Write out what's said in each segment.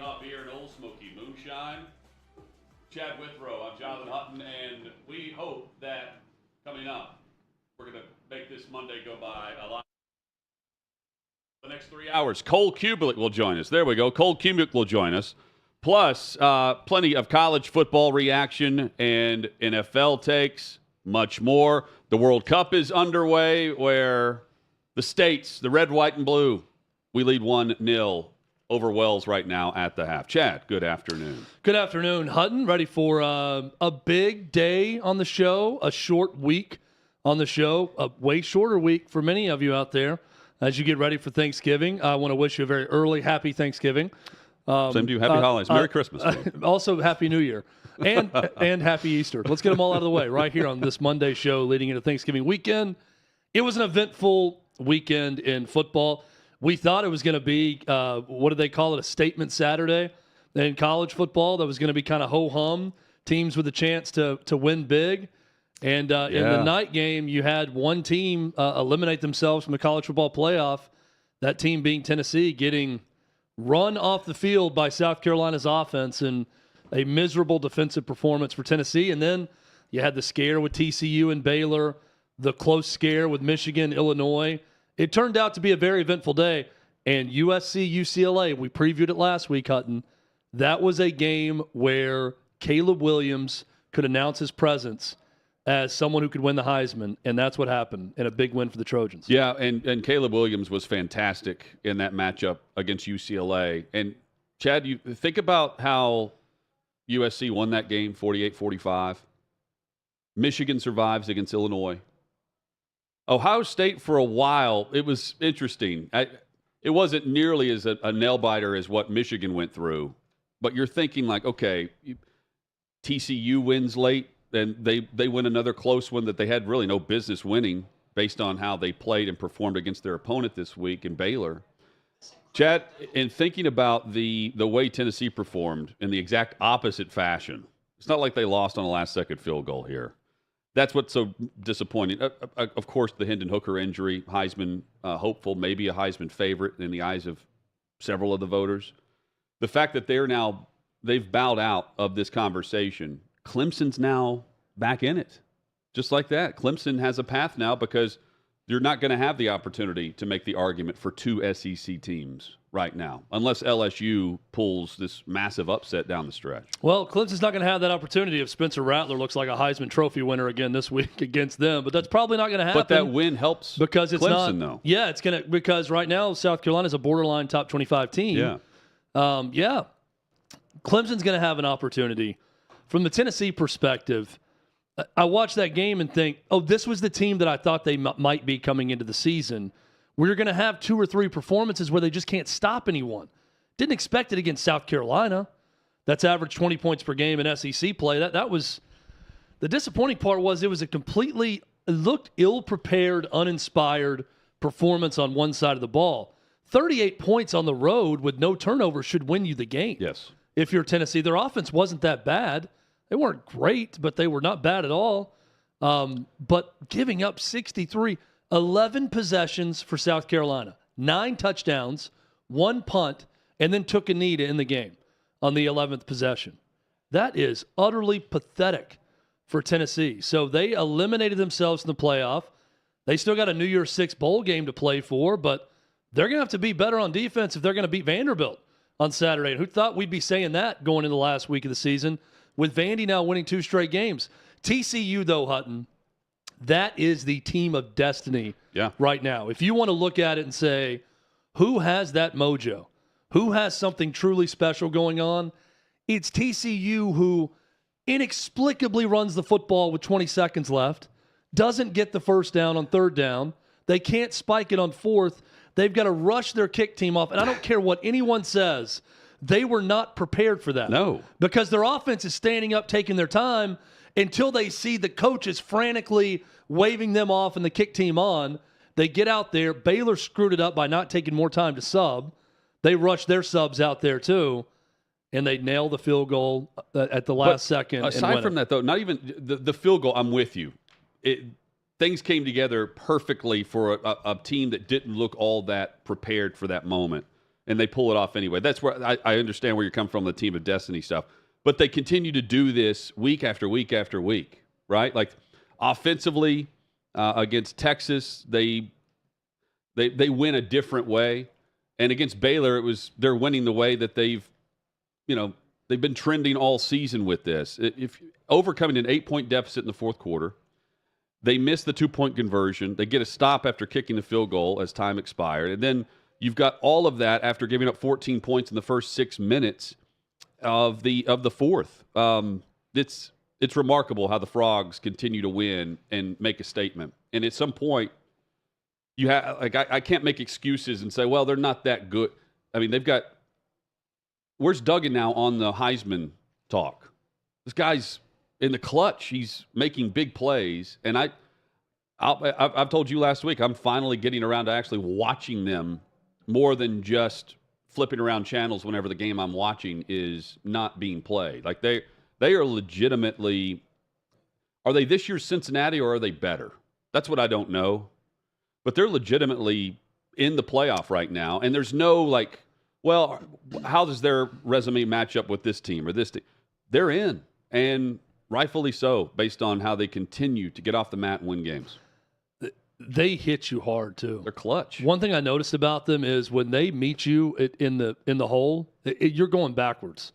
Utah beer and Old Smoky moonshine. Chad Withrow, I'm Jonathan Hutton, and we hope that coming up, we're going to make this Monday go by a lot. The next 3 hours, Cole Cubelic will join us. There we go. Cole Cubelic will join us. Plus, plenty of college football reaction and NFL takes, much more. The World Cup is underway where the States, the red, white, and blue, we lead 1-0 over Wells right now at the half. Chad, good afternoon. Good afternoon, Hutton. Ready for a big day on the show, a short week on the show, a way shorter week for many of you out there as you get ready for Thanksgiving. I want to wish you a very early, happy Thanksgiving. Same to you. Happy holidays. Merry Christmas. Also, Happy New Year. And Happy Easter. Let's get them all out of the way right here on this Monday show leading into Thanksgiving weekend. It was an eventful weekend in football. We thought it was going to be, what do they call it, a statement Saturday in college football that was going to be kind of ho-hum, teams with a chance to win big. And in the night game, you had one team eliminate themselves from the college football playoff, that team being Tennessee, getting run off the field by South Carolina's offense and a miserable defensive performance for Tennessee. And then you had the scare with TCU and Baylor, the close scare with Michigan, Illinois. It turned out to be a very eventful day. And USC, UCLA, we previewed it last week, Hutton. That was a game where Caleb Williams could announce his presence as someone who could win the Heisman, and that's what happened, and a big win for the Trojans. Yeah, and Caleb Williams was fantastic in that matchup against UCLA. And, Chad, you think about how USC won that game 48-45. Michigan survives against Illinois. Ohio State, for a while, it was interesting. It wasn't nearly as a nail-biter as what Michigan went through. But you're thinking, like, okay, TCU wins late, and they win another close one that they had really no business winning based on how they played and performed against their opponent this week in Baylor. Chad, in thinking about the way Tennessee performed in the exact opposite fashion, it's not like they lost on a last-second field goal here. That's what's so disappointing. Of course, the Hendon Hooker injury, Heisman hopeful, maybe a Heisman favorite in the eyes of several of the voters. The fact that they've bowed out of this conversation. Clemson's now back in it. Just like that. Clemson has a path now because you're not going to have the opportunity to make the argument for two SEC teams right now, unless LSU pulls this massive upset down the stretch. Well, Clemson's not going to have that opportunity if Spencer Rattler looks like a Heisman Trophy winner again this week against them, but that's probably not going to happen. But that win helps because it's Clemson, not, though. Yeah, it's going to, because right now South Carolina's a borderline top 25 team. Yeah. Clemson's going to have an opportunity. From the Tennessee perspective, I watch that game and think, oh, this was the team that I thought they might be coming into the season. We're going to have 2 or 3 performances where they just can't stop anyone. Didn't expect it against South Carolina. That's average 20 points per game in SEC play. That was the disappointing part. Was it was a completely looked ill-prepared, uninspired performance on one side of the ball. 38 points on the road with no turnovers should win you the game. Yes. If you're Tennessee, their offense wasn't that bad. They weren't great, but they were not bad at all. But giving up 63, 11 possessions for South Carolina, 9 touchdowns, 1 punt, and then took a knee to end the game on the 11th possession. That is utterly pathetic for Tennessee. So they eliminated themselves in the playoff. They still got a New Year's Six bowl game to play for, but they're going to have to be better on defense if they're going to beat Vanderbilt on Saturday. And who thought we'd be saying that going into the last week of the season with Vandy now winning 2 straight games? TCU, though, Hutton, that is the team of destiny right now. If you want to look at it and say, who has that mojo? Who has something truly special going on? It's TCU, who inexplicably runs the football with 20 seconds left, doesn't get the first down on 3rd down. They can't spike it on 4th. They've got to rush their kick team off. And I don't care what anyone says, they were not prepared for that. No. Because their offense is standing up, taking their time until they see the coaches frantically waving them off and the kick team on. They get out there. Baylor screwed it up by not taking more time to sub. They rushed their subs out there too, and they nailed the field goal at the last second. Aside from that, though, not even the field goal, I'm with you. Things came together perfectly for a team that didn't look all that prepared for that moment. and they pull it off anyway. That's where I understand where you're coming from, the team of destiny stuff. But they continue to do this week after week after week, right? Like offensively against Texas, they win a different way, and against Baylor, they're winning the way that they've been trending all season with this. If overcoming an 8-point deficit in the fourth quarter, they miss the 2-point conversion. They get a stop after kicking the field goal as time expired, and then you've got all of that after giving up 14 points in the first 6 minutes of the fourth. It's remarkable how the Frogs continue to win and make a statement. And at some point, you have I can't make excuses and say, well, they're not that good. I mean, where's Duggan now on the Heisman talk? This guy's in the clutch. He's making big plays, and I've told you last week, I'm finally getting around to actually watching them more than just flipping around channels whenever the game I'm watching is not being played. Like they are legitimately, are they this year's Cincinnati or are they better? That's what I don't know. But they're legitimately in the playoff right now, and there's no like, well, how does their resume match up with this team or this team? They're in, and rightfully so, based on how they continue to get off the mat and win games. They hit you hard too. They're clutch. One thing I noticed about them is when they meet you in the hole, you're going backwards.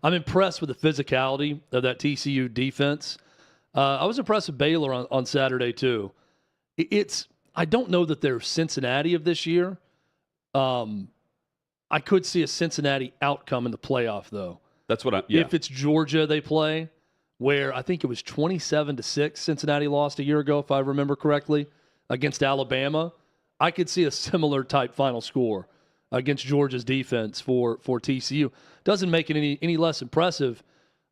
I'm impressed with the physicality of that TCU defense. I was impressed with Baylor on Saturday too. I don't know that they're Cincinnati of this year. I could see a Cincinnati outcome in the playoff though. That's what If it's Georgia they play, where I think it was 27-6 Cincinnati lost a year ago, if I remember correctly, against Alabama. I could see a similar type final score against Georgia's defense for TCU. Doesn't make it any less impressive.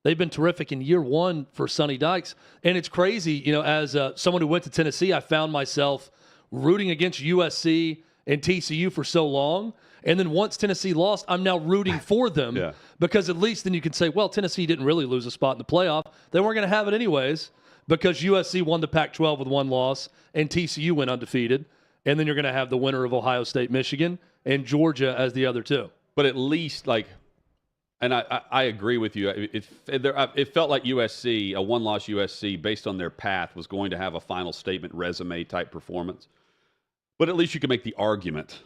They've been terrific in year one for Sonny Dykes. And it's crazy, as someone who went to Tennessee, I found myself rooting against USC and TCU for so long. And then once Tennessee lost, I'm now rooting for them because at least then you can say, well, Tennessee didn't really lose a spot in the playoff. They weren't going to have it anyways because USC won the Pac-12 with one loss and TCU went undefeated. And then you're going to have the winner of Ohio State, Michigan, and Georgia as the other two. But at least, and I agree with you. It felt like USC, a one-loss USC, based on their path, was going to have a final statement resume-type performance. But at least you can make the argument.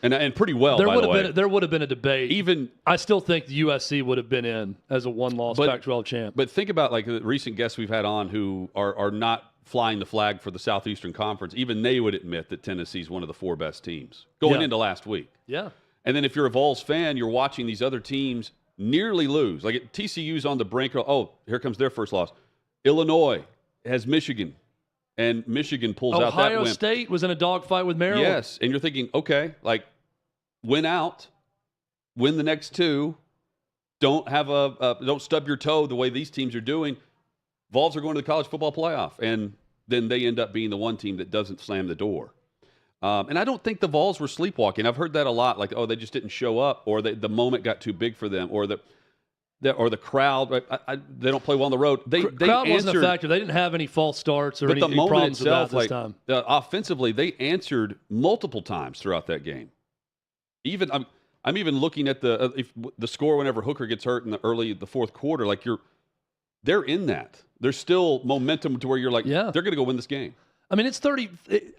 And pretty well, by the way. There would have been a debate. I still think the USC would have been in as a one-loss Pac-12 champ. But think about the recent guests we've had on who are not flying the flag for the Southeastern Conference. Even they would admit that Tennessee's one of the 4 best teams going into last week. Yeah. And then if you're a Vols fan, you're watching these other teams nearly lose. Like TCU's on the brink. Oh, here comes their first loss. Illinois has Michigan. And Michigan pulls out that win. Ohio State was in a dogfight with Maryland. Yes, and you're thinking, okay, win out, win the next 2, don't stub your toe the way these teams are doing. Vols are going to the college football playoff, and then they end up being the one team that doesn't slam the door. And I don't think the Vols were sleepwalking. I've heard that a lot, they just didn't show up, or the moment got too big for them, or the crowd. They don't play well on the road. Crowd wasn't a factor. They didn't have any false starts or any problems itself, with that this time. Offensively, they answered multiple times throughout that game. Even I'm even looking at the score whenever Hooker gets hurt in the fourth quarter. They're in that. There's still momentum to where you're they're going to go win this game. I mean, it's 30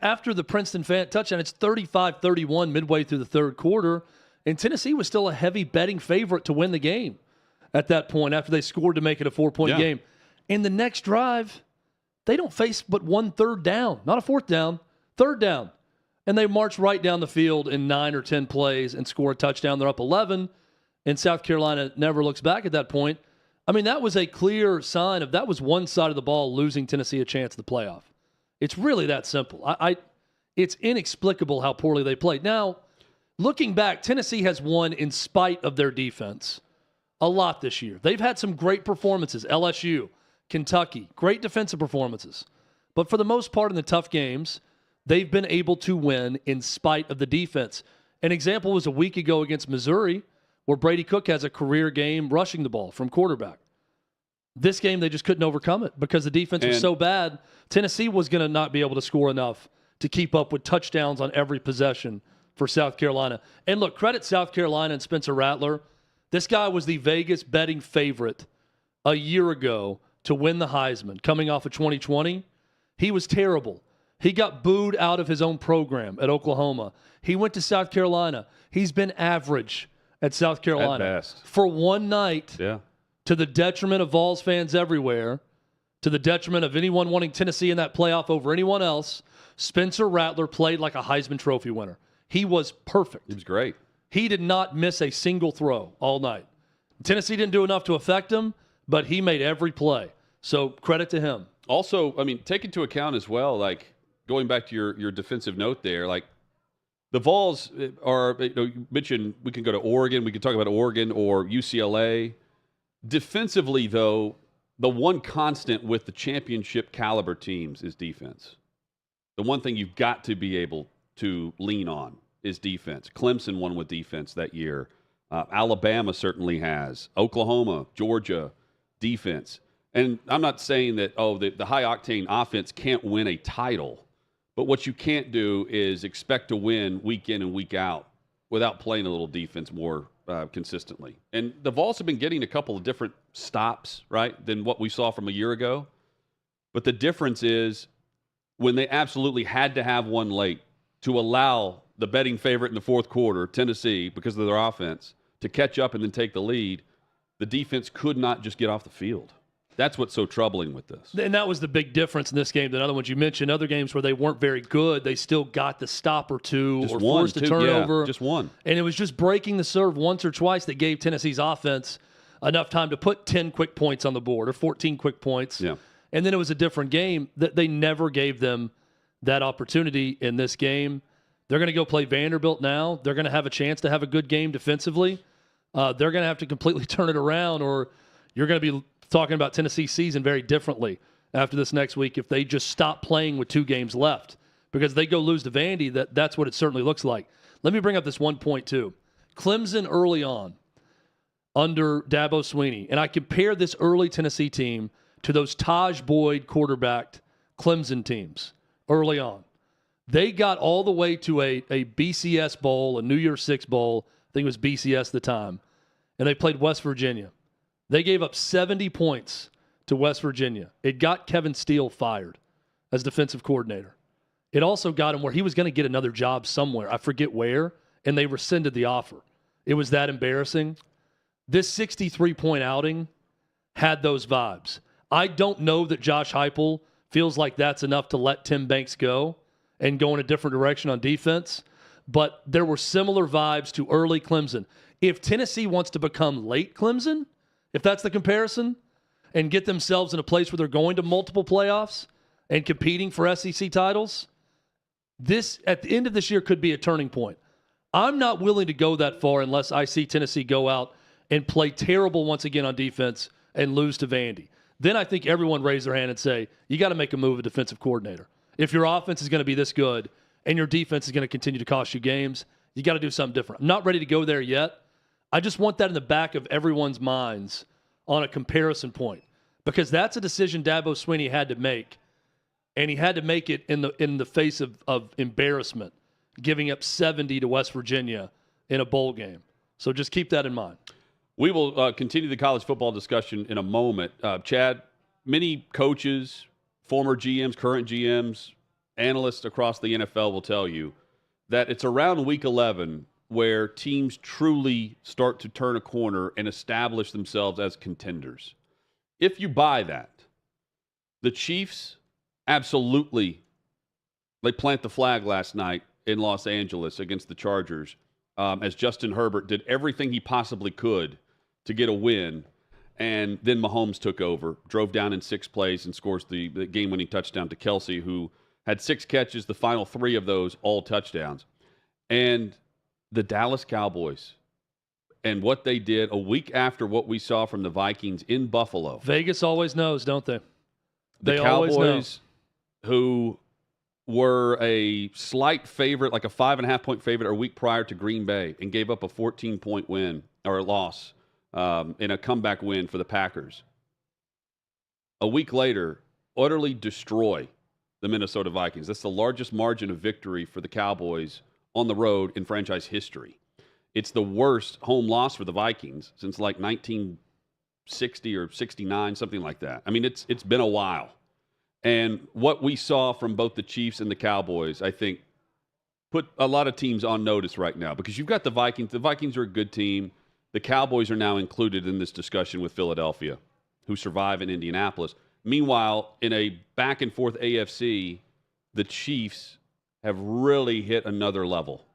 after the Princeton fan touchdown. It's 35-31 midway through the third quarter, and Tennessee was still a heavy betting favorite to win the game at that point after they scored to make it a 4-point game. In the next drive, they don't face but one third down, not a fourth down, third down. And they march right down the field in 9 or 10 plays and score a touchdown. They're up 11, and South Carolina never looks back at that point. I mean, that was a clear sign of that was one side of the ball losing Tennessee a chance at the playoff. It's really that simple. It's inexplicable how poorly they played. Now, looking back, Tennessee has won in spite of their defense a lot this year. They've had some great performances. LSU, Kentucky, great defensive performances. But for the most part in the tough games, they've been able to win in spite of the defense. An example was a week ago against Missouri, where Brady Cook has a career game rushing the ball from quarterback. This game, they just couldn't overcome it because the defense was so bad. Tennessee was going to not be able to score enough to keep up with touchdowns on every possession for South Carolina. And look, credit South Carolina and Spencer Rattler. This guy was the Vegas betting favorite a year ago to win the Heisman coming off of 2020. He was terrible. He got booed out of his own program at Oklahoma. He went to South Carolina. He's been average at South Carolina at best. for one night, Yeah. to the detriment of Vols fans everywhere, to the detriment of anyone wanting Tennessee in that playoff over anyone else. Spencer Rattler played like a Heisman Trophy winner. He was perfect. He was great. He did not miss a single throw all night. Tennessee didn't do enough to affect him, but he made every play. So credit to him. Also, I mean, take into account as well, like going back to your defensive note there, like the Vols are, you mentioned we can go to Oregon, we can talk about Oregon or UCLA. Defensively, though, the one constant with the championship caliber teams is defense. The one thing you've got to be able to lean on is defense. Clemson won with defense that year. Alabama certainly has. Oklahoma, Georgia, defense. And I'm not saying that, the high-octane offense can't win a title. But what you can't do is expect to win week in and week out without playing a little defense more consistently. And the Vols have been getting a couple of different stops, right, than what we saw from a year ago. But the difference is when they absolutely had to have one late to allow the betting favorite in the fourth quarter, Tennessee, because of their offense, to catch up and then take the lead, the defense could not just get off the field. That's what's so troubling with this. And that was the big difference in this game than other ones you mentioned. Other games where they weren't very good, they still got the stop or two Just or one, forced a two, turnover. Yeah, just one. And it was just breaking the serve once or twice that gave Tennessee's offense enough time to put 10 quick points on the board or 14 quick points. Yeah. And then it was a different game that they never gave them that opportunity in this game. They're going to go play Vanderbilt now. They're going to have a chance to have a good game defensively. They're going to have to completely turn it around, or you're going to be talking about Tennessee's season very differently after this next week if they just stop playing with 2 games left. Because they go lose to Vandy, that's what it certainly looks like. Let me bring up this one point, too. Clemson early on under Dabo Swinney, and I compare this early Tennessee team to those Taj Boyd quarterbacked Clemson teams early on. They got all the way to a BCS bowl, a New Year's Six bowl. I think it was BCS at the time. And they played West Virginia. They gave up 70 points to West Virginia. It got Kevin Steele fired as defensive coordinator. It also got him where he was going to get another job somewhere. I forget where. And they rescinded the offer. It was that embarrassing. This 63-point outing had those vibes. I don't know that Josh Heupel feels like that's enough to let Tim Banks go and go in a different direction on defense. But there were similar vibes to early Clemson. If Tennessee wants to become late Clemson, if that's the comparison, and get themselves in a place where they're going to multiple playoffs and competing for SEC titles, this, at the end of this year, could be a turning point. I'm not willing to go that far unless I see Tennessee go out and play terrible once again on defense and lose to Vandy. Then I think everyone raise their hand and say, you got to make a move, a defensive coordinator. If your offense is going to be this good and your defense is going to continue to cost you games, you got to do something different. I'm not ready to go there yet. I just want that in the back of everyone's minds on a comparison point, because that's a decision Dabo Swinney had to make, and he had to make it in the face of embarrassment, giving up 70 to West Virginia in a bowl game. So just keep that in mind. We will continue the college football discussion in a moment. Chad, many coaches, former GMs, current GMs, analysts across the NFL will tell you that it's around week 11 where teams truly start to turn a corner and establish themselves as contenders. If you buy that, the Chiefs absolutely, they plant the flag last night in Los Angeles against the Chargers as Justin Herbert did everything he possibly could to get a win, and then Mahomes took over, drove down in 6 plays and scores the game-winning touchdown to Kelsey, who had 6 catches, the final 3 of those all touchdowns. And the Dallas Cowboys and what they did a week after what we saw from the Vikings in Buffalo. Vegas always knows, don't they? The Cowboys, who were a slight favorite, like a 5.5-point favorite a week prior to Green Bay, and gave up a 14-point win or a loss in a comeback win for the Packers. A week later, utterly destroy the Minnesota Vikings. That's the largest margin of victory for the Cowboys on the road in franchise history. It's the worst home loss for the Vikings since like 1960 or 69, something like that. I mean, it's been a while. And what we saw from both the Chiefs and the Cowboys, I think, put a lot of teams on notice right now because you've got the Vikings. The Vikings are a good team. The Cowboys are now included in this discussion with Philadelphia, who survive in Indianapolis. Meanwhile, in a back-and-forth AFC, the Chiefs have really hit another level.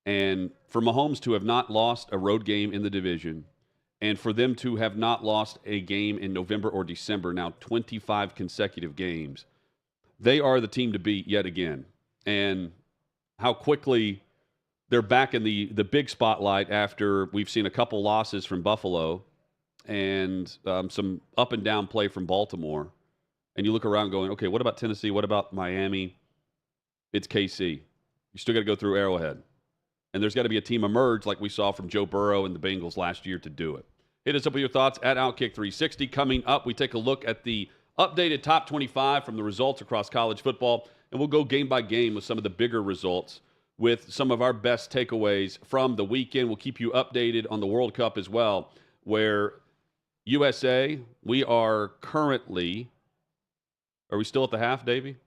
And for Mahomes to have not lost a road game in the division, and for them to have not lost a game in November or December, now 25 consecutive games, they are the team to beat yet again. And how quickly they're back in the big spotlight after we've seen a couple losses from Buffalo and some up and down play from Baltimore. And you look around going, okay, what about Tennessee? What about Miami? It's KC. You still got to go through Arrowhead. And there's got to be a team emerge like we saw from Joe Burrow and the Bengals last year to do it. Hit us up with your thoughts at OutKick 360. Coming up, we take a look at the updated top 25 from the results across college football, and we'll go game by game with some of the bigger results with some of our best takeaways from the weekend. We'll keep you updated on the World Cup as well, where USA, we are currently, are we still at the half, Davey?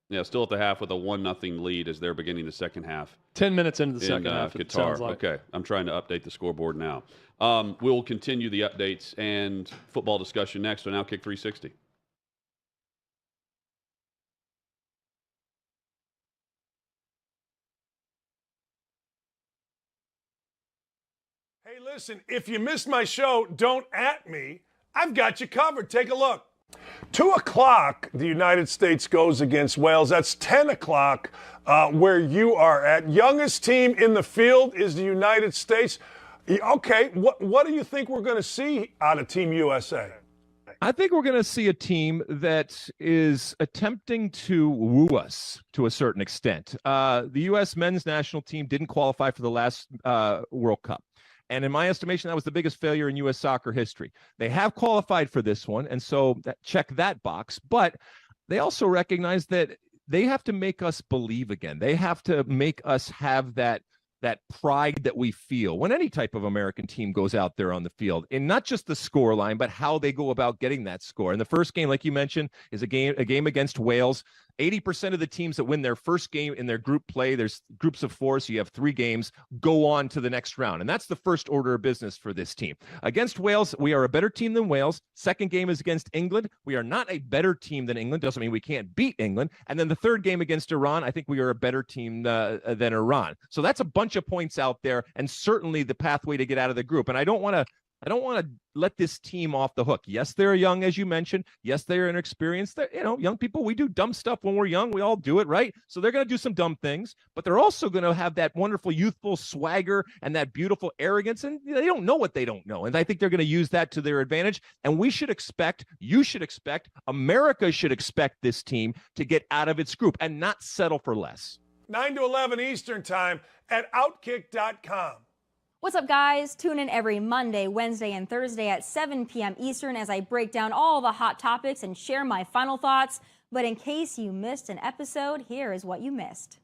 Yeah, still at the half with a 1-0 lead as they're beginning the second half. 10 minutes into the second half, Qatar. it sounds like. Okay, I'm trying to update the scoreboard now. We'll continue the updates and football discussion next on OutKick 360. Hey, listen, if you missed my show, don't at me. I've got you covered. Take a look. 2 o'clock, the United States goes against Wales. That's 10 o'clock where you are at. Youngest team in the field is the United States. Okay, what do you think we're going to see out of Team USA? I think we're going to see a team that is attempting to woo us to a certain extent. The U.S. men's national team didn't qualify for the last World Cup. And in my estimation, that was the biggest failure in U.S. soccer history. They have qualified for this one, and so check that box. But they also recognize that they have to make us believe again. They have to make us have that pride that we feel when any type of American team goes out there on the field, and not just the score line, but how they go about getting that score. And the first game, like you mentioned, is a game against Wales. 80% of the teams that win their first game in their group play, there's groups of 4, so you have 3 games, go on to the next round. And that's the first order of business for this team. Against Wales, we are a better team than Wales. Second game is against England. We are not a better team than England. Doesn't mean we can't beat England. And then the third game against Iran, I think we are a better team than Iran. So that's a bunch of points out there, and certainly the pathway to get out of the group. And I don't want to let this team off the hook. Yes, they're young, as you mentioned. Yes, they're inexperienced. Young people, we do dumb stuff when we're young. We all do it, right? So they're going to do some dumb things, but they're also going to have that wonderful youthful swagger and that beautiful arrogance, and they don't know what they don't know. And I think they're going to use that to their advantage. And you should expect, America should expect this team to get out of its group and not settle for less. 9 to 11 Eastern time at OutKick.com. What's up, guys? Tune in every Monday, Wednesday, and Thursday at 7 p.m. Eastern as I break down all the hot topics and share my final thoughts. But in case you missed an episode, here is what you missed.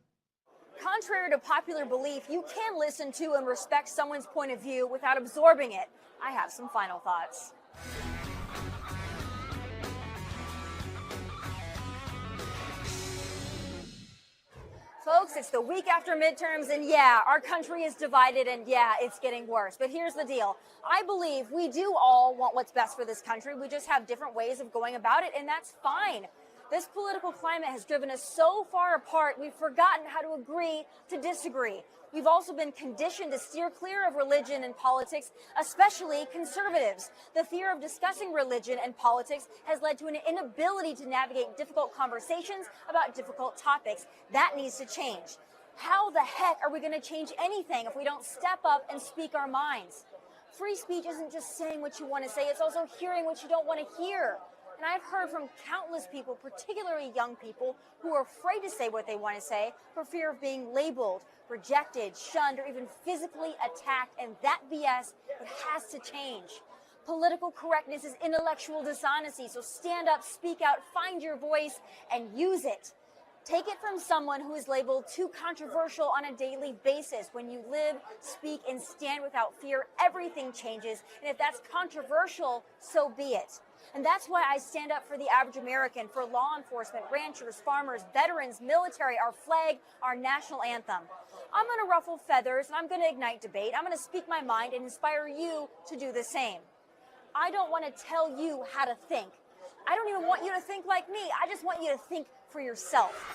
Contrary to popular belief, you can listen to and respect someone's point of view without absorbing it. I have some final thoughts. Folks, it's the week after midterms, and yeah, our country is divided, and yeah, it's getting worse. But here's the deal. I believe we do all want what's best for this country. We just have different ways of going about it, and that's fine. This political climate has driven us so far apart, we've forgotten how to agree to disagree. We've also been conditioned to steer clear of religion and politics, especially conservatives. The fear of discussing religion and politics has led to an inability to navigate difficult conversations about difficult topics. That needs to change. How the heck are we going to change anything if we don't step up and speak our minds? Free speech isn't just saying what you want to say, it's also hearing what you don't want to hear. And I've heard from countless people, particularly young people, who are afraid to say what they want to say for fear of being labeled, rejected, shunned, or even physically attacked. And that BS, it has to change. Political correctness is intellectual dishonesty, so stand up, speak out, find your voice, and use it. Take it from someone who is labeled too controversial on a daily basis. When you live, speak, and stand without fear, everything changes. And if that's controversial, so be it. And that's why I stand up for the average American, for law enforcement, ranchers, farmers, veterans, military, our flag, our national anthem. I'm going to ruffle feathers, and I'm going to ignite debate. I'm going to speak my mind and inspire you to do the same. I don't want to tell you how to think. I don't even want you to think like me. I just want you to think for yourself.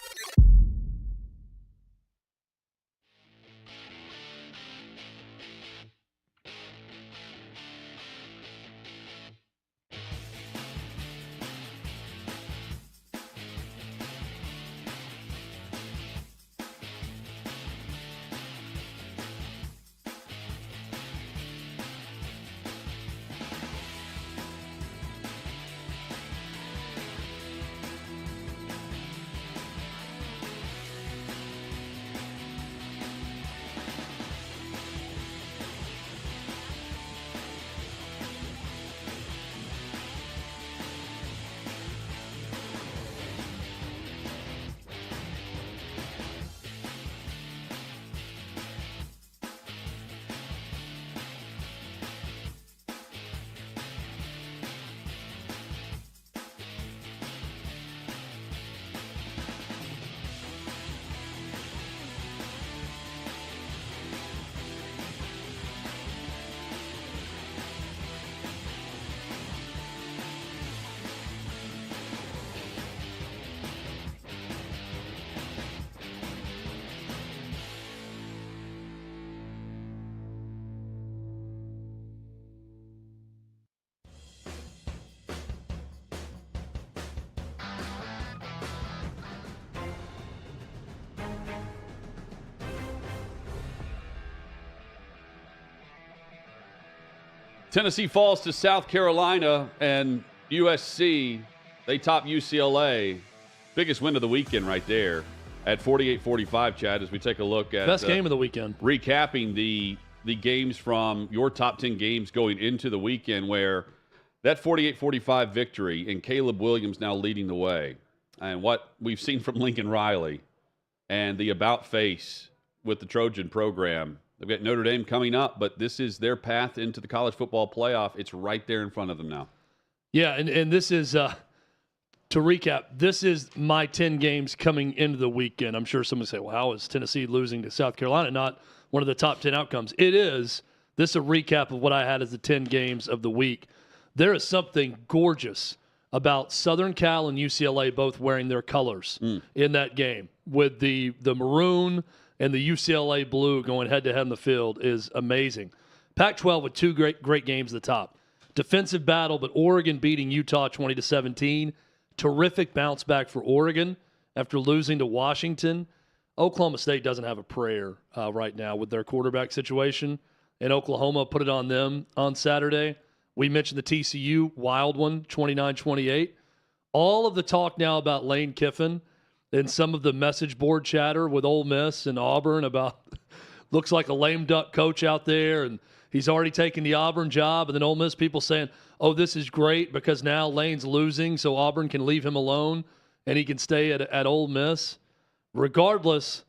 Tennessee falls to South Carolina, and USC, they top UCLA. Biggest win of the weekend right there at 48-45, Chad, as we take a look at best game of the weekend. Recapping the games from your top 10 games going into the weekend, where that 48-45 victory and Caleb Williams now leading the way. And what we've seen from Lincoln Riley and the about face with the Trojan program. They've got Notre Dame coming up, but this is their path into the college football playoff. It's right there in front of them now. Yeah, and this is, to recap, this is my 10 games coming into the weekend. I'm sure someone will say, well, how is Tennessee losing to South Carolina not one of the top 10 outcomes? It is. This is a recap of what I had as the 10 games of the week. There is something gorgeous about Southern Cal and UCLA both wearing their colors in that game, with the maroon and the UCLA blue going head-to-head in the field is amazing. Pac-12 with two great games at the top. Defensive battle, but Oregon beating Utah 20-17. Terrific bounce back for Oregon after losing to Washington. Oklahoma State doesn't have a prayer right now with their quarterback situation, and Oklahoma put it on them on Saturday. We mentioned the TCU wild one, 29-28. All of the talk now about Lane Kiffin and some of the message board chatter with Ole Miss and Auburn about looks like a lame duck coach out there, and he's already taken the Auburn job. And then Ole Miss people saying, oh, this is great because now Lane's losing, so Auburn can leave him alone and he can stay at Ole Miss. Regardless,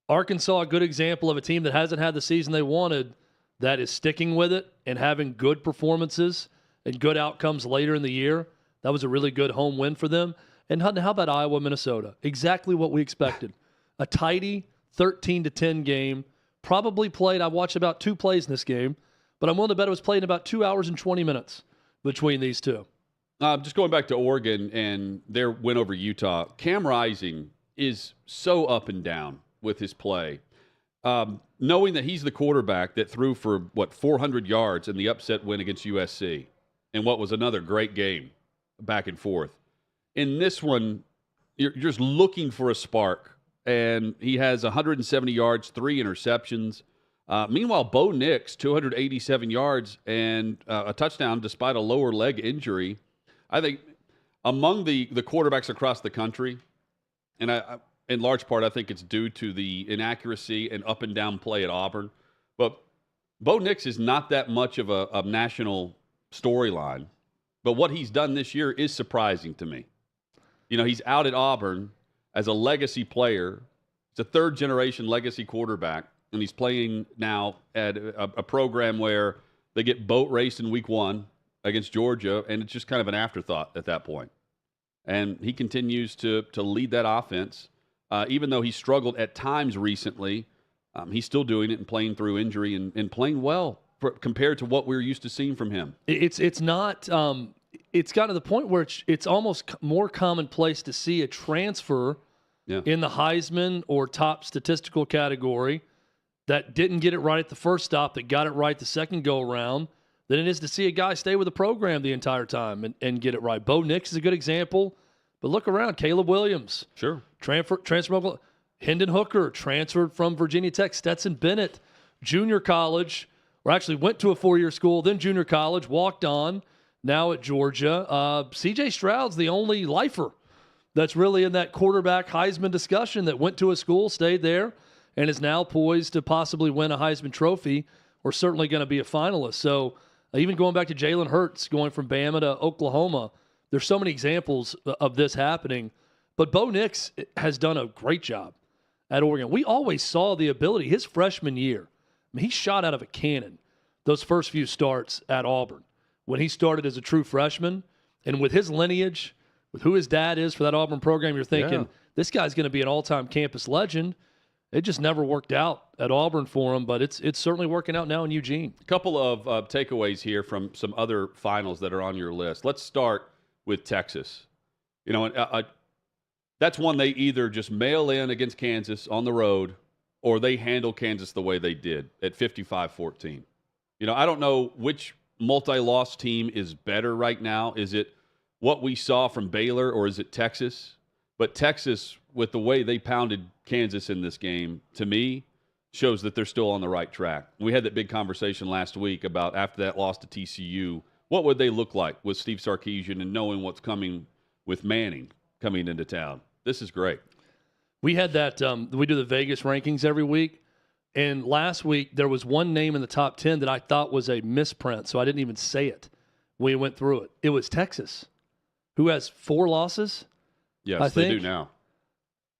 Arkansas, a good example of a team that hasn't had the season they wanted, that is sticking with it and having good performances and good outcomes later in the year. That was a really good home win for them. And how about Iowa, Minnesota? Exactly what we expected. A tidy 13-10 game. Probably played, I watched about 2 plays in this game, but I'm willing to bet it was played in about 2 hours and 20 minutes between these two. Just going back to Oregon and their win over Utah, Cam Rising is so up and down with his play. Knowing that he's the quarterback that threw for, 400 yards in the upset win against USC, and what was another great game back and forth. In this one, you're just looking for a spark, and he has 170 yards, 3 interceptions. Meanwhile, Bo Nix, 287 yards and a touchdown despite a lower leg injury. I think among the quarterbacks across the country, and in large part I think it's due to the inaccuracy and up and down play at Auburn, but Bo Nix is not that much of a national storyline. But what he's done this year is surprising to me. You know, he's out at Auburn, as a legacy player. He's a third-generation legacy quarterback, and he's playing now at a program where they get boat raced in week 1 against Georgia, and it's just kind of an afterthought at that point. And he continues to lead that offense. Even though he struggled at times recently, he's still doing it and playing through injury and playing well compared to what we're used to seeing from him. It's not it's gotten to the point where it's almost more commonplace to see a transfer in the Heisman or top statistical category that didn't get it right at the first stop, that got it right the second go-around, than it is to see a guy stay with the program the entire time and get it right. Bo Nix is a good example, but look around. Caleb Williams. Sure. Transfer from Oklahoma. Hendon Hooker transferred from Virginia Tech. Stetson Bennett, junior college, or actually went to a 4-year school, then junior college, walked on, now at Georgia. C.J. Stroud's the only lifer that's really in that quarterback Heisman discussion that went to a school, stayed there, and is now poised to possibly win a Heisman Trophy, or certainly going to be a finalist. So even going back to Jalen Hurts, going from Bama to Oklahoma, there's so many examples of this happening. But Bo Nix has done a great job at Oregon. We always saw the ability. His freshman year, I mean, he shot out of a cannon those first few starts at Auburn when he started as a true freshman. And with his lineage, with who his dad is for that Auburn program, you're thinking, this guy's going to be an all-time campus legend. It just never worked out at Auburn for him, but it's certainly working out now in Eugene. A couple of takeaways here from some other finals that are on your list. Let's start with Texas. You know, that's one they either just mail in against Kansas on the road or they handle Kansas the way they did at 55-14. You know, I don't know which multi-loss team is better right now. Is it what we saw from Baylor or is it Texas? But Texas, with the way they pounded Kansas in this game, to me, shows that they're still on the right track. We had that big conversation last week about after that loss to TCU, what would they look like with Steve Sarkisian and knowing what's coming with Manning coming into town? This is great. We had that, we do the Vegas rankings every week, and last week there was one name in the top 10 that I thought was a misprint, so I didn't even say it when we went through it. It was Texas, who has 4 losses. Yes, they do now.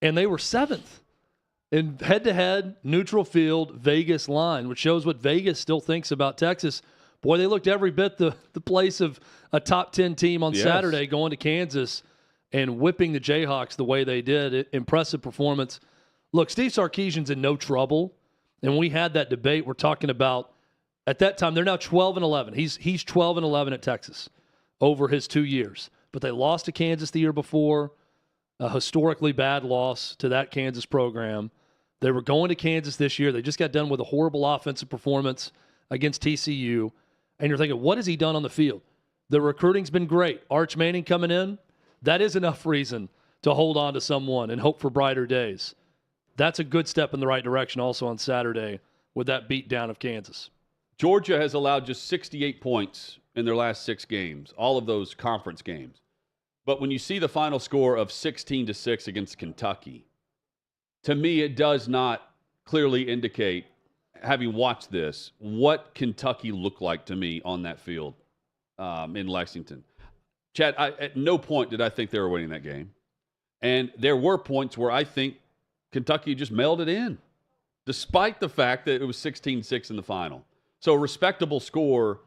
And they were 7th in head-to-head, neutral field, Vegas line, which shows what Vegas still thinks about Texas. Boy, they looked every bit the place of a top 10 team on Saturday going to Kansas and whipping the Jayhawks the way they did. Impressive performance. Look, Steve Sarkisian's in no trouble. And when we had that debate, we're talking about, at that time, they're now 12-11. He's 12-11 at Texas over his 2 years. But they lost to Kansas the year before. A historically bad loss to that Kansas program. They were going to Kansas this year. They just got done with a horrible offensive performance against TCU. And you're thinking, what has he done on the field? The recruiting's been great. Arch Manning coming in, that is enough reason to hold on to someone and hope for brighter days. That's a good step in the right direction also on Saturday with that beatdown of Kansas. Georgia has allowed just 68 points in their last 6 games, all of those conference games. But when you see the final score of 16-6 against Kentucky, to me it does not clearly indicate, having watched this, what Kentucky looked like to me on that field in Lexington. Chad, at no point did I think they were winning that game. And there were points where I think Kentucky just mailed it in, despite the fact that it was 16-6 in the final. So a respectable score.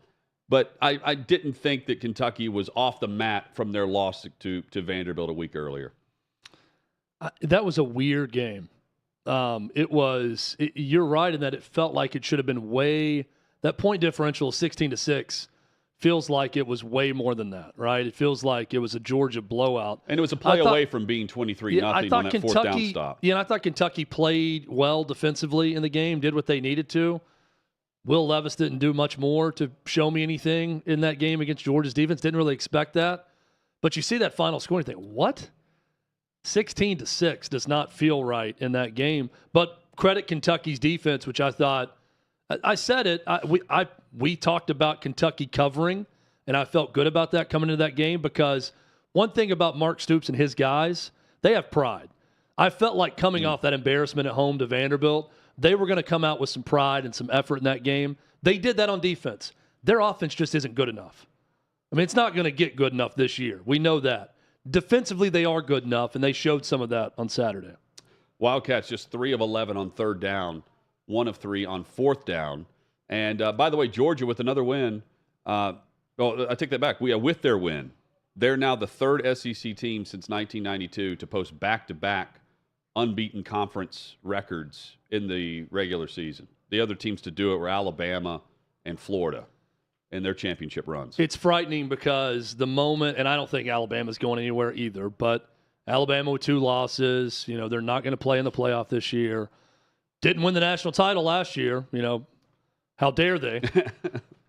But I didn't think that Kentucky was off the mat from their loss to Vanderbilt a week earlier. That was a weird game. You're right in that it felt like it should have been that point differential of 16-6 feels like it was way more than that, right? It feels like it was a Georgia blowout. And it was a play away from being 23-0 on that fourth down stop. Yeah, and I thought Kentucky played well defensively in the game, did what they needed to. Will Levis didn't do much more to show me anything in that game against Georgia's defense. Didn't really expect that. But you see that final score and you think, what? 16-6 does not feel right in that game. But credit Kentucky's defense, which I thought, I said it, we talked about Kentucky covering, and I felt good about that coming into that game because one thing about Mark Stoops and his guys, they have pride. I felt like coming off that embarrassment at home to Vanderbilt, they were going to come out with some pride and some effort in that game. They did that on defense. Their offense just isn't good enough. I mean, it's not going to get good enough this year. We know that. defensively they are good enough, and they showed some of that on Saturday. Wildcats just 3 of 11 on third down, 1 of 3 on fourth down. And by the way, Georgia with another win. I take that back. With their win, they're now the third SEC team since 1992 to post back-to-back unbeaten conference records in the regular season. The other teams to do it were Alabama and Florida in their championship runs. It's frightening because the moment, and I don't think Alabama's going anywhere either, but Alabama with 2 losses, they're not going to play in the playoff this year. Didn't win the national title last year, how dare they?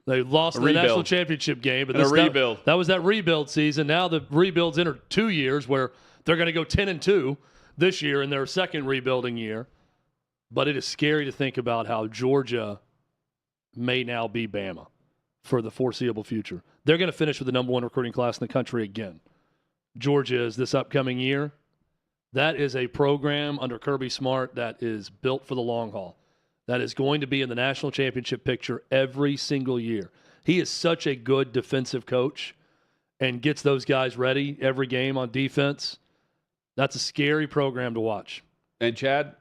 They lost the national championship game. But a rebuild. That was that rebuild season. Now the rebuild's entered 2 years where they're going to go 10-2 this year in their second rebuilding year. But it is scary to think about how Georgia may now be Bama for the foreseeable future. They're going to finish with the number 1 recruiting class in the country again. Georgia is this upcoming year. That is a program under Kirby Smart that is built for the long haul. That is going to be in the national championship picture every single year. He is such a good defensive coach and gets those guys ready every game on defense. That's a scary program to watch. And Chad,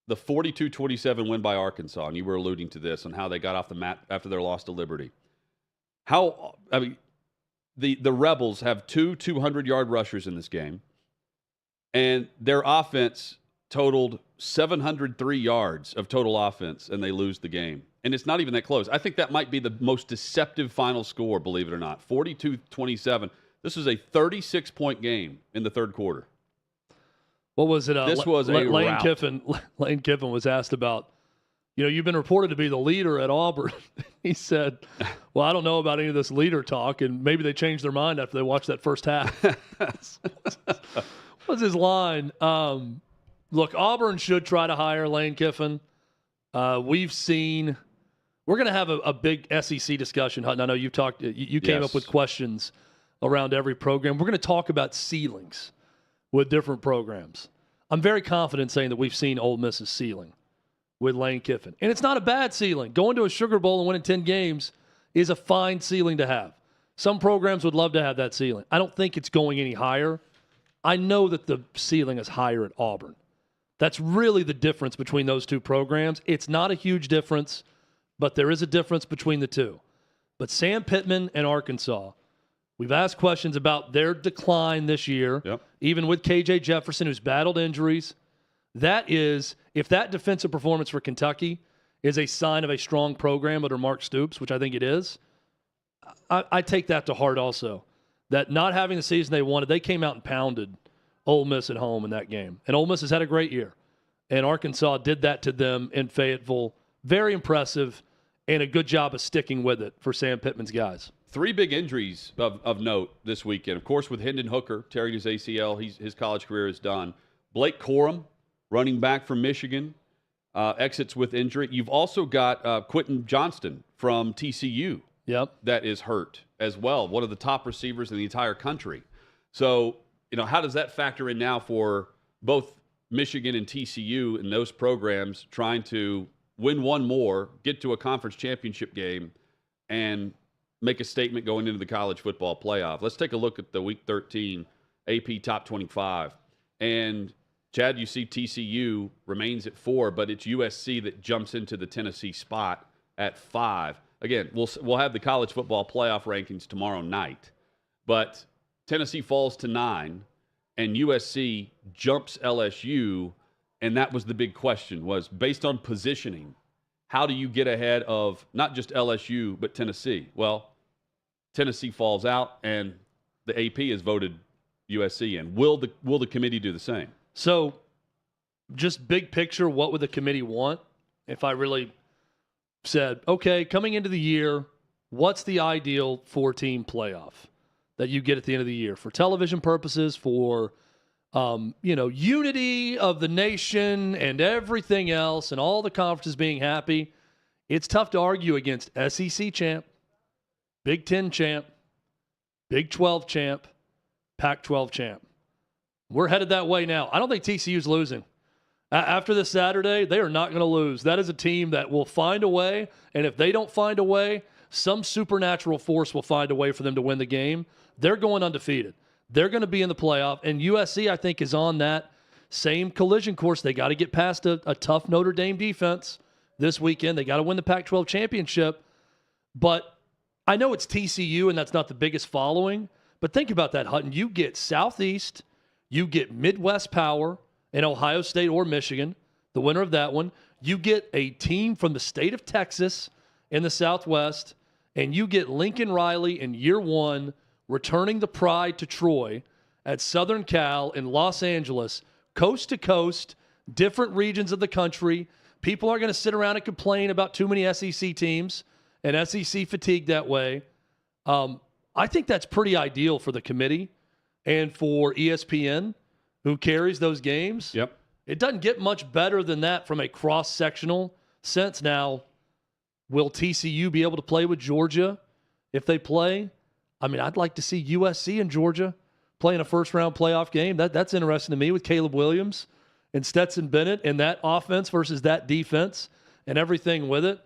the 42-27 win by Arkansas, and you were alluding to this on how they got off the mat after their loss to Liberty. The Rebels have 2 200-yard rushers in this game, and their offense totaled 703 yards of total offense, and they lose the game. And it's not even that close. I think that might be the most deceptive final score, believe it or not. 42-27. This was a 36-point game in the third quarter. What was it? This was a Lane rout. Lane Kiffin was asked about, you've been reported to be the leader at Auburn. He said, well, I don't know about any of this leader talk, and maybe they changed their mind after they watched that first half. What's his line? Look, Auburn should try to hire Lane Kiffin. We've seen – we're going to have a big SEC discussion. Hutton, I know you've talked – you came up with questions around every program. We're going to talk about ceilings with different programs. I'm very confident saying that we've seen Ole Miss's ceiling with Lane Kiffin. And it's not a bad ceiling. Going to a Sugar Bowl and winning 10 games is a fine ceiling to have. Some programs would love to have that ceiling. I don't think it's going any higher. I know that the ceiling is higher at Auburn. That's really the difference between those two programs. It's not a huge difference, but there is a difference between the two. But Sam Pittman and Arkansas, we've asked questions about their decline this year, even with KJ Jefferson, who's battled injuries. That is, if that defensive performance for Kentucky is a sign of a strong program under Mark Stoops, which I think it is, I take that to heart also. That not having the season they wanted, they came out and pounded Ole Miss at home in that game. And Ole Miss has had a great year. And Arkansas did that to them in Fayetteville. Very impressive and a good job of sticking with it for Sam Pittman's guys. 3 big injuries of note this weekend. Of course, with Hendon Hooker tearing his ACL, his college career is done. Blake Corum, running back from Michigan, exits with injury. You've also got Quentin Johnston from TCU that is hurt as well, one of the top receivers in the entire country. So, how does that factor in now for both Michigan and TCU in those programs trying to win one more, get to a conference championship game, and make a statement going into the college football playoff? Let's take a look at the Week 13 AP Top 25. And, Chad, you see TCU remains at 4, but it's USC that jumps into the Tennessee spot at 5. Again, we'll have the college football playoff rankings tomorrow night. But Tennessee falls to 9, and USC jumps LSU, and that was the big question, was based on positioning, how do you get ahead of not just LSU, but Tennessee? Well, Tennessee falls out, and the AP has voted USC in. Will the committee do the same? So, just big picture, what would the committee want if I really said, okay, coming into the year, what's the ideal 4-team playoff that you get at the end of the year for television purposes, for unity of the nation and everything else and all the conferences being happy? It's tough to argue against SEC champ, Big Ten champ, Big 12 champ, Pac-12 champ. We're headed that way now. I don't think TCU's losing. After this Saturday, they are not going to lose. That is a team that will find a way, and if they don't find a way, some supernatural force will find a way for them to win the game. They're going undefeated. They're going to be in the playoff, and USC, I think, is on that same collision course. They got to get past a tough Notre Dame defense this weekend. They got to win the Pac-12 championship. But I know it's TCU, and that's not the biggest following. But think about that, Hutton. You get Southeast, you get Midwest Power in Ohio State or Michigan, the winner of that one. You get a team from the state of Texas in the Southwest, and you get Lincoln Riley in year one returning the pride to Troy at Southern Cal in Los Angeles, coast to coast, different regions of the country. People are going to sit around and complain about too many SEC teams and SEC fatigue that way. I think that's pretty ideal for the committee and for ESPN, who carries those games. Yep. It doesn't get much better than that from a cross-sectional sense. Now, will TCU be able to play with Georgia if they play? I mean, I'd like to see USC and Georgia playing a first-round playoff game. That's interesting to me with Caleb Williams and Stetson Bennett and that offense versus that defense and everything with it.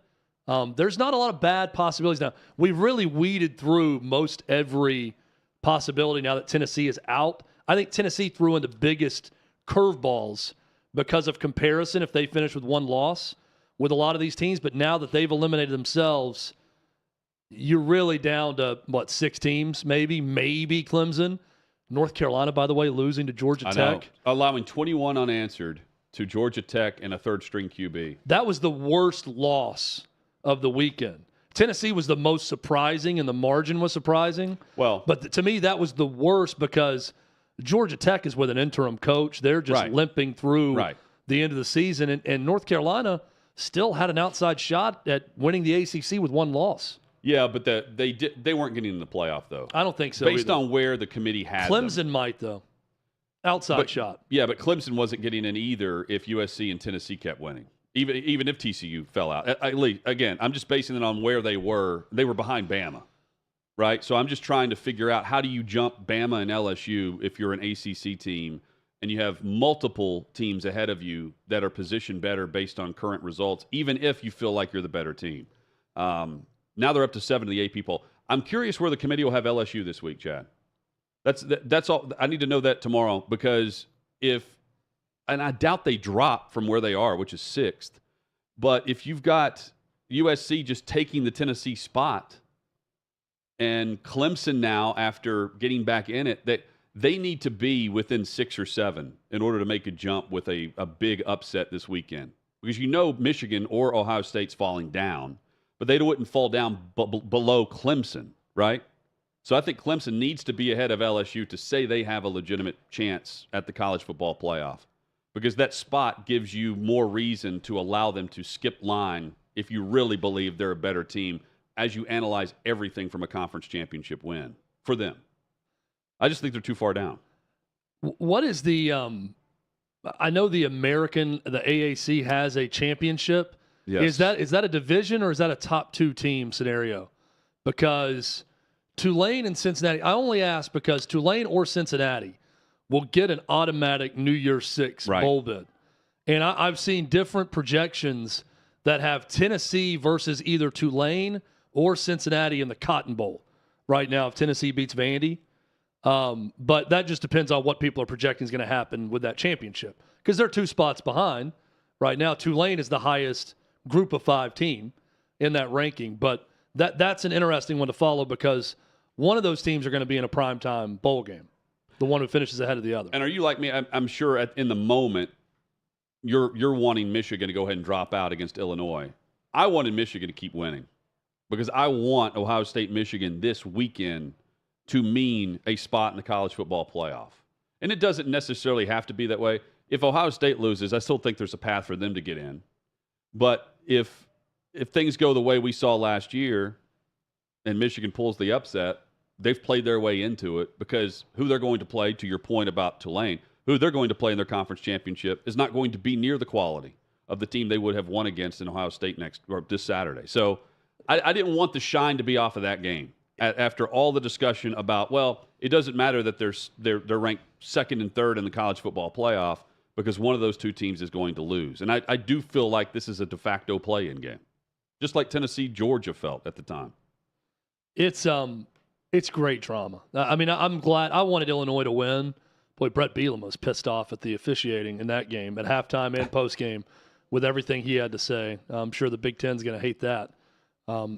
There's not a lot of bad possibilities now. We've really weeded through most every possibility now that Tennessee is out. I think Tennessee threw in the biggest curveballs because of comparison if they finish with one loss with a lot of these teams. But now that they've eliminated themselves, you're really down to, 6 teams, maybe Clemson. North Carolina, by the way, losing to Georgia Tech. Allowing 21 unanswered to Georgia Tech and a third-string QB. That was the worst loss of the weekend. Tennessee was the most surprising, and the margin was surprising. Well, but to me, that was the worst because Georgia Tech is with an interim coach. They're just limping through the end of the season, and North Carolina still had an outside shot at winning the ACC with one loss. Yeah, but they weren't getting in the playoff, though. I don't think so. Based on where the committee had Clemson them. might, though. Outside shot. Yeah, but Clemson wasn't getting in either if USC and Tennessee kept winning. Even if TCU fell out. Again, I'm just basing it on where they were. They were behind Bama, right? So I'm just trying to figure out how do you jump Bama and LSU if you're an ACC team and you have multiple teams ahead of you that are positioned better based on current results, even if you feel like you're the better team. Now they're up to 7 in the AP poll. I'm curious where the committee will have LSU this week, Chad. That's all. I need to know that tomorrow because and I doubt they drop from where they are, which is 6th. But if you've got USC just taking the Tennessee spot and Clemson now, after getting back in it, that they need to be within 6 or 7 in order to make a jump with a big upset this weekend. Because Michigan or Ohio State's falling down, but they wouldn't fall down below Clemson, right? So I think Clemson needs to be ahead of LSU to say they have a legitimate chance at the college football playoff. Because that spot gives you more reason to allow them to skip line if you really believe they're a better team as you analyze everything from a conference championship win for them. I just think they're too far down. What is the I know the AAC has a championship. Yes. Is that a division or is that a top 2 team scenario? Because Tulane and Cincinnati, I only ask because Tulane or Cincinnati will get an automatic New Year's 6 bowl bid. And I've seen different projections that have Tennessee versus either Tulane or Cincinnati in the Cotton Bowl right now if Tennessee beats Vandy. But that just depends on what people are projecting is going to happen with that championship because they're 2 spots behind. Right now, Tulane is the highest group of 5 team in that ranking. But that's an interesting one to follow because one of those teams are going to be in a primetime bowl game. The one who finishes ahead of the other. And are you like me? I'm sure in the moment, you're wanting Michigan to go ahead and drop out against Illinois. I wanted Michigan to keep winning because I want Ohio State, Michigan this weekend to mean a spot in the college football playoff. And it doesn't necessarily have to be that way. If Ohio State loses, I still think there's a path for them to get in. But if things go the way we saw last year and Michigan pulls the upset, they've played their way into it because who they're going to play, to your point about Tulane, who they're going to play in their conference championship is not going to be near the quality of the team they would have won against in Ohio State this Saturday. So I didn't want the shine to be off of that game after all the discussion about, well, it doesn't matter that they're ranked 2nd and 3rd in the college football playoff because one of those 2 teams is going to lose. And I do feel like this is a de facto play-in game, just like Tennessee, Georgia felt at the time. It's great drama. I mean, I'm glad. I wanted Illinois to win. Boy, Brett Bielema was pissed off at the officiating in that game at halftime and postgame with everything he had to say. I'm sure the Big Ten's going to hate that.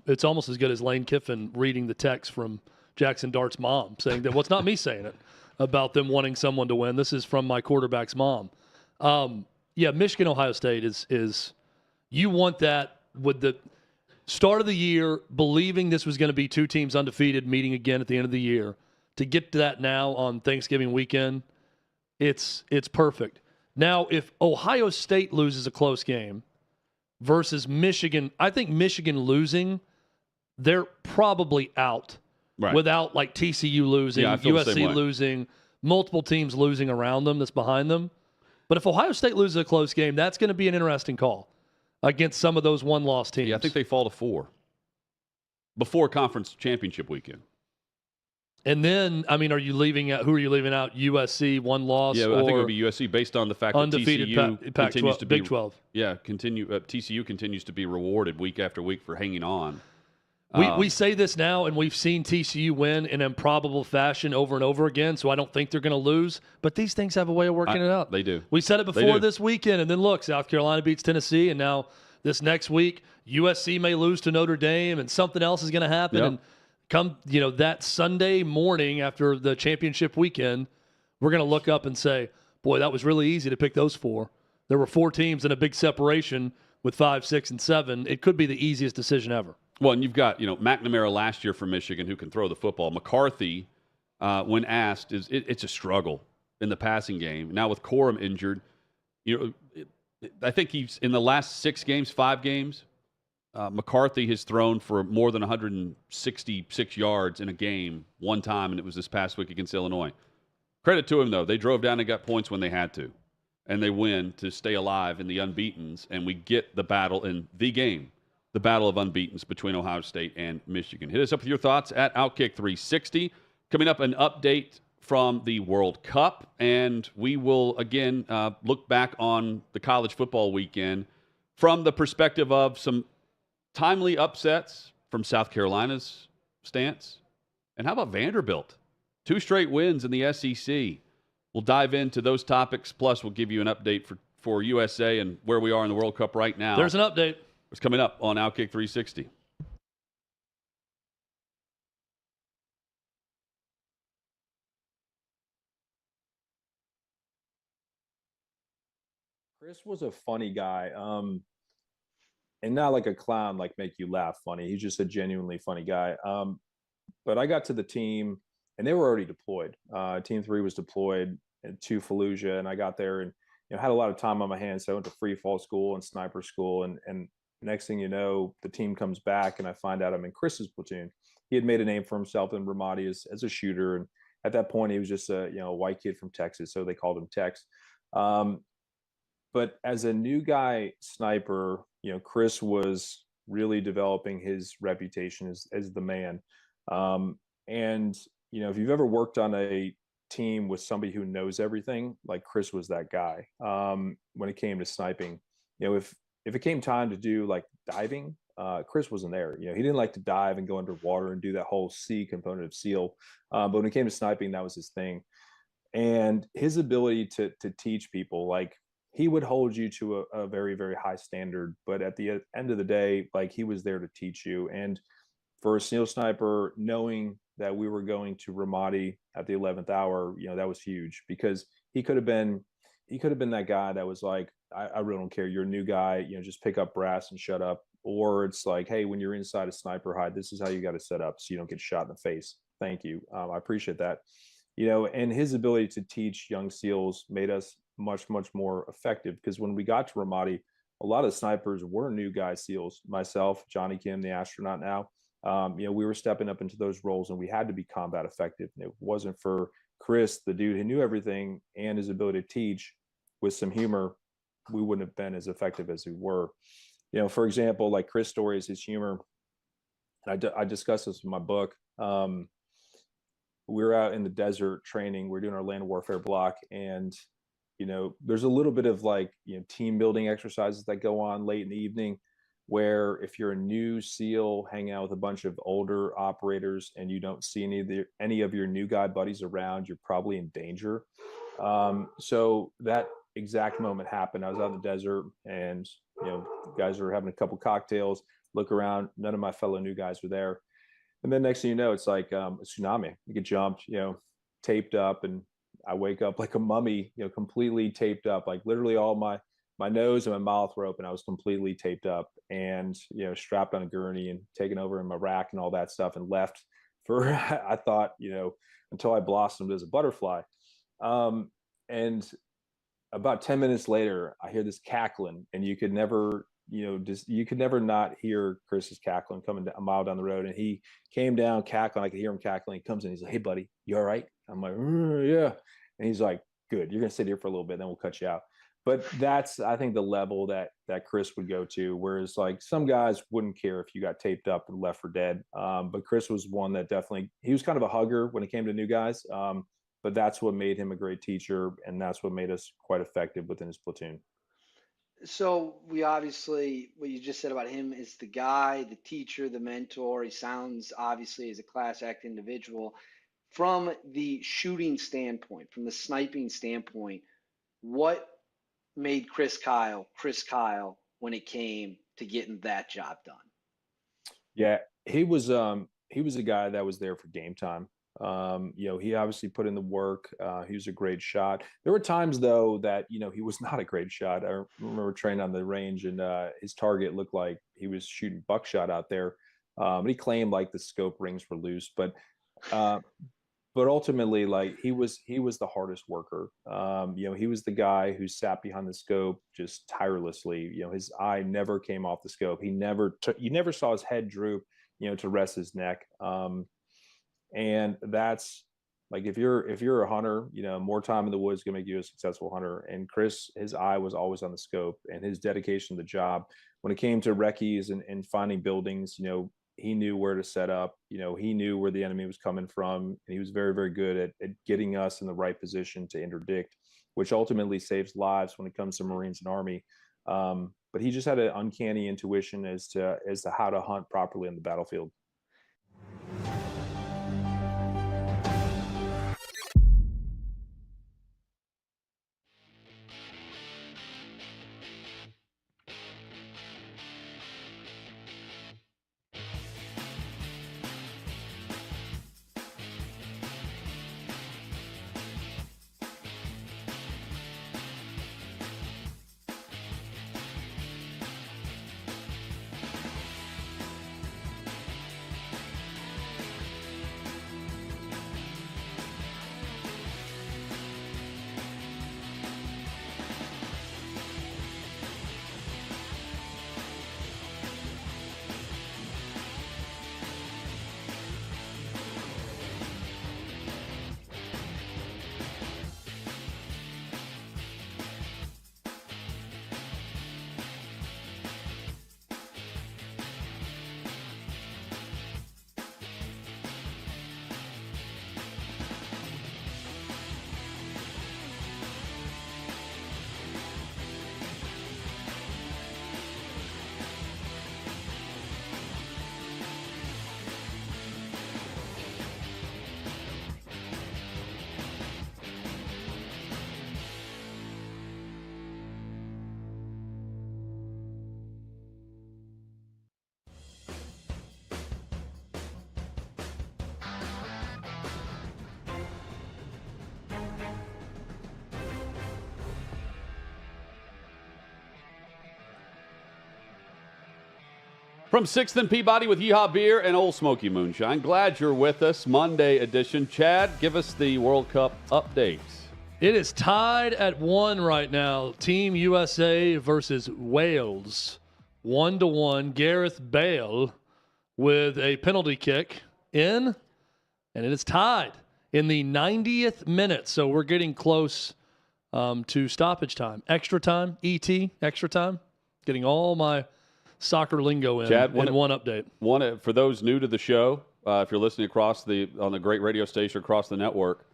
It's almost as good as Lane Kiffin reading the text from Jackson Dart's mom saying that, well, it's not me saying it about them wanting someone to win. This is from my quarterback's mom. Yeah, Michigan, Ohio State is you want that with the start of the year, believing this was going to be two teams undefeated meeting again at the end of the year. To get to that now on Thanksgiving weekend, it's perfect. Now, if Ohio State loses a close game versus Michigan, I think Michigan losing, they're probably out. Right. Without like TCU losing, Yeah, I feel the same USC way. losing, multiple teams losing around them that's behind them. But if Ohio State loses a close game, that's going to be an interesting call against some of those one-loss teams. Yeah, I think they fall to 4 before conference championship weekend. And then, I mean, are you leaving out? Who are you leaving out? USC, one loss. Yeah, or I think it would be USC based on the fact that undefeated TCU continues to be Big 12. Yeah, TCU continues to be rewarded week after week for hanging on. We say this now, and we've seen TCU win in improbable fashion over and over again, so I don't think they're going to lose. But these things have a way of working it out. They do. We said it before this weekend, and then look, South Carolina beats Tennessee, and now this next week, USC may lose to Notre Dame, and something else is going to happen. Yep. And come, that Sunday morning after the championship weekend, we're going to look up and say, boy, that was really easy to pick those 4. There were 4 teams in a big separation with 5, 6, and 7. It could be the easiest decision ever. Well, and you've got, McNamara last year for Michigan who can throw the football. McCarthy, when asked, it's a struggle in the passing game. Now with Corum injured, I think he's in the last 5 games, McCarthy has thrown for more than 166 yards in a game one time, and it was this past week against Illinois. Credit to him, though. They drove down and got points when they had to, and they win to stay alive in the unbeatens, and we get the battle in the game. The battle of unbeatens between Ohio State and Michigan. Hit us up with your thoughts at OutKick 360. Coming up, an update from the World Cup, and we will, again, look back on the college football weekend from the perspective of some timely upsets from South Carolina's stance. And how about Vanderbilt? 2 straight wins in the SEC. We'll dive into those topics, plus we'll give you an update for USA and where we are in the World Cup right now. There's an update. It's coming up on OutKick 360. Chris was a funny guy, and not like a clown, like make you laugh funny. He's just a genuinely funny guy. But I got to the team, and they were already deployed. Team 3 was deployed to Fallujah, and I got there and had a lot of time on my hands. So I went to free fall school and sniper school, and next thing you know, the team comes back, and I find out I'm in Chris's platoon. He had made a name for himself in Ramadi as a shooter, and at that point, he was just a white kid from Texas, so they called him Tex. But as a new guy sniper, Chris was really developing his reputation as the man. And if you've ever worked on a team with somebody who knows everything, like Chris was that guy. When it came to sniping, if it came time to do like diving, Chris wasn't there. He didn't like to dive and go underwater and do that whole C component of SEAL. But when it came to sniping, that was his thing. And his ability to teach people, like he would hold you to a very, very high standard. But at the end of the day, like he was there to teach you. And for a SEAL sniper, knowing that we were going to Ramadi at the 11th hour, that was huge, because he could have been that guy that was like, I really don't care. You're a new guy, just pick up brass and shut up. Or it's like, hey, when you're inside a sniper hide, this is how you got to set up so you don't get shot in the face. Thank you. I appreciate that. And his ability to teach young SEALs made us much, much more effective, because when we got to Ramadi, a lot of snipers were new guy SEALs. Myself, Johnny Kim, the astronaut now, we were stepping up into those roles, and we had to be combat effective. And it wasn't for Chris, the dude who knew everything, and his ability to teach with some humor, we wouldn't have been as effective as we were. For example, like Chris' story is his humor. And I discuss this in my book. We were out in the desert training. We're doing our land warfare block, and there's a little bit of like team building exercises that go on late in the evening. where if you're a new SEAL hanging out with a bunch of older operators and you don't see any of your new guy buddies around, you're probably in danger. So that exact moment happened. I was out in the desert, and the guys are having a couple cocktails. Look around, none of my fellow new guys were there. And then next thing you know, it's like a tsunami. You get jumped, taped up, and I wake up like a mummy, completely taped up. Like literally all my nose and my mouth were open. I was completely taped up and, strapped on a gurney and taken over in my rack and all that stuff, and left for, I thought, until I blossomed as a butterfly. And about 10 minutes later, I hear this cackling, and you could never not hear Chris's cackling coming a mile down the road. And he came down cackling. I could hear him cackling. He comes in. He's like, "Hey, buddy, you all right?" I'm like, "Yeah." And he's like, "Good. You're going to sit here for a little bit, then we'll cut you out." But that's, I think, the level that Chris would go to, whereas like some guys wouldn't care if you got taped up and left for dead. But Chris was one that definitely, he was kind of a hugger when it came to new guys. But that's what made him a great teacher, and that's what made us quite effective within his platoon. So we obviously, what you just said about him is the guy, the teacher, the mentor. He sounds obviously as a class act individual. From the shooting standpoint, from the sniping standpoint, what made Chris Kyle when it came to getting that job done? Yeah, he was a guy that was there for game time. He obviously put in the work. He was a great shot. There were times though that, he was not a great shot. I remember training on the range, and his target looked like he was shooting buckshot out there. He claimed like the scope rings were loose, but ultimately, like he was the hardest worker. He was the guy who sat behind the scope just tirelessly. His eye never came off the scope. You never saw his head droop, to rest his neck. And that's like, if you're a hunter, more time in the woods can make you a successful hunter. And Chris, his eye was always on the scope, and his dedication to the job. When it came to recce's and finding buildings, he knew where to set up. He knew where the enemy was coming from, and he was very, very good at getting us in the right position to interdict, which ultimately saves lives when it comes to Marines and Army. But he just had an uncanny intuition as to how to hunt properly on the battlefield. From 6th and Peabody with Yeehaw Beer and Old Smoky Moonshine. Glad you're with us. Monday edition. Chad, give us the World Cup updates. It is tied at 1 right now. Team USA versus Wales. 1-1. Gareth Bale with a penalty kick in, and it is tied in the 90th minute. So we're getting close to stoppage time. Extra time, ET, extra time. Getting all my soccer lingo in, Chad, in one update. For those new to the show, if you're listening on the great radio station across the network,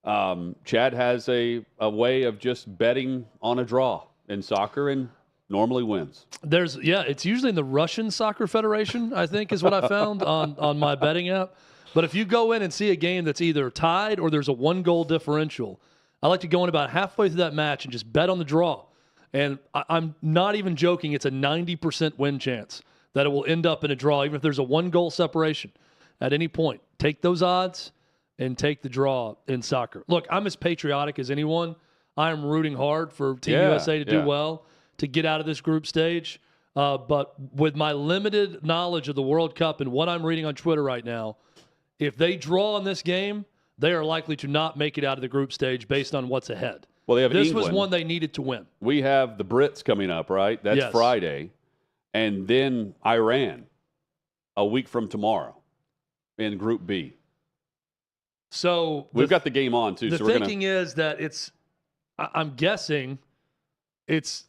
Chad has a way of just betting on a draw in soccer, and normally wins. It's usually in the Russian Soccer Federation, I think, is what I found on my betting app. But if you go in and see a game that's either tied or there's a 1-goal differential, I like to go in about halfway through that match and just bet on the draw. And I'm not even joking. It's a 90% win chance that it will end up in a draw, even if there's a 1-goal separation at any point. Take those odds and take the draw in soccer. Look, I'm as patriotic as anyone. I am rooting hard for Team USA to do well, to get out of this group stage. But with my limited knowledge of the World Cup and what I'm reading on Twitter right now, if they draw in this game, they are likely to not make it out of the group stage based on what's ahead. Well, they have this England. was one they needed to win. We have the Brits coming up, right? That's Yes. Friday. And then Iran a week from tomorrow in Group B. So We've got the game on, too. The So we're thinking is that I'm guessing it's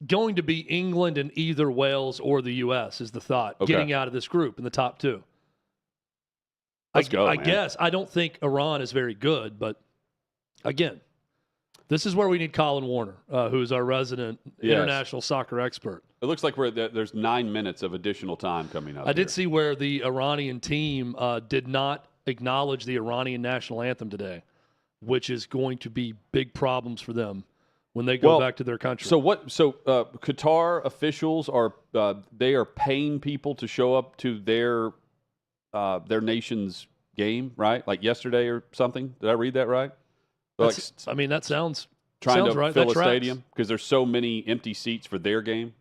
going to be England and either Wales or the U.S. is the thought, getting out of this group in the top two. Let's go, I man. guess. I don't think Iran is very good, but again, this is where we need Colin Warner, who's our resident international soccer expert. It looks like there's 9 minutes of additional time coming up. I did see where the Iranian team did not acknowledge the Iranian national anthem today, which is going to be big problems for them when they go back to their country. So Qatar officials are they are paying people to show up to their nation's game, right? Like yesterday or something. Did I read that right? That sounds trying to right. fill That a tracks. stadium because there's so many empty seats for their game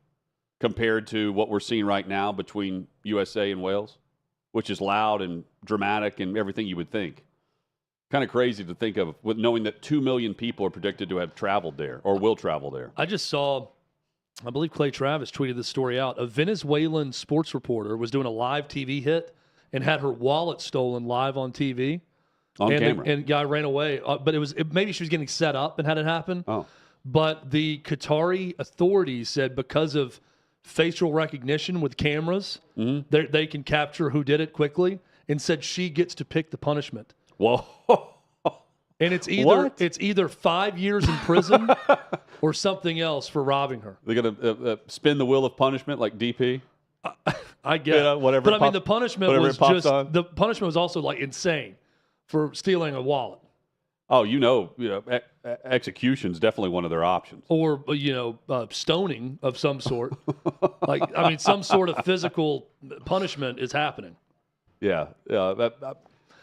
compared to what we're seeing right now between USA and Wales, which is loud and dramatic and everything you would think. Kind of crazy to think of, with knowing that 2 million people are predicted to have traveled there or will travel there. I just saw, I believe Clay Travis tweeted this story out. A Venezuelan sports reporter was doing a live TV hit and had her wallet stolen live on TV. On camera. And guy ran away. But maybe she was getting set up and had it happen. Oh. But the Qatari authorities said because of facial recognition with cameras, they can capture who did it quickly, and said she gets to pick the punishment. Whoa. And it's either 5 years in prison or something else for robbing her. They're going to spin the wheel of punishment like DP? I guess. Whatever. But the punishment was also like insane for stealing a wallet. Oh, execution's definitely one of their options. Or, stoning of some sort. Some sort of physical punishment is happening. Yeah.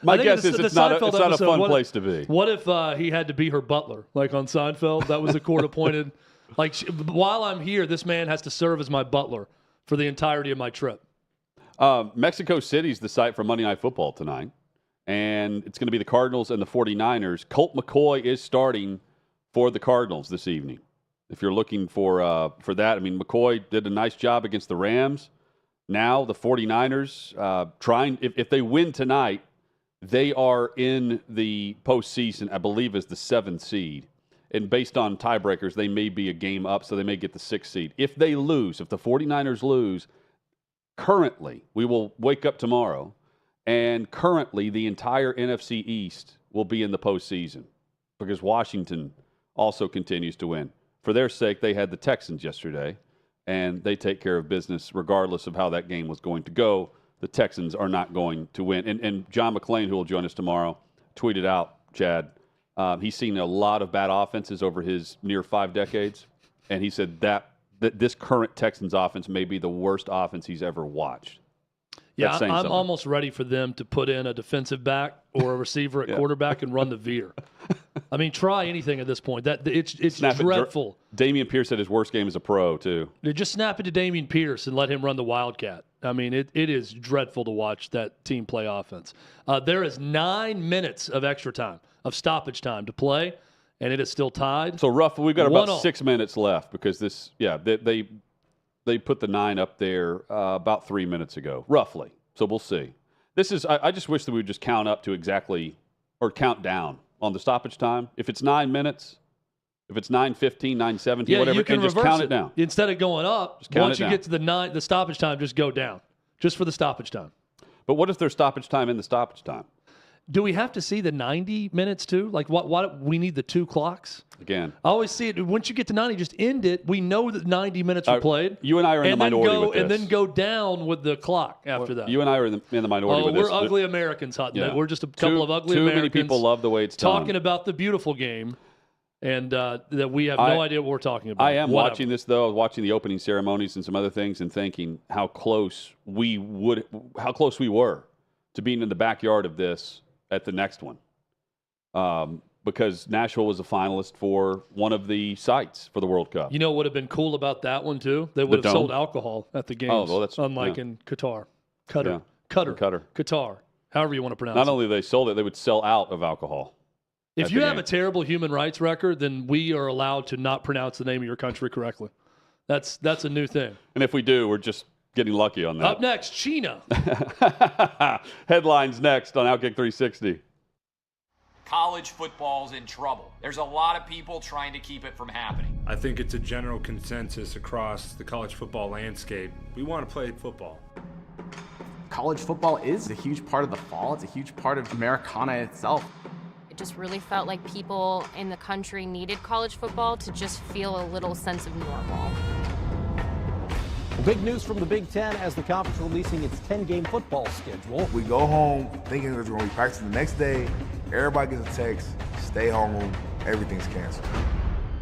My guess is it's not a fun place to be. What if he had to be her butler, like on Seinfeld? That was a court-appointed. While I'm here, this man has to serve as my butler for the entirety of my trip. Mexico City's the site for Monday Night Football tonight. And it's going to be the Cardinals and the 49ers. Colt McCoy is starting for the Cardinals this evening. If you're looking for that, McCoy did a nice job against the Rams. Now the 49ers trying, if they win tonight, they are in the postseason, I believe, as the 7th seed. And based on tiebreakers, they may be a game up, so they may get the 6th seed. If they lose, if the 49ers lose, currently, we will wake up tomorrow, and currently the entire NFC East will be in the postseason because Washington also continues to win. For their sake, they had the Texans yesterday, and they take care of business regardless of how that game was going to go. The Texans are not going to win. And John McClain, who will join us tomorrow, tweeted out, Chad, he's seen a lot of bad offenses over his near 5 decades, and he said that this current Texans offense may be the worst offense he's ever watched. Yeah, I'm almost ready for them to put in a defensive back or a receiver at quarterback and run the veer. Try anything at this point. It's dreadful. Dameon Pierce had his worst game as a pro, too. Just snap it to Dameon Pierce and let him run the Wildcat. It is dreadful to watch that team play offense. There is 9 minutes of extra time, of stoppage time to play, and it is still tied. So, we've got about 6 minutes left because they put the 9 up there about 3 minutes ago, roughly. So we'll see. I just wish that we would just count up to exactly, or count down on the stoppage time. If it's 9 minutes, if it's 9:15, 9:17, whatever, you can and just count it down. Instead of going up, once you get to the stoppage time, just go down, just for the stoppage time. But what if there's stoppage time in the stoppage time? Do we have to see the 90 minutes too? Like, what we need the 2 clocks? Again, I always see it. Once you get to 90, just end it. We know that 90 minutes were played. You and I are in the minority with this. And then go down with the clock after that. You and I are in the minority with this. We're ugly Americans, Hutton. Yeah. We're just a couple of ugly Americans. Too many people love the way it's done. Talking about the beautiful game, and that we have no idea what we're talking about. I am watching this, though. I was watching the opening ceremonies and some other things and thinking how close we were to being in the backyard of this at the next one. Because Nashville was a finalist for one of the sites for the World Cup. You know what would have been cool about that one, too? They would have sold alcohol at the games. Oh, well, that's unlike in Qatar. Qatar. However you want to pronounce it. Not only they sold it, they would sell out of alcohol. If you have a terrible human rights record, then we are allowed to not pronounce the name of your country correctly. That's a new thing. And if we do, we're just getting lucky on that. Up next, China. Headlines next on OutKick 360. College football's in trouble. There's a lot of people trying to keep it from happening. I think it's a general consensus across the college football landscape. We want to play football. College football is a huge part of the fall. It's a huge part of Americana itself. It just really felt like people in the country needed college football to just feel a little sense of normal. Big news from the Big Ten as the conference releasing its 10-game football schedule. We go home thinking there's going to be practice the next day. Everybody gets a text, stay home, everything's canceled.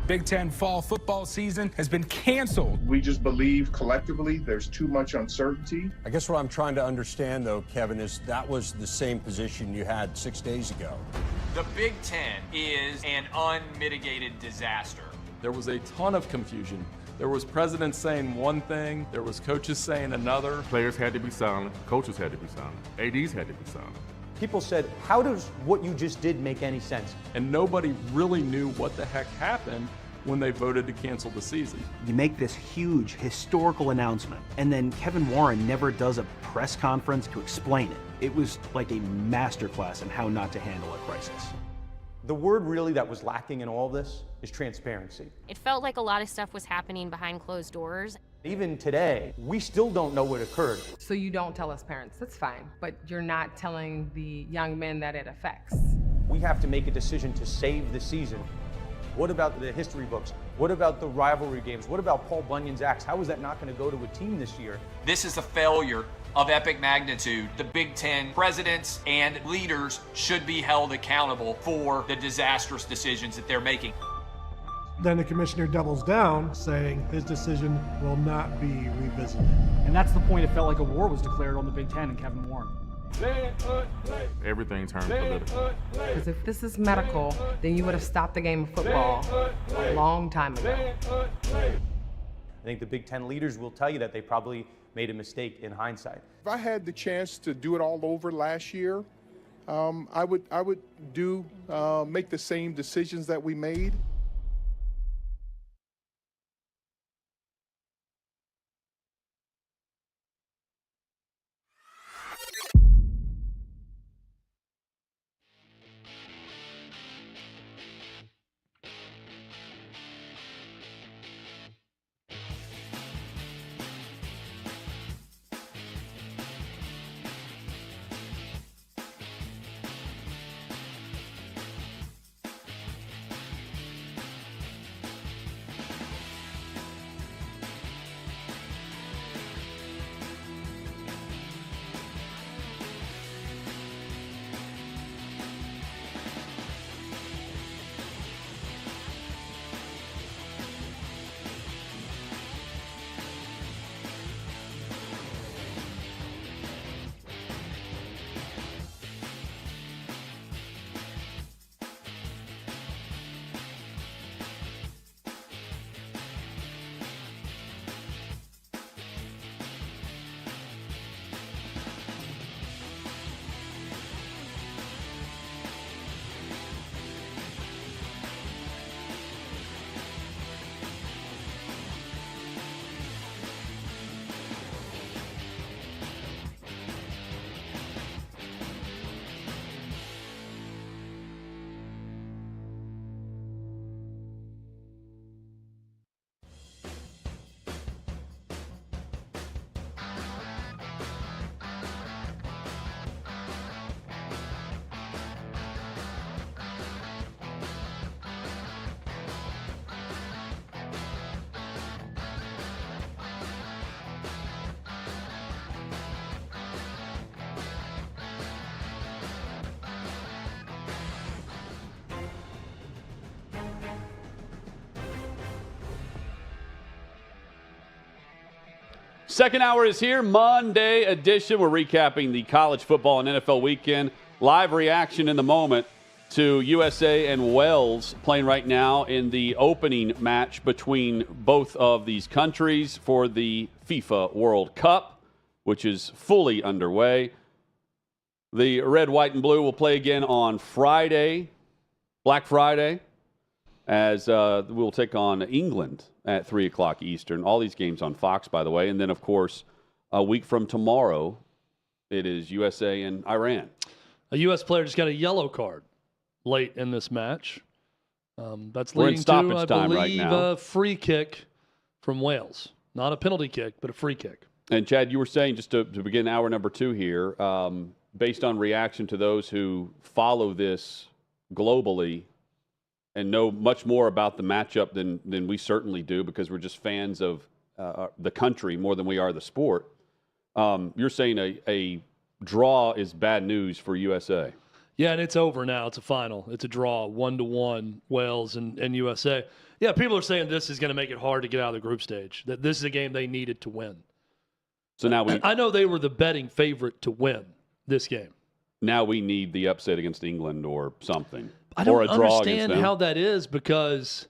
Big Ten fall football season has been canceled. We just believe collectively there's too much uncertainty. I guess what I'm trying to understand, though, Kevin, is that was the same position you had 6 days ago. The Big Ten is an unmitigated disaster. There was a ton of confusion. There was presidents saying one thing, there was coaches saying another. Players had to be silent, coaches had to be silent, ADs had to be silent. People said, how does what you just did make any sense? And nobody really knew what the heck happened when they voted to cancel the season. You make this huge historical announcement, and then Kevin Warren never does a press conference to explain it. It was like a masterclass in how not to handle a crisis. The word really that was lacking in all this is transparency. It felt like a lot of stuff was happening behind closed doors. Even today, we still don't know what occurred. So you don't tell us parents, that's fine, but you're not telling the young men that it affects. We have to make a decision to save the season. What about the history books? What about the rivalry games? What about Paul Bunyan's axe? How is that not going to go to a team this year? This is a failure of epic magnitude. The Big Ten presidents and leaders should be held accountable for the disastrous decisions that they're making. Then the commissioner doubles down, saying his decision will not be revisited. And that's the point. It felt like a war was declared on the Big Ten and Kevin Warren. Everything turned political. Because if this is medical, then you would have stopped the game of football a long time ago. I think the Big Ten leaders will tell you that they probably made a mistake in hindsight. If I had the chance to do it all over last year, I would make the same decisions that we made. Second hour is here, Monday edition. We're recapping the college football and NFL weekend. Live reaction in the moment to USA and Wales playing right now in the opening match between both of these countries for the FIFA World Cup, which is fully underway. The red, white, and blue will play again on Friday, Black Friday, as we'll take on England at 3 o'clock Eastern. All these games on Fox, by the way. And then, of course, a week from tomorrow, it is USA and Iran. A U.S. player just got a yellow card late in this match. That's We're in leading stoppage to, time I right believe, now. a free kick from Wales. Not a penalty kick, but a free kick. And, Chad, you were saying, just to begin hour number 2 here, based on reaction to those who follow this globally and know much more about the matchup than we certainly do because we're just fans of the country more than we are the sport, you're saying a draw is bad news for USA. Yeah, and it's over now. It's a final. It's a draw, 1-1, Wales and USA. Yeah, people are saying this is going to make it hard to get out of the group stage, that this is a game they needed to win. So now I know they were the betting favorite to win this game. Now we need the upset against England or something. I don't or a draw understand how that is because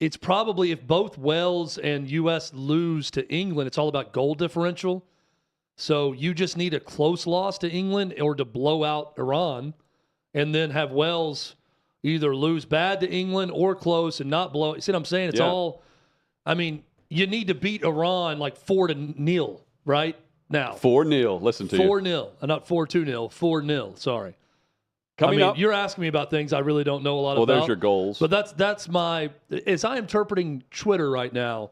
it's probably if both Wales and U.S. lose to England, it's all about goal differential. So you just need a close loss to England or to blow out Iran and then have Wales either lose bad to England or close and not blow. You see what I'm saying? It's all – I mean, you need to beat Iran like 4-0 right now. 4-0. Listen to 4-0. Not 4-2-0. 4-0. Sorry. Coming up, you're asking me about things I really don't know a lot about. Well, there's your goals. But that's my as I am interpreting Twitter right now.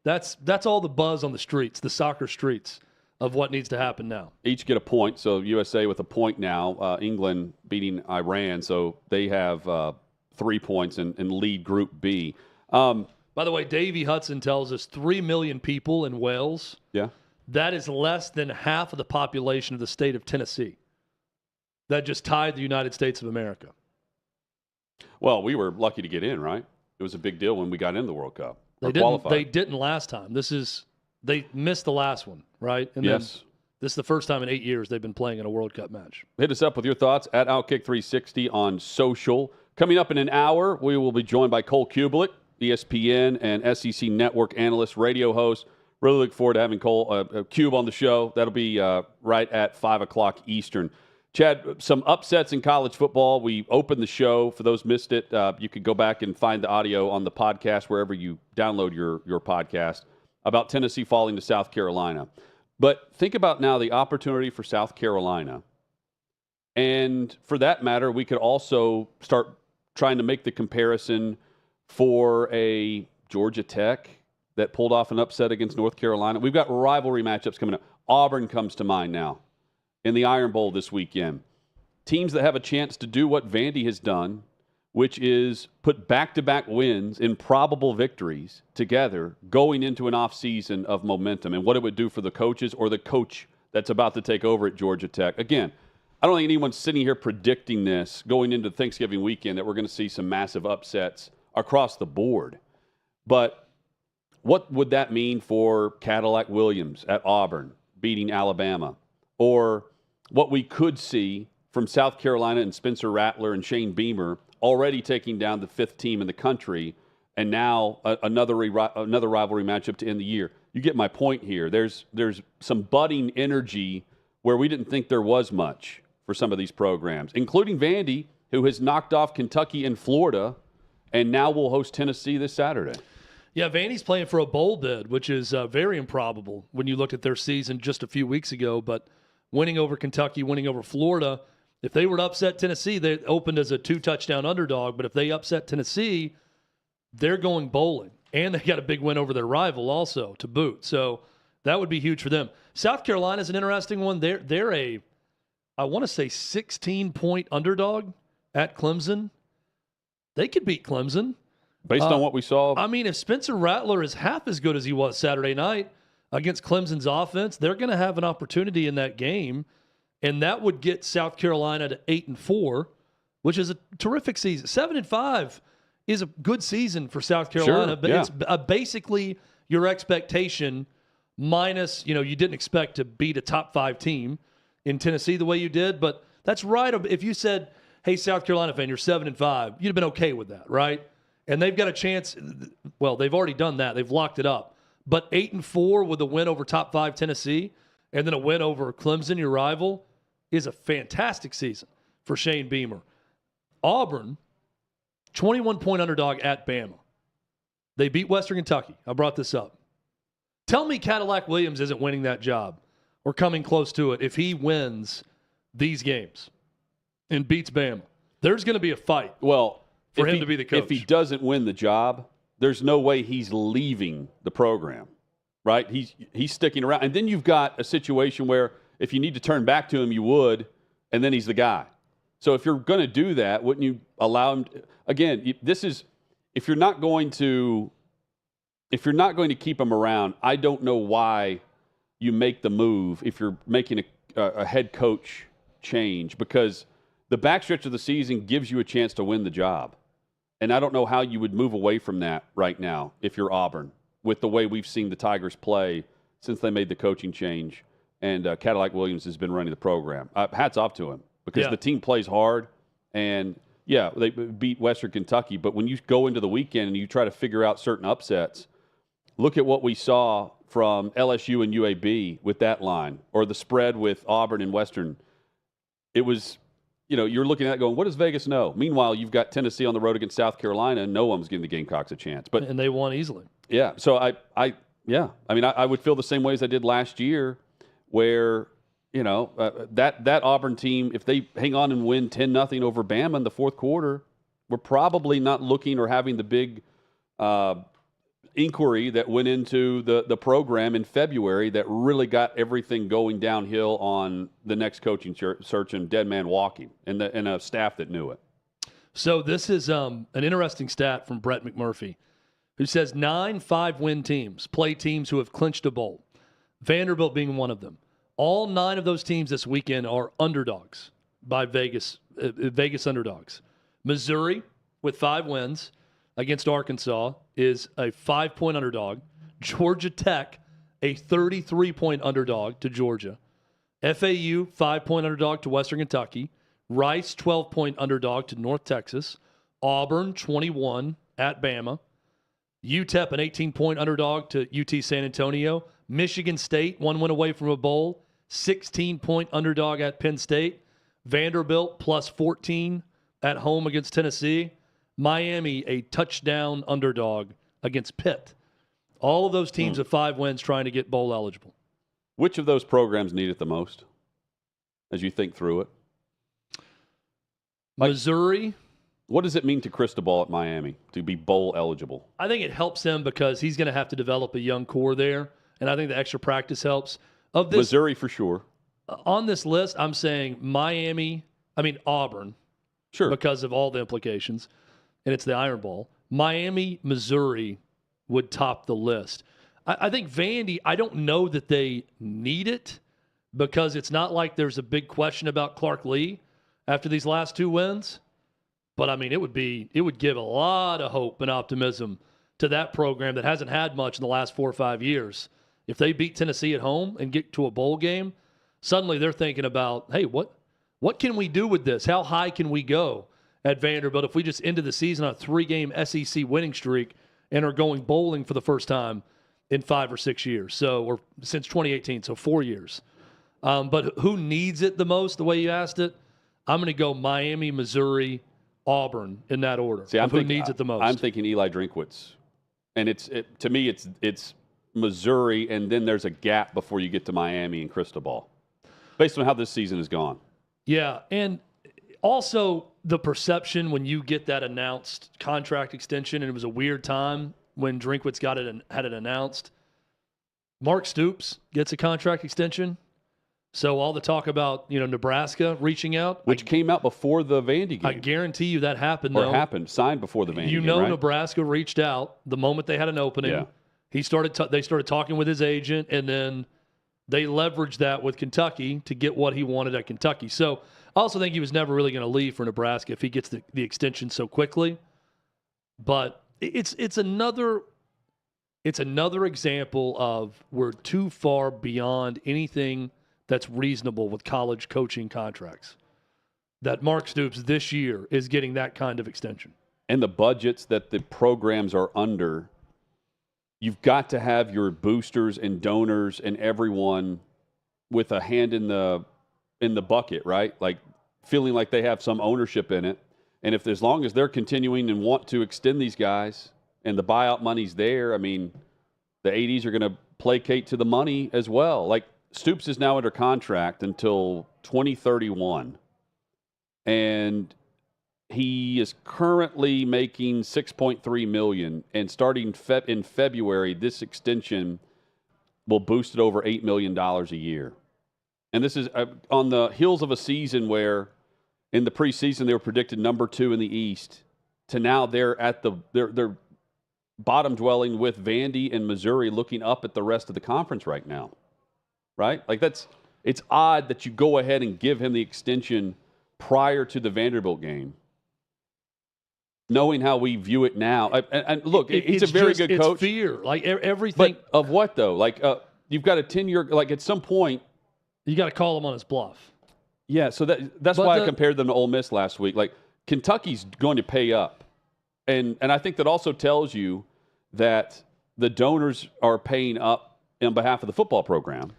That's all the buzz on the streets, the soccer streets, of what needs to happen now. Each get a point. So USA with a point now. England beating Iran, so they have 3 points and lead Group B. By the way, Davey Hudson tells us 3 million people in Wales. Yeah, that is less than half of the population of the state of Tennessee. That just tied the United States of America. Well, we were lucky to get in, right? It was a big deal when we got into the World Cup. They didn't last time. They missed the last one, right? And yes. Then this is the first time in 8 years they've been playing in a World Cup match. Hit us up with your thoughts at OutKick 360 on social. Coming up in an hour, we will be joined by Cole Cubelic, ESPN and SEC Network analyst, radio host. Really look forward to having Cole Cube on the show. That'll be right at 5 o'clock Eastern. Chad, some upsets in college football. We opened the show. For those missed it, you could go back and find the audio on the podcast wherever you download your podcast about Tennessee falling to South Carolina. But think about now the opportunity for South Carolina. And for that matter, we could also start trying to make the comparison for a Georgia Tech that pulled off an upset against North Carolina. We've got rivalry matchups coming up. Auburn comes to mind now in the Iron Bowl this weekend. Teams that have a chance to do what Vandy has done, which is put back-to-back wins in probable victories together going into an offseason of momentum and what it would do for the coaches or the coach that's about to take over at Georgia Tech. Again, I don't think anyone's sitting here predicting this going into Thanksgiving weekend that we're going to see some massive upsets across the board. But what would that mean for Cadillac Williams at Auburn beating Alabama? Or what we could see from South Carolina and Spencer Rattler and Shane Beamer already taking down the 5th team in the country, and now another rivalry matchup to end the year. You get my point here. There's some budding energy where we didn't think there was much for some of these programs, including Vandy, who has knocked off Kentucky and Florida, and now will host Tennessee this Saturday. Yeah, Vandy's playing for a bowl bid, which is very improbable when you looked at their season just a few weeks ago, but winning over Kentucky, winning over Florida. If they were to upset Tennessee, they opened as a 2-touchdown underdog. But if they upset Tennessee, they're going bowling. And they got a big win over their rival also to boot. So that would be huge for them. South Carolina's an interesting one. They're a, I want to say, 16-point underdog at Clemson. They could beat Clemson. Based on what we saw. I mean, if Spencer Rattler is half as good as he was Saturday night against Clemson's offense, they're going to have an opportunity in that game. And that would get South Carolina to 8-4, which is a terrific season. 7-5 is a good season for South Carolina, sure, but yeah. it's basically your expectation minus, you didn't expect to beat a top 5 team in Tennessee the way you did, but that's right. If you said, hey, South Carolina fan, you're 7-5, you'd have been okay with that, right? And they've got a chance. Well, they've already done that. They've locked it up. But 8-4 with a win over top 5 Tennessee and then a win over Clemson, your rival, is a fantastic season for Shane Beamer. Auburn, 21-point underdog at Bama. They beat Western Kentucky. I brought this up. Tell me Cadillac Williams isn't winning that job or coming close to it if he wins these games and beats Bama. There's going to be a fight. Well, for him to be the coach. If he doesn't win the job, there's no way he's leaving the program, right? He's sticking around. And then you've got a situation where if you need to turn back to him, you would, and then he's the guy. So if you're going to do that, wouldn't you allow him? Again, this is if you're not going to keep him around, I don't know why you make the move if you're making a head coach change, because the backstretch of the season gives you a chance to win the job. And I don't know how you would move away from that right now if you're Auburn, with the way we've seen the Tigers play since they made the coaching change. And Cadillac Williams has been running the program. Hats off to him, because the team plays hard. And, yeah, they beat Western Kentucky. But when you go into the weekend and you try to figure out certain upsets, look at what we saw from LSU and UAB with that line, or the spread with Auburn and Western. It was – you're looking at it going, what does Vegas know? Meanwhile, you've got Tennessee on the road against South Carolina, and no one's giving the Gamecocks a chance. And they won easily. Yeah. So I would feel the same way as I did last year, where that Auburn team, if they hang on and win 10-0 over Bama in the fourth quarter, we're probably not looking or having the big inquiry that went into the program in February that really got everything going downhill on the next coaching search and dead man walking and a staff that knew it. So this is an interesting stat from Brett McMurphy, who says 9 5-win teams play teams who have clinched a bowl, Vanderbilt being one of them. All 9 of those teams this weekend are underdogs by Vegas underdogs. Missouri, with 5 wins against Arkansas, is a 5-point underdog. Georgia Tech, a 33-point underdog to Georgia. FAU, 5-point underdog to Western Kentucky. Rice, 12-point underdog to North Texas. Auburn, 21 at Bama. UTEP, an 18-point underdog to UT San Antonio. Michigan State, 1 win away from a bowl. 16-point underdog at Penn State. Vanderbilt, plus 14 at home against Tennessee. Miami, a touchdown underdog against Pitt. All of those teams with 5 wins trying to get bowl eligible. Which of those programs need it the most as you think through it? Missouri. What does it mean to Cristobal at Miami to be bowl eligible? I think it helps him because he's going to have to develop a young core there, and I think the extra practice helps. Missouri for sure. On this list, I'm saying Auburn. Sure. Because of all the implications. And it's the Iron Bowl. Miami, Missouri would top the list. I think Vandy, I don't know that they need it, because it's not like there's a big question about Clark Lee after these last 2 wins. But, it would give a lot of hope and optimism to that program that hasn't had much in the last 4 or 5 years. If they beat Tennessee at home and get to a bowl game, suddenly they're thinking about, hey, what can we do with this? How high can we go at Vanderbilt if we just ended the season on a 3-game SEC winning streak and are going bowling for the first time in 5 or 6 years, or since 2018, so 4 years. But who needs it the most, the way you asked it? I'm going to go Miami, Missouri, Auburn in that order. Who needs it the most? I'm thinking Eli Drinkwitz. And to me, it's Missouri, and then there's a gap before you get to Miami and Cristobal, based on how this season has gone. Yeah, and also the perception when you get that announced contract extension, and it was a weird time when Drinkwitz had it announced. Mark Stoops gets a contract extension. So all the talk about, Nebraska reaching out. Which came out before the Vandy game. I guarantee you that happened, signed before the Vandy game, right? Nebraska reached out the moment they had an opening. Yeah. They started talking with his agent, and then they leveraged that with Kentucky to get what he wanted at Kentucky. So I also think he was never really going to leave for Nebraska if he gets the extension so quickly. But it's another it's another example of we're too far beyond anything that's reasonable with college coaching contracts. That Mark Stoops this year is getting that kind of extension. And the budgets that the programs are under, you've got to have your boosters and donors and everyone with a hand in the bucket, right? Like feeling like they have some ownership in it. And if as long as they're continuing and want to extend these guys and the buyout money's there, I mean, the 80s are going to placate to the money as well. Like Stoops is now under contract until 2031. And he is currently making $6.3 million, and starting in February, this extension will boost it over $8 million a year. And this is on the heels of a season where in the preseason they were predicted number 2 in the East, to now they're at they're bottom dwelling with Vandy and Missouri, looking up at the rest of the conference right now. Right? Like it's odd that you go ahead and give him the extension prior to the Vanderbilt game, knowing how we view it now. And look, he's a very good coach. It's fear, like everything. But of what though? Like you've got a 10-year. Like at some point, you got to call him on his bluff. Yeah, so that's why I compared them to Ole Miss last week. Like Kentucky's going to pay up, and I think that also tells you that the donors are paying up on behalf of the football program.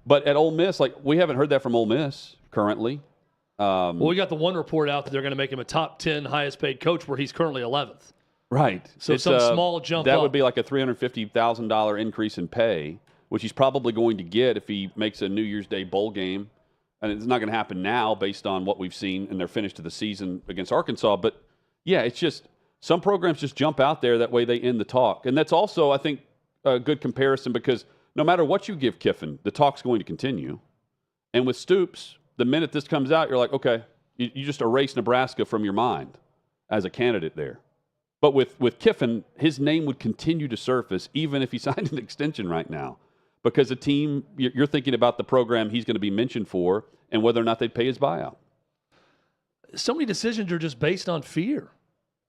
But at Ole Miss, like we haven't heard that from Ole Miss currently. Well, we got the one report out that they're going to make him a top 10 highest paid coach, where he's currently 11th. Right. So it's some small jump that up. would be like a $350,000 increase in pay, which he's probably going to get if he makes a New Year's Day bowl game. And it's not going to happen now based on what we've seen in their finish to the season against Arkansas. But, yeah, it's just some programs just jump out there. That way they end the talk. And that's also, I think, a good comparison, because no matter what you give Kiffin, the talk's going to continue. And with Stoops, the minute this comes out, you're like, okay, you just erase Nebraska from your mind as a candidate there. But with Kiffin, his name would continue to surface even if he signed an extension right now, because a team, you're thinking about the program he's going to be mentioned for and whether or not they'd pay his buyout. So many decisions are just based on fear.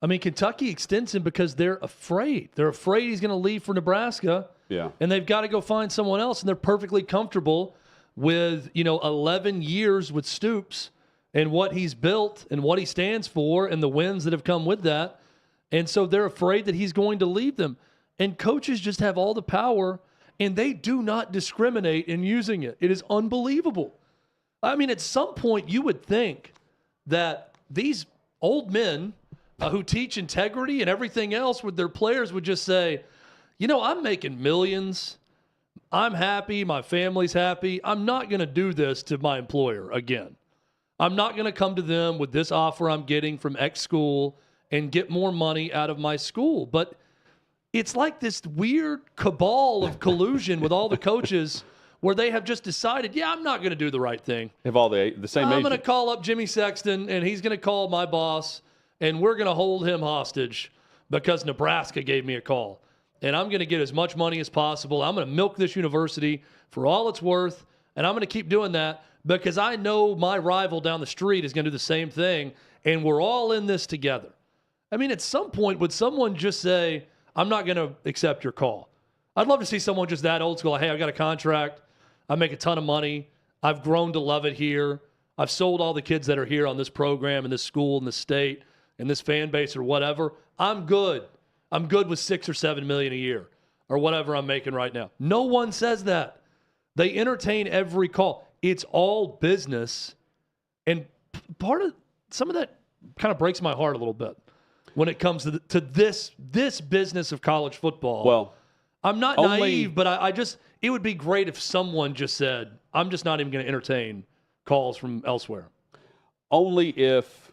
I mean, Kentucky extends him because they're afraid. They're afraid he's going to leave for Nebraska. Yeah. And they've got to go find someone else, and they're perfectly comfortable with 11 years with Stoops and what he's built and what he stands for and the wins that have come with that. And so they're afraid that he's going to leave them. And coaches just have all the power, and they do not discriminate in using it. It is unbelievable. I mean, at some point you would think that these old men who teach integrity and everything else with their players would just say, I'm making millions. I'm happy. My family's happy. I'm not going to do this to my employer again. I'm not going to come to them with this offer I'm getting from X school and get more money out of my school. But it's like this weird cabal of collusion with all the coaches where they have just decided, I'm not going to do the right thing. Have all the same I'm age. going to call up Jimmy Sexton, and he's going to call my boss, and we're going to hold him hostage because Nebraska gave me a call. And I'm going to get as much money as possible. I'm going to milk this university for all it's worth, and I'm going to keep doing that because I know my rival down the street is going to do the same thing, and we're all in this together. I mean, at some point, would someone just say, I'm not going to accept your call? I'd love to see someone just that old school, hey, I got a contract. I make a ton of money. I've grown to love it here. I've sold all the kids that are here on this program and this school and this state and this fan base or whatever. I'm good. I'm good with $6 or $7 million a year or whatever I'm making right now. No one says that. They entertain every call. It's all business. And part of some of that kind of breaks my heart a little bit when it comes to this business of college football. Well, I'm not naive, but I just, it would be great if someone just said, I'm just not even going to entertain calls from elsewhere. Only if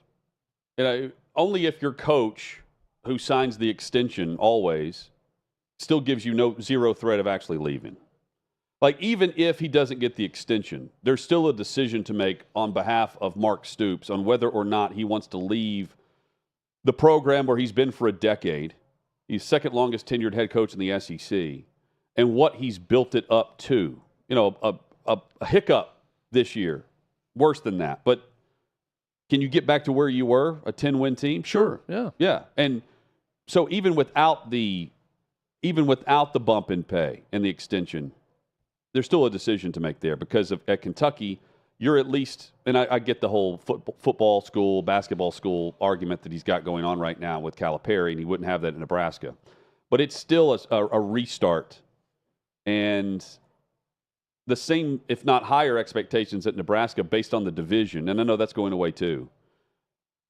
your coach who signs the extension always still gives you zero threat of actually leaving. Like, even if he doesn't get the extension, there's still a decision to make on behalf of Mark Stoops on whether or not he wants to leave the program where he's been for a decade. He's second longest tenured head coach in the SEC, and what he's built it up to. A hiccup this year, worse than that. But can you get back to where you were, a 10-win team? Sure. Yeah. Yeah. And so even without the even without the bump in pay and the extension, there's still a decision to make there because at Kentucky, you're at least, and I get the whole football school, basketball school argument that he's got going on right now with Calipari, and he wouldn't have that in Nebraska. But it's still a restart and the same, if not higher, expectations at Nebraska based on the division. And I know that's going away too.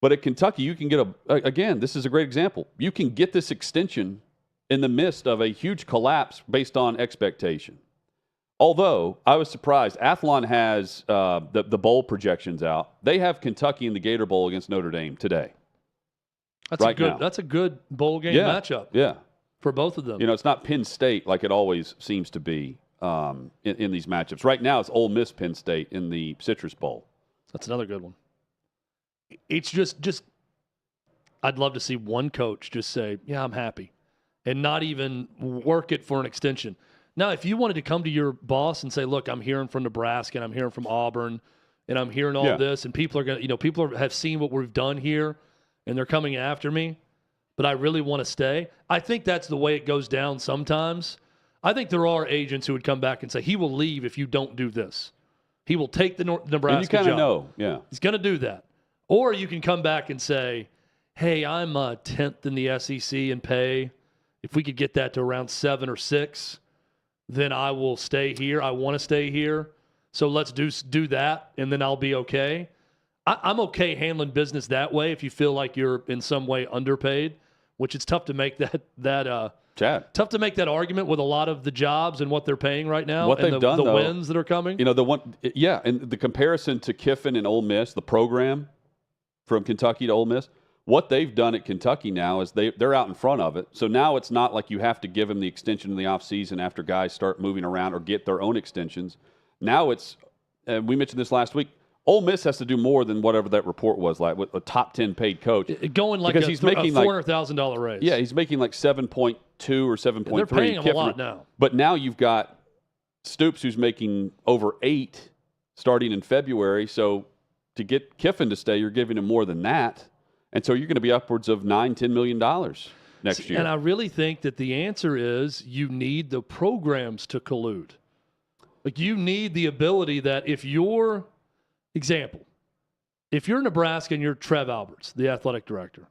But at Kentucky, you can get again, this is a great example. You can get this extension in the midst of a huge collapse based on expectation. Although, I was surprised. Athlon has the bowl projections out. They have Kentucky in the Gator Bowl against Notre Dame today. That's a good bowl game matchup. Yeah. For both of them. You know, it's not Penn State like it always seems to be in these matchups. Right now, it's Ole Miss Penn State in the Citrus Bowl. That's another good one. It's just I'd love to see one coach just say, yeah, I'm happy, and not even work it for an extension. Now, if you wanted to come to your boss and say, look, I'm hearing from Nebraska and I'm hearing from Auburn and I'm hearing all this, and people are going to, people have seen what we've done here and they're coming after me, but I really want to stay. I think that's the way it goes down sometimes. I think there are agents who would come back and say, he will leave if you don't do this. He will take the Nebraska and you kind of job. know, He's going to do that. Or you can come back and say, hey, I'm 10th in the SEC in pay. If we could get that to around 7 or 6, then I will stay here. I want to stay here. So let's do that, and then I'll be okay. I'm okay handling business that way if you feel like you're in some way underpaid, which it's tough to make tough to make that argument with a lot of the jobs and what they're paying right now. What they've done, the wins that are coming. And the comparison to Kiffin and Ole Miss, the program from Kentucky to Ole Miss, what they've done at Kentucky now is they're out in front of it. So now it's not like you have to give them the extension in the offseason after guys start moving around or get their own extensions. Now it's, and we mentioned this last week, Ole Miss has to do more than whatever that report was like with a top 10 paid coach. Going like because he's making a $400,000 raise. Yeah, he's making like 7.2 or 7.3. They're paying him a lot now. But now you've got Stoops who's making over 8 starting in February. So to get Kiffin to stay, you're giving him more than that. And so you're going to be upwards of $9-10 million next year. And I really think that the answer is you need the programs to collude. Like you need the ability that if you're Nebraska and you're Trev Alberts, the athletic director,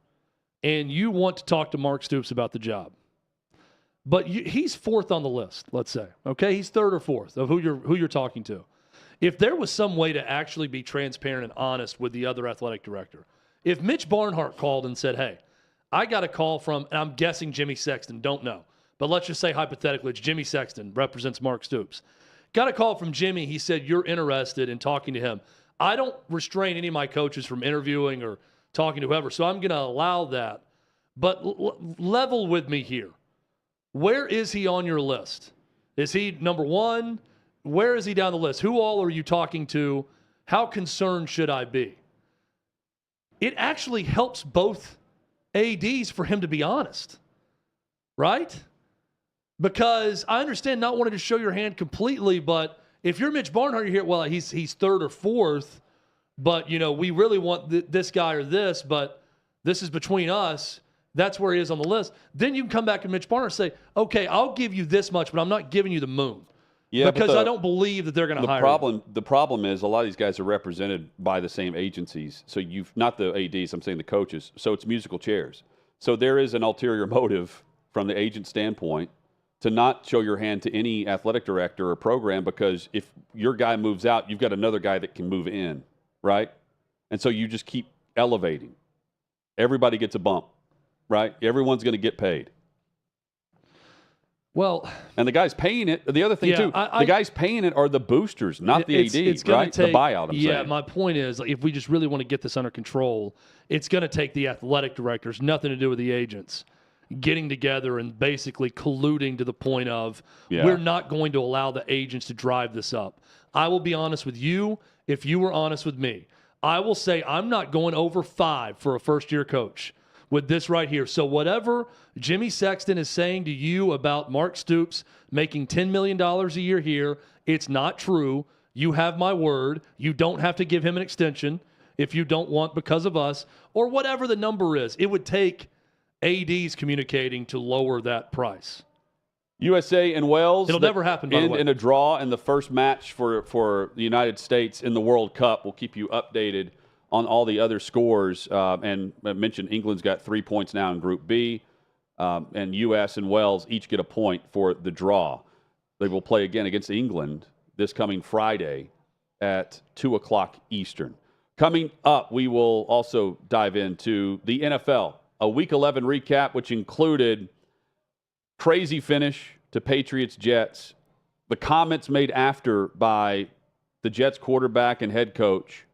and you want to talk to Mark Stoops about the job, but he's 4th on the list, let's say. Okay, he's 3rd or 4th of who you're talking to. If there was some way to actually be transparent and honest with the other athletic director, if Mitch Barnhart called and said, hey, I got a call from, and I'm guessing Jimmy Sexton, don't know, but let's just say hypothetically it's Jimmy Sexton, represents Mark Stoops. Got a call from Jimmy. He said, you're interested in talking to him. I don't restrain any of my coaches from interviewing or talking to whoever, so I'm going to allow that. But level with me here. Where is he on your list? Is he number 1? Where is he down the list? Who all are you talking to? How concerned should I be? It actually helps both ADs for him to be honest, right? Because I understand not wanting to show your hand completely, but if you're Mitch Barnhart, you're here, well, he's 3rd or 4th, but, we really want this guy or this, but this is between us. That's where he is on the list. Then you can come back to Mitch Barnhart and say, okay, I'll give you this much, but I'm not giving you the moon. Yeah, because I don't believe that they're going to hire him. The problem is a lot of these guys are represented by the same agencies. So you've not the ADs, I'm saying the coaches. So it's musical chairs. So there is an ulterior motive from the agent standpoint to not show your hand to any athletic director or program, because if your guy moves out, you've got another guy that can move in, right? And so you just keep elevating. Everybody gets a bump, right? Everyone's going to get paid. Well, and the guys paying it, the other thing too, the guys paying it are the boosters, not the AD, right? The buyout, I'm saying. My point is, if we just really want to get this under control, it's going to take the athletic directors, nothing to do with the agents, getting together and basically colluding to the point of we're not going to allow the agents to drive this up. I will be honest with you. If you were honest with me, I will say I'm not going over 5 for a first-year coach with this right here. So whatever Jimmy Sexton is saying to you about Mark Stoops making $10 million a year here, it's not true. You have my word. You don't have to give him an extension if you don't want because of us, or whatever the number is. It would take ADs communicating to lower that price. USA and Wales. It'll never happen, by the way. In a draw in the first match for the United States in the World Cup. We'll keep you updated on all the other scores. And I mentioned England's got 3 points now in Group B. And U.S. and Wales each get a point for the draw. They will play again against England this coming Friday at 2 o'clock Eastern. Coming up, we will also dive into the NFL, a Week 11 recap, which included crazy finish to Patriots-Jets, the comments made after by the Jets quarterback and head coach,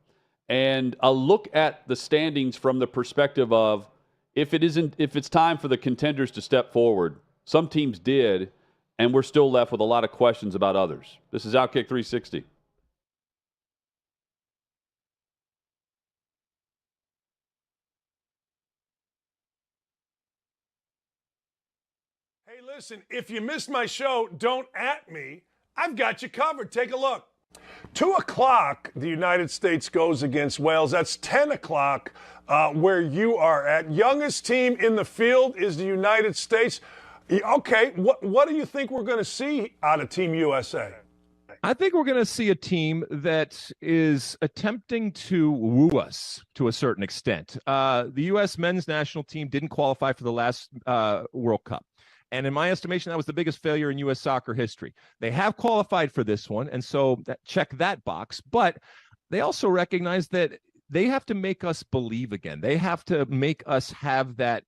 and a look at the standings from the perspective of if it's time for the contenders to step forward. Some teams did, and we're still left with a lot of questions about others. This is OutKick 360. Hey, listen, if you missed my show, don't at me. I've got you covered. Take a look. 2 o'clock, the United States goes against Wales. That's 10 o'clock where you are at. Youngest team in the field is the United States. Okay, what do you think we're going to see out of Team USA? I think we're going to see a team that is attempting to woo us to a certain extent. The U.S. men's national team didn't qualify for the last World Cup. And in my estimation, that was the biggest failure in U.S. soccer history. They have qualified for this one, and so check that box. But they also recognize that they have to make us believe again. They have to make us have that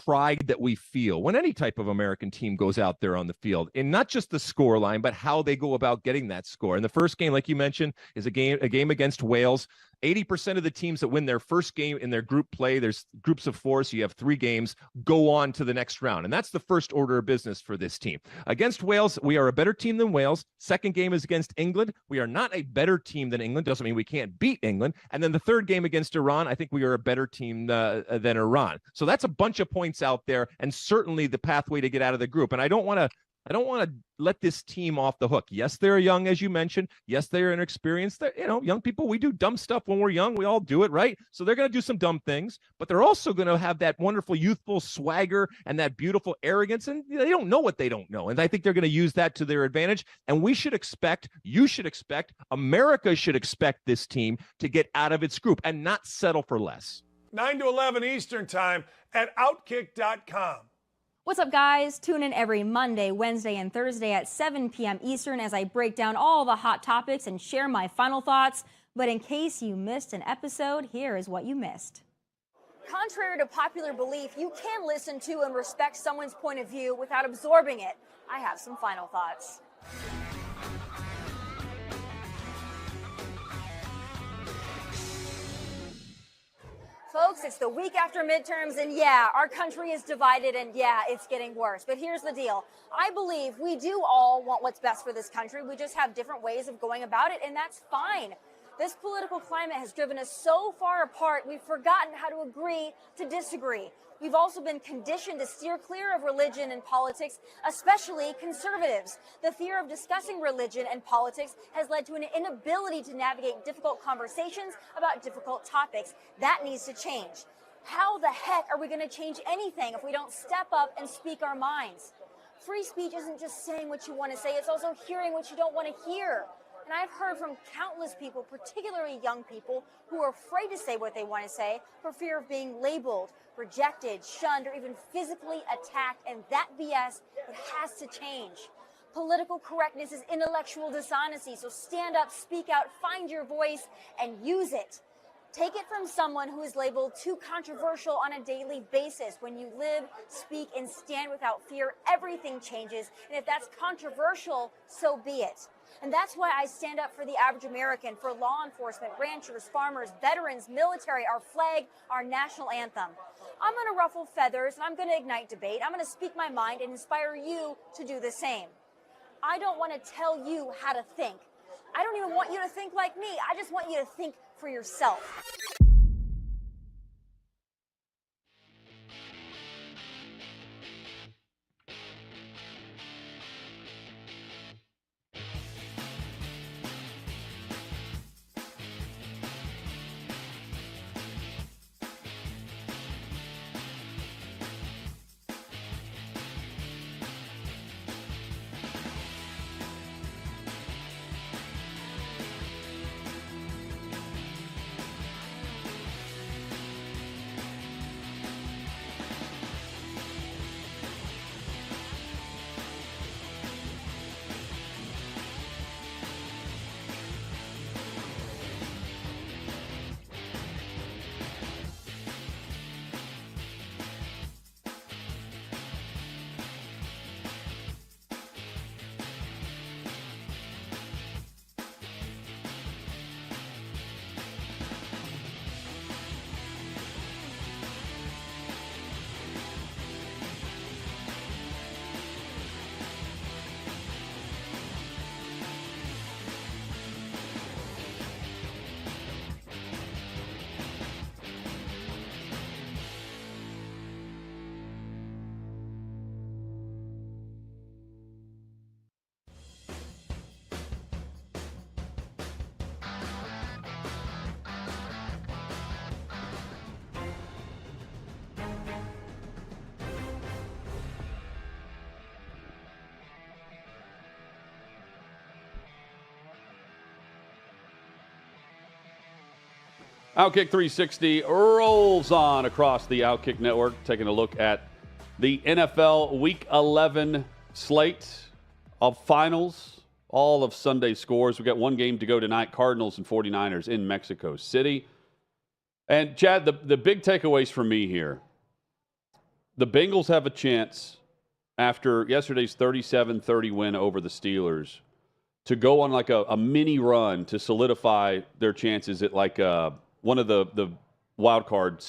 pride that we feel when any type of American team goes out there on the field, and not just the score line, but how they go about getting that score. And the first game, like you mentioned, is a game against Wales. 80% of the teams that win their first game in their group play, there's groups of 4, so you have 3 games, go on to the next round. And that's the first order of business for this team. Against Wales, we are a better team than Wales. Second game is against England. We are not a better team than England. Doesn't mean we can't beat England. And then the third game against Iran, I think we are a better team than Iran. So that's a bunch of points out there, and certainly the pathway to get out of the group. And I don't want to let this team off the hook. Yes, they're young, as you mentioned. Yes, they're inexperienced. Young people, we do dumb stuff when we're young. We all do it, right? So they're going to do some dumb things, but they're also going to have that wonderful youthful swagger and that beautiful arrogance, and they don't know what they don't know. And I think they're going to use that to their advantage. And you should expect, America should expect this team to get out of its group and not settle for less. 9 to 11 Eastern time at OutKick.com. What's up, guys? Tune in every Monday, Wednesday, and Thursday at 7 p.m. Eastern as I break down all the hot topics and share my final thoughts. But in case you missed an episode, here is what you missed. Contrary to popular belief, you can listen to and respect someone's point of view without absorbing it. I have some final thoughts. Folks, it's the week after midterms, and yeah, our country is divided, and yeah, it's getting worse. But here's the deal. I believe we do all want what's best for this country. We just have different ways of going about it, and that's fine. This political climate has driven us so far apart, we've forgotten how to agree to disagree. We've also been conditioned to steer clear of religion and politics, especially conservatives. The fear of discussing religion and politics has led to an inability to navigate difficult conversations about difficult topics. That needs to change. How the heck are we going to change anything if we don't step up and speak our minds? Free speech isn't just saying what you want to say, it's also hearing what you don't want to hear. And I've heard from countless people, particularly young people, who are afraid to say what they want to say for fear of being labeled, rejected, shunned, or even physically attacked. And that BS, it has to change. Political correctness is intellectual dishonesty. So stand up, speak out, find your voice, and use it. Take it from someone who is labeled too controversial on a daily basis. When you live, speak, and stand without fear, everything changes. And if that's controversial, so be it. And that's why I stand up for the average American, for law enforcement, ranchers, farmers, veterans, military, our flag, our national anthem. I'm going to ruffle feathers, and I'm going to ignite debate. I'm going to speak my mind and inspire you to do the same. I don't want to tell you how to think. I don't even want you to think like me. I just want you to think for yourself. OutKick 360 rolls on across the OutKick network, taking a look at the NFL Week 11 slate of finals, all of Sunday's scores. We've got one game to go tonight, Cardinals and 49ers in Mexico City. And, Chad, the big takeaways for me here, the Bengals have a chance after yesterday's 37-30 win over the Steelers to go on like a mini run to solidify their chances at like one of the wild card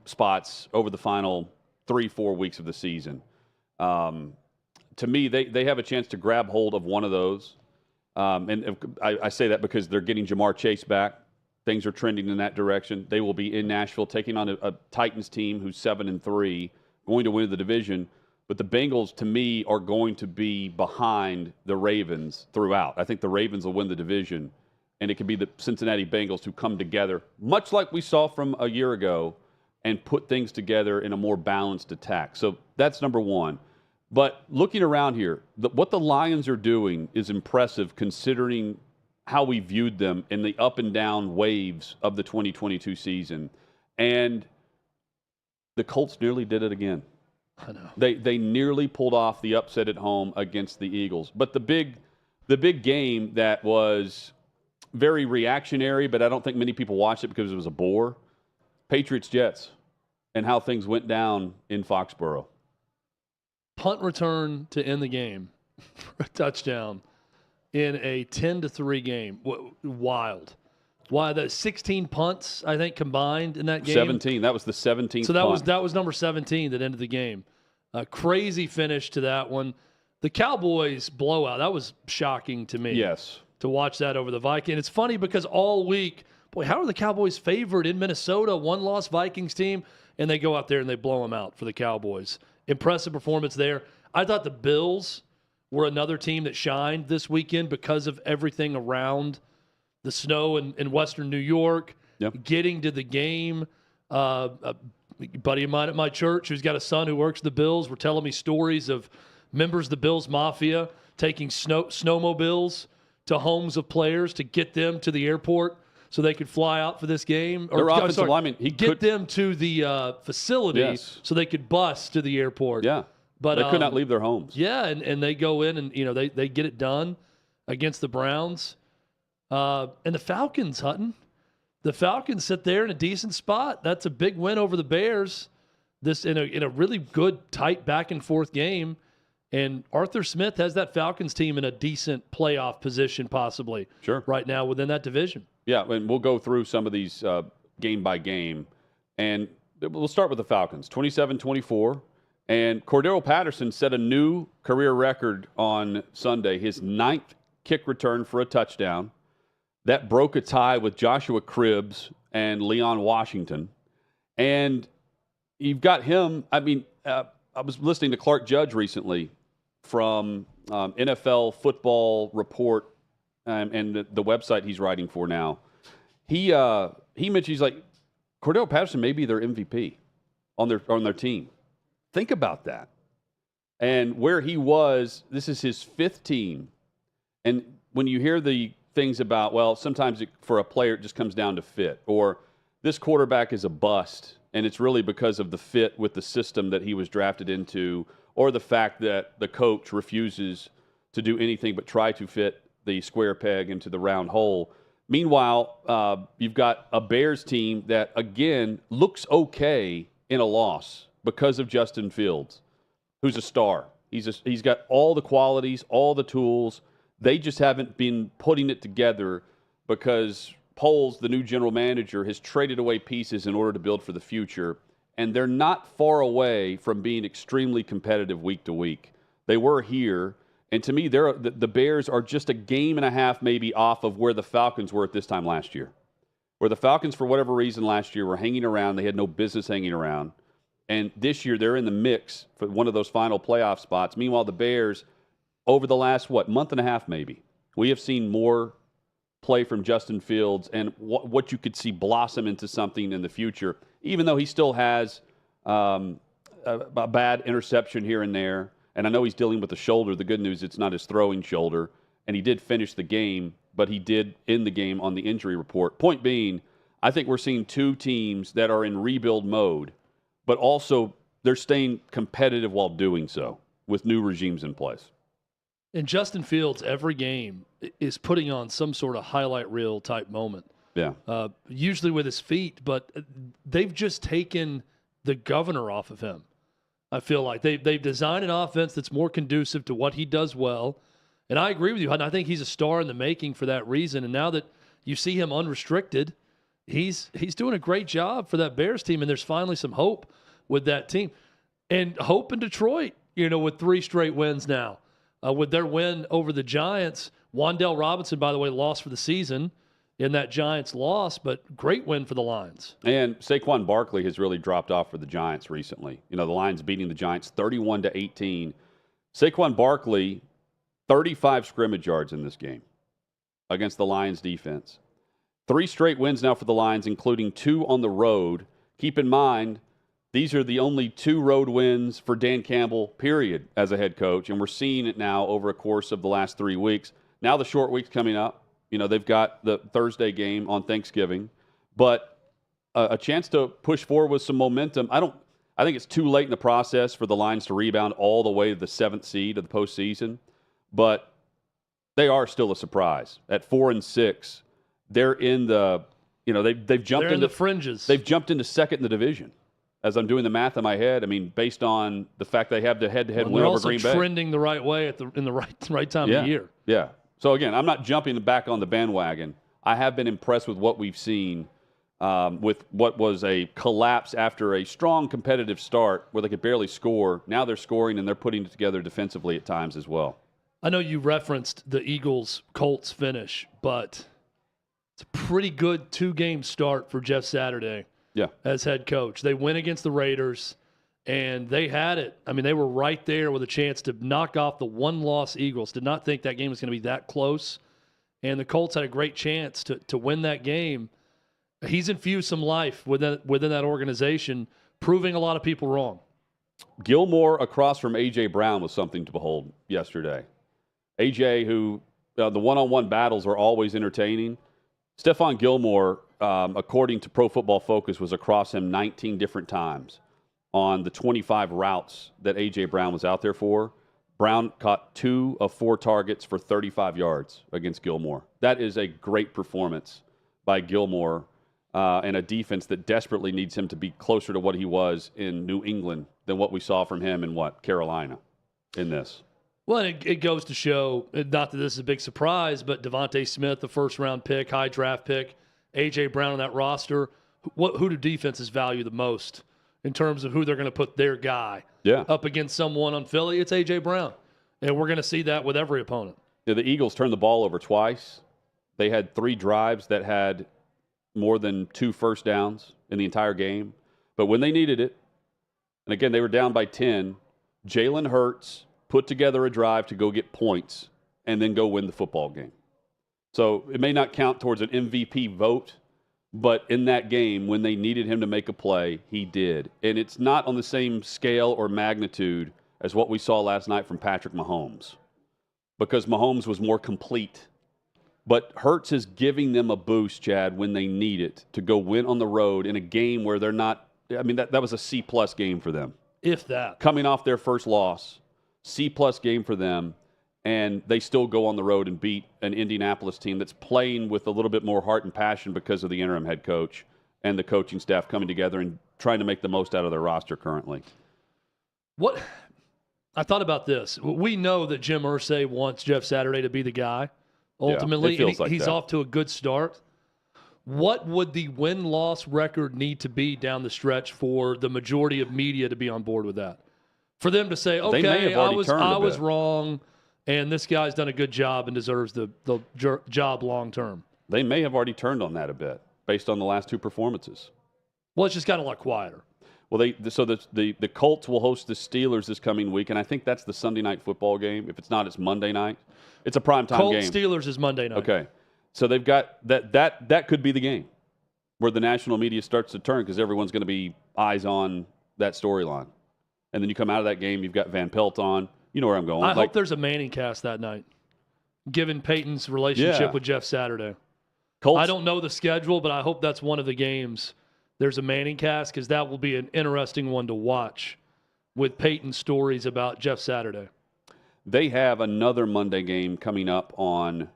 spots over the final 3-4 weeks of the season. To me, they have a chance to grab hold of one of those. And I say that because they're getting Jamar Chase back. Things are trending in that direction. They will be in Nashville taking on a Titans team who's 7-3, going to win the division. But the Bengals, to me, are going to be behind the Ravens throughout. I think the Ravens will win the division, and it could be the Cincinnati Bengals who come together, much like we saw from a year ago, and put things together in a more balanced attack. So that's number one. But looking around here, what the Lions are doing is impressive considering how we viewed them in the up and down waves of the 2022 season. And the Colts nearly did it again. I know. They nearly pulled off the upset at home against the Eagles. But the big game that was very reactionary, but I don't think many people watched it because it was a bore, Patriots-Jets, and how things went down in Foxborough. Punt return to end the game for a touchdown in a 10-3 game. Wild. Why, the 16 punts, I think, combined in that game? 17. That was the 17th So punt. that was number 17 that ended the game. A crazy finish to that one. The Cowboys blowout, that was shocking to me. Yes. To watch that over the Vikings. It's funny because all week, boy, how are the Cowboys favored in Minnesota? One-loss Vikings team, and they go out there and they blow them out for the Cowboys. Impressive performance there. I thought the Bills were another team that shined this weekend because of everything around the snow in western New York, getting to the game. A buddy of mine at my church who's got a son who works the Bills were telling me stories of members of the Bills Mafia taking snowmobiles to homes of players to get them to the airport so they could fly out for this game. Their offensive lineman, get them to the facility so they could bus to the airport. Yeah, but they could not leave their homes. Yeah, and they go in and they get it done against the Browns. And the Falcons, Hutton. The Falcons sit there in a decent spot. That's a big win over the Bears. This in a really good, tight back and forth game. And Arthur Smith has that Falcons team in a decent playoff position, possibly. Sure. Right now within that division. Yeah, and we'll go through some of these game by game. And we'll start with the Falcons, 27-24. And Cordero Patterson set a new career record on Sunday, his 9th kick return for a touchdown. That broke a tie with Joshua Cribbs and Leon Washington. And you've got him. I mean, I was listening to Clark Judge recently from NFL Football Report and the website he's writing for now. He mentioned, he's like, Cordero Patterson may be their MVP on their team. Think about that. And where he was, this is his 5th team. And when you hear the things about, well, sometimes for a player it just comes down to fit, or this quarterback is a bust, and it's really because of the fit with the system that he was drafted into, or the fact that the coach refuses to do anything but try to fit the square peg into the round hole. Meanwhile, you've got a Bears team that, again, looks okay in a loss because of Justin Fields, who's a star. He's got all the qualities, all the tools. They just haven't been putting it together because Poles, the new general manager, has traded away pieces in order to build for the future, and they're not far away from being extremely competitive week to week. They were here, and to me, the Bears are just a game and a half maybe off of where the Falcons were at this time last year, where the Falcons, for whatever reason last year, were hanging around. They had no business hanging around, and this year they're in the mix for one of those final playoff spots. Meanwhile, the Bears, over the last, month and a half maybe, we have seen more play from Justin Fields and what you could see blossom into something in the future, even though he still has a bad interception here and there. And I know he's dealing with the shoulder. The good news, it's not his throwing shoulder. And he did finish the game, but he did end the game on the injury report. Point being, I think we're seeing two teams that are in rebuild mode, but also they're staying competitive while doing so with new regimes in place. And Justin Fields, every game, is putting on some sort of highlight reel type moment. Yeah. Usually with his feet, but they've just taken the governor off of him. I feel like they've designed an offense that's more conducive to what he does well. And I agree with you. I think he's a star in the making for that reason. And now that you see him unrestricted, he's doing a great job for that Bears team. And there's finally some hope with that team. And hope in Detroit, with 3 straight wins now. With their win over the Giants, Wan'Dale Robinson, by the way, lost for the season in that Giants loss, but great win for the Lions. And Saquon Barkley has really dropped off for the Giants recently. The Lions beating the Giants 31-18. Saquon Barkley, 35 scrimmage yards in this game against the Lions defense. 3 straight wins now for the Lions, including 2 on the road. Keep in mind, these are the only 2 road wins for Dan Campbell, period, as a head coach. And we're seeing it now over a course of the last 3 weeks. Now the short week's coming up. They've got the Thursday game on Thanksgiving. But a chance to push forward with some momentum. I think it's too late in the process for the Lions to rebound all the way to the 7th seed of the postseason. But they are still a surprise. At 4-6, they're in the, they've jumped into the fringes. They've jumped into second in the division. As I'm doing the math in my head, based on the fact they have the head-to-head win over Green Bay. They're also trending the right way in the right time of the year. Yeah. So, again, I'm not jumping back on the bandwagon. I have been impressed with what we've seen with what was a collapse after a strong competitive start where they could barely score. Now they're scoring, and they're putting it together defensively at times as well. I know you referenced the Eagles-Colts finish, but it's a pretty good 2-game start for Jeff Saturday. Yeah. As head coach. They went against the Raiders, and they had it. They were right there with a chance to knock off the 1-loss Eagles. Did not think that game was going to be that close. And the Colts had a great chance to win that game. He's infused some life within that organization, proving a lot of people wrong. Gilmore across from A.J. Brown was something to behold yesterday. A.J., who the one-on-one battles are always entertaining. Stephon Gilmore, according to Pro Football Focus, was across him 19 different times on the 25 routes that A.J. Brown was out there for. Brown caught 2 of 4 targets for 35 yards against Gilmore. That is a great performance by Gilmore and a defense that desperately needs him to be closer to what he was in New England than what we saw from him in Carolina in this. Well, it goes to show, not that this is a big surprise, but Devontae Smith, the first-round pick, high draft pick, A.J. Brown on that roster, who do defenses value the most in terms of who they're going to put their guy up against someone on Philly? It's A.J. Brown, and we're going to see that with every opponent. Yeah, the Eagles turned the ball over twice. They had 3 drives that had more than 2 first downs in the entire game. But when they needed it, and again, they were down by 10, Jalen Hurts put together a drive to go get points and then go win the football game. So it may not count towards an MVP vote, but in that game, when they needed him to make a play, he did. And it's not on the same scale or magnitude as what we saw last night from Patrick Mahomes, because Mahomes was more complete. But Hurts is giving them a boost, Chad, when they need it to go win on the road in a game where they're not – that was a C-plus game for them. If that. Coming off their first loss. C-plus game for them, and they still go on the road and beat an Indianapolis team that's playing with a little bit more heart and passion because of the interim head coach and the coaching staff coming together and trying to make the most out of their roster currently. What I thought about this. We know that Jim Irsay wants Jeff Saturday to be the guy, ultimately. It feels like he's that. off to a good start. What would the win-loss record need to be down the stretch for the majority of media to be on board with that? For them to say, okay, I was wrong, and this guy's done a good job and deserves the job long term. They may have already turned on that a bit based on the last 2 performances. Well, it's just gotten a lot quieter. Well, the Colts will host the Steelers this coming week, and I think that's the Sunday night football game. If it's not, it's Monday night. It's a primetime game. Colts-Steelers is Monday night. Okay. So they've got that could be the game where the national media starts to turn because everyone's going to be eyes on that storyline. And then you come out of that game, you've got Van Pelt on. You know where I'm going. I hope there's a Manning cast that night, given Peyton's relationship with Jeff Saturday. Colts. I don't know the schedule, but I hope that's one of the games. There's a Manning cast because that will be an interesting one to watch with Peyton's stories about Jeff Saturday. They have another Monday game coming up on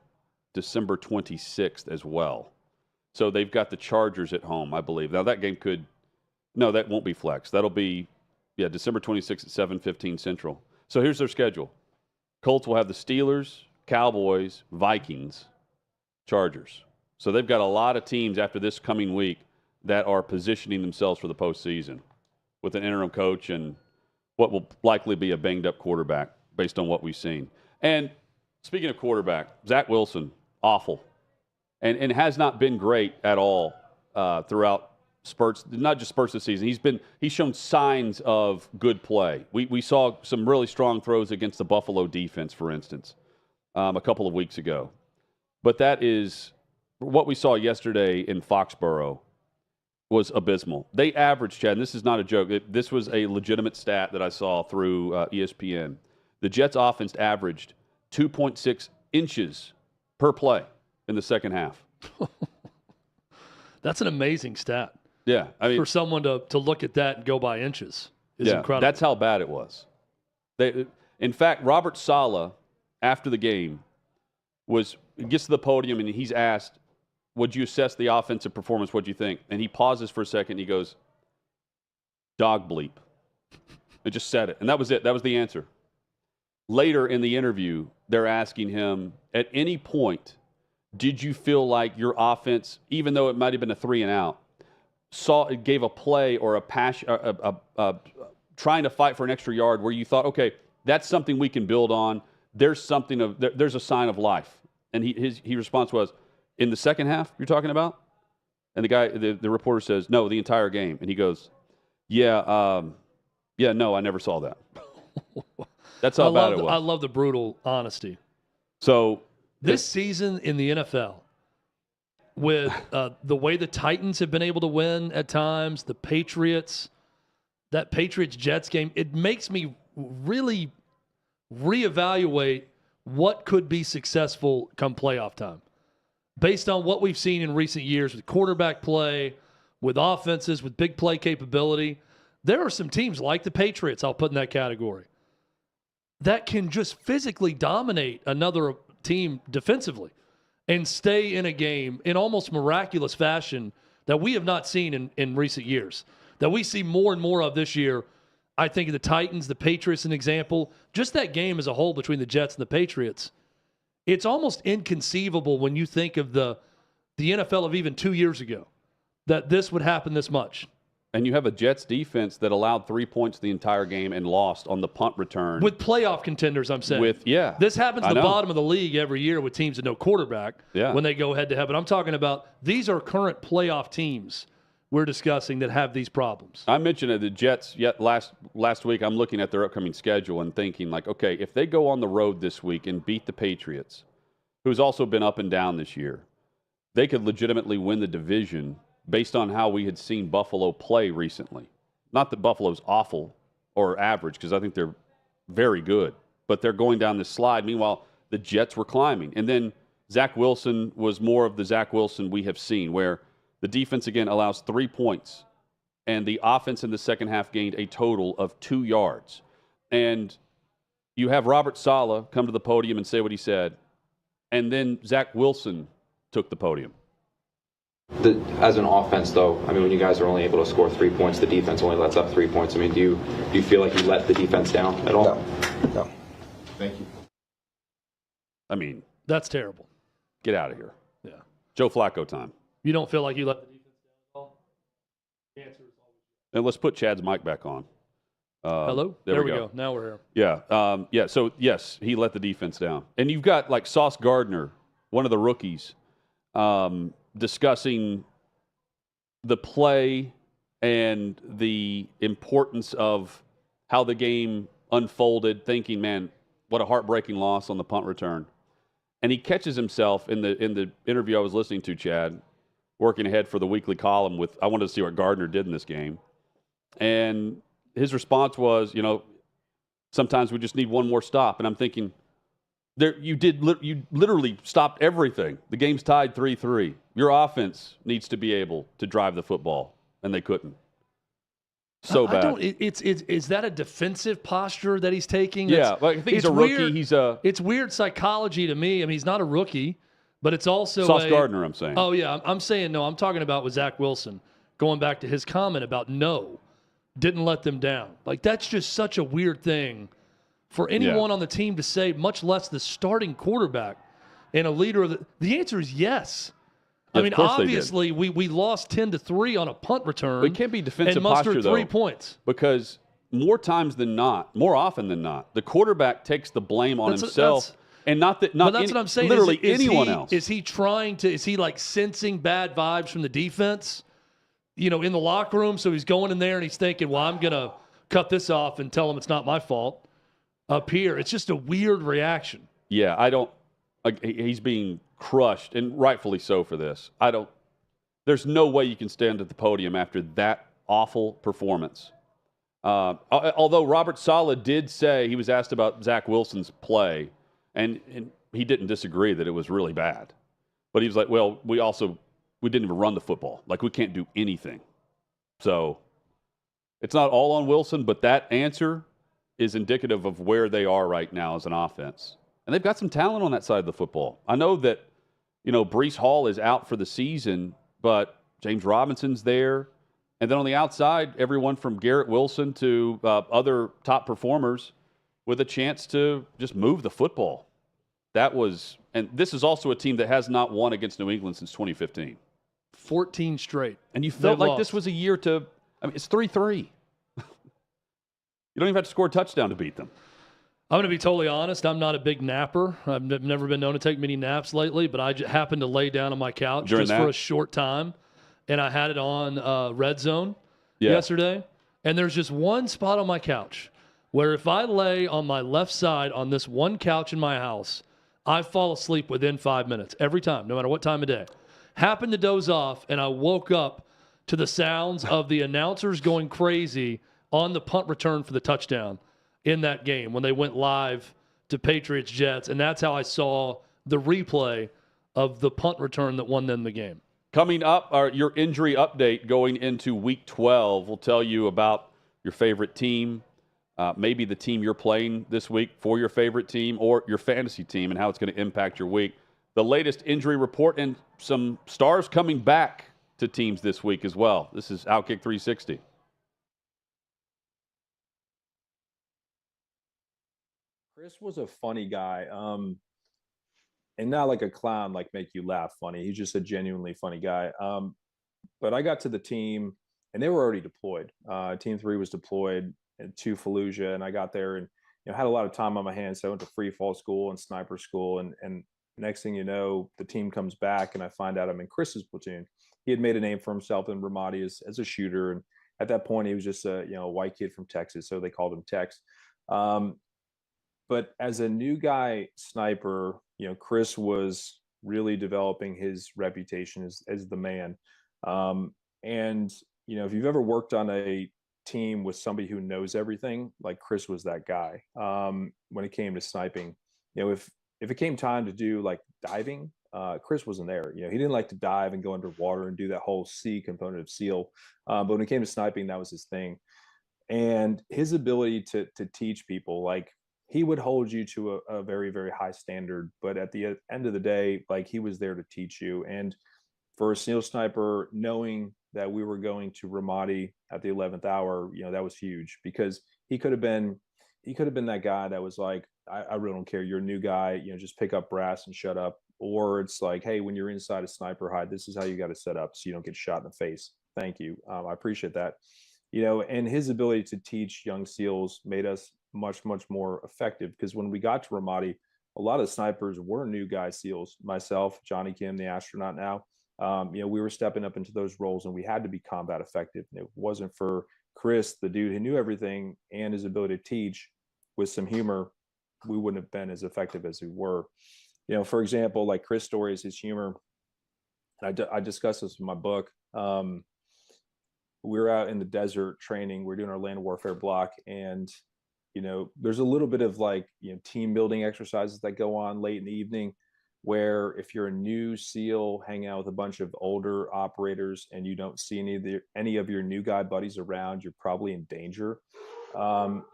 December 26th as well. So they've got the Chargers at home, I believe. Now that game that won't be flex. That'll be, December 26th at 7:15 Central. So here's their schedule. Colts will have the Steelers, Cowboys, Vikings, Chargers. So they've got a lot of teams after this coming week that are positioning themselves for the postseason with an interim coach and what will likely be a banged-up quarterback based on what we've seen. And speaking of quarterback, Zach Wilson, awful. And has not been great at all throughout spurts, not just spurts this season. He's shown signs of good play. We saw some really strong throws against the Buffalo defense, for instance, a couple of weeks ago. But that is what we saw yesterday in Foxborough was abysmal. They averaged, Chad, and this is not a joke. This was a legitimate stat that I saw through ESPN. The Jets' offense averaged 2.6 inches per play in the second half. That's an amazing stat. Yeah. I mean, for someone to look at that and go by inches is incredible. That's how bad it was. In fact, Robert Saleh, after the game, gets to the podium and he's asked, would you assess the offensive performance? What do you think? And he pauses for a second. And he goes, dog bleep. It just said it. And that was it. That was the answer. Later in the interview, they're asking him, at any point, did you feel like your offense, even though it might have been a 3 and out, gave a play or a pass, trying to fight for an extra yard where you thought, okay, that's something we can build on. There's a sign of life. And his response was, in the second half you're talking about? And the reporter says, no, the entire game. And he goes, no, I never saw that. That's how bad it was. I love the brutal honesty. So this season in the NFL, with the way the Titans have been able to win at times, the Patriots, that Patriots-Jets game, it makes me really reevaluate what could be successful come playoff time. Based on what we've seen in recent years with quarterback play, with offenses, with big play capability, there are some teams like the Patriots, I'll put in that category, that can just physically dominate another team defensively and stay in a game in almost miraculous fashion that we have not seen in recent years, that we see more and more of this year. I think of the Titans, the Patriots, an example. Just that game as a whole between the Jets and the Patriots, it's almost inconceivable when you think of the NFL of even 2 years ago that this would happen this much. And you have a Jets defense that allowed 3 points the entire game and lost on the punt return. With playoff contenders, I'm saying. This happens at the bottom of the league every year with teams that no quarterback when they go head-to-head. But I'm talking about these are current playoff teams we're discussing that have these problems. I mentioned the Jets last week. I'm looking at their upcoming schedule and thinking, like, okay, if they go on the road this week and beat the Patriots, who's also been up and down this year, they could legitimately win the division based on how we had seen Buffalo play recently. Not that Buffalo's awful or average, because I think they're very good, but they're going down this slide. Meanwhile, the Jets were climbing. And then Zach Wilson was more of the Zach Wilson we have seen, where the defense, again, allows 3 points, and the offense in the second half gained a total of 2 yards. And you have Robert Saleh come to the podium and say what he said, and then Zach Wilson took the podium. As an offense, though, I mean, when you guys are only able to score 3 points, the defense only lets up 3 points. I mean, do you feel like you let the defense down at all? No. Thank you. I mean, that's terrible. Get out of here. Yeah. Joe Flacco time. You don't feel like you let the defense down at all? The answer is always yes. And let's put Chad's mic back on. Hello? There we go. Now we're here. Yeah. So, yes, he let the defense down. And you've got, like, Sauce Gardner, one of the rookies, discussing the play and the importance of how the game unfolded, thinking, man, what a heartbreaking loss on the punt return. And he catches himself in the interview I was listening to, Chad, working ahead for the weekly column with, I wanted to see what Gardner did in this game. And his response was, sometimes we just need one more stop. And I'm thinking, You literally stopped everything. The game's tied 3-3. Your offense needs to be able to drive the football, and they couldn't. So bad. Is that a defensive posture that he's taking? Yeah, I think he's a rookie. Weird, it's weird psychology to me. I mean, he's not a rookie, but it's also Sauce Gardner, I'm saying. Oh, yeah. I'm saying no. I'm talking about with Zach Wilson, going back to his comment about didn't let them down. Like, that's just such a weird thing for anyone on the team to say, much less the starting quarterback and a leader of the answer is yes. Yeah, I mean, obviously, we lost 10-3 on a punt return. It can't be defensive and mustered posture, 3 though, points. Because more often than not, the quarterback takes the blame on himself, and not what I'm saying. Literally is anyone else. Is he trying to? Is he like sensing bad vibes from the defense? In the locker room, so he's going in there and he's thinking, "Well, I'm gonna cut this off and tell him it's not my fault." Up here, it's just a weird reaction. Yeah, I don't. He's being crushed, and rightfully so for this. There's no way you can stand at the podium after that awful performance. Although Robert Saleh did say, he was asked about Zach Wilson's play, and he didn't disagree that it was really bad. But he was like, well, we didn't even run the football. Like, we can't do anything. So it's not all on Wilson, but that answer is indicative of where they are right now as an offense. And they've got some talent on that side of the football. I know that, Breece Hall is out for the season, but James Robinson's there. And then on the outside, everyone from Garrett Wilson to other top performers with a chance to just move the football. And this is also a team that has not won against New England since 2015. 14 straight. And you felt like this was a year it's 3-3. You don't even have to score a touchdown to beat them. I'm going to be totally honest. I'm not a big napper. I've never been known to take many naps lately, but I happened to lay down on my couch for a short time, and I had it on Red Zone yesterday. And there's just one spot on my couch where if I lay on my left side on this one couch in my house, I fall asleep within 5 minutes every time, no matter what time of day. Happened to doze off, and I woke up to the sounds of the announcers going crazy on the punt return for the touchdown in that game when they went live to Patriots-Jets, and that's how I saw the replay of the punt return that won them the game. Coming up, your injury update going into Week 12. We'll tell you about your favorite team, maybe the team you're playing this week for your favorite team or your fantasy team and how it's going to impact your week. The latest injury report and some stars coming back to teams this week as well. This is OutKick 360. Chris was a funny guy, and not like a clown, like make you laugh funny. He's just a genuinely funny guy. But I got to the team, and they were already deployed. Team 3 was deployed to Fallujah, and I got there and had a lot of time on my hands. So I went to free fall school and sniper school, and next thing you know, the team comes back, and I find out I'm in Chris's platoon. He had made a name for himself in Ramadi as a shooter, and at that point, he was just a white kid from Texas, so they called him Tex. But as a new guy sniper, Chris was really developing his reputation as the man. And if you've ever worked on a team with somebody who knows everything, like Chris was that guy. When it came to sniping, if it came time to do like diving, Chris wasn't there. He didn't like to dive and go underwater and do that whole C component of SEAL. But when it came to sniping, that was his thing. And his ability to teach people, like, he would hold you to a very, very high standard, but at the end of the day, like, he was there to teach you. And for a SEAL sniper, knowing that we were going to Ramadi at the 11th hour, that was huge, because he could have been that guy that was like, I really don't care. You're a new guy, just pick up brass and shut up. Or it's like, hey, when you're inside a sniper hide, this is how you got to set up so you don't get shot in the face. Thank you. I appreciate that. And his ability to teach young SEALs made us much, much more effective, because when we got to Ramadi, a lot of snipers were new guy SEALs. Myself, Johnny Kim, the astronaut now, we were stepping up into those roles, and we had to be combat effective. And it wasn't for Chris, the dude who knew everything, and his ability to teach with some humor, we wouldn't have been as effective as we were. For example, like Chris' story is his humor. I discuss this in my book. We were out in the desert training. We're doing our land warfare block, and there's a little bit of team building exercises that go on late in the evening, where if you're a new SEAL hanging out with a bunch of older operators and you don't see any of your new guy buddies around, you're probably in danger.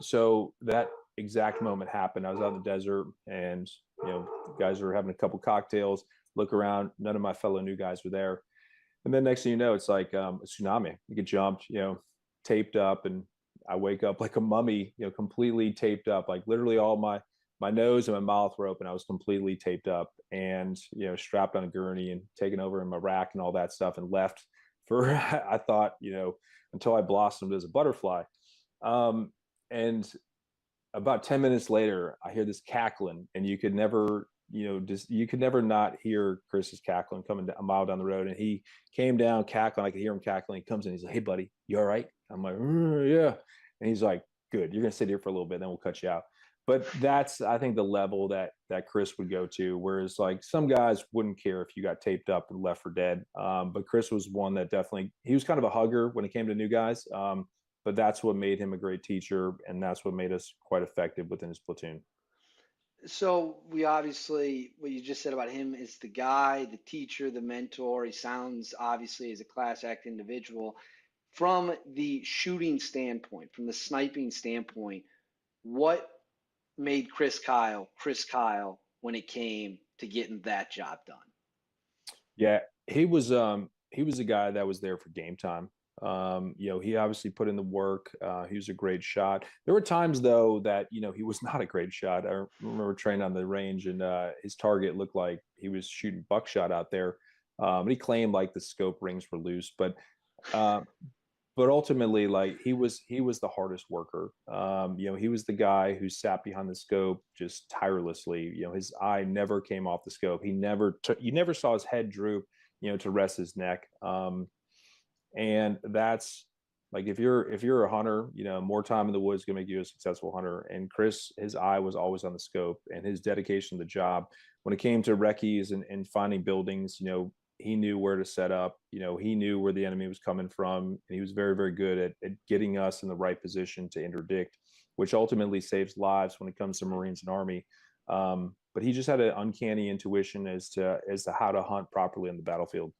So that exact moment happened. I was out in the desert, and guys are having a couple cocktails. Look around, none of my fellow new guys were there. And then next thing you know, it's like a tsunami. You get jumped, taped up, and I wake up like a mummy, completely taped up. Like literally all my nose and my mouth were open. I was completely taped up and, strapped on a gurney and taken over in my rack and all that stuff, and left for, I thought, until I blossomed as a butterfly. And about 10 minutes later, I hear this cackling, and you could never, you could never not hear Chris's cackling coming a mile down the road. And he came down cackling. I could hear him cackling. He comes in. He's like, "Hey, buddy, you all right?" I'm like, "Yeah." And he's like, "Good. You're going to sit here for a little bit, then we'll cut you out." But that's, I think, the level that Chris would go to, whereas some guys wouldn't care if you got taped up and left for dead. But Chris was one that definitely, he was kind of a hugger when it came to new guys. But that's what made him a great teacher, and that's what made us quite effective within his platoon. So we obviously, what you just said about him is the guy, the teacher, the mentor. He sounds obviously as a class act individual. From the shooting standpoint, from the sniping standpoint, what made Chris Kyle when it came to getting that job done? Yeah, he was a guy that was there for game time. He obviously put in the work. He was a great shot. There were times though that, he was not a great shot. I remember training on the range, and his target looked like he was shooting buckshot out there. He claimed the scope rings were loose, but ultimately he was the hardest worker. He was the guy who sat behind the scope just tirelessly. His eye never came off the scope. You never saw his head droop, to rest his neck. And that's if you're a hunter, more time in the woods is gonna make you a successful hunter. And Chris, his eye was always on the scope, and his dedication to the job. When it came to recce's and finding buildings, he knew where to set up. He knew where the enemy was coming from, and he was very, very good at getting us in the right position to interdict, which ultimately saves lives when it comes to Marines and Army. But he just had an uncanny intuition as to how to hunt properly on the battlefield.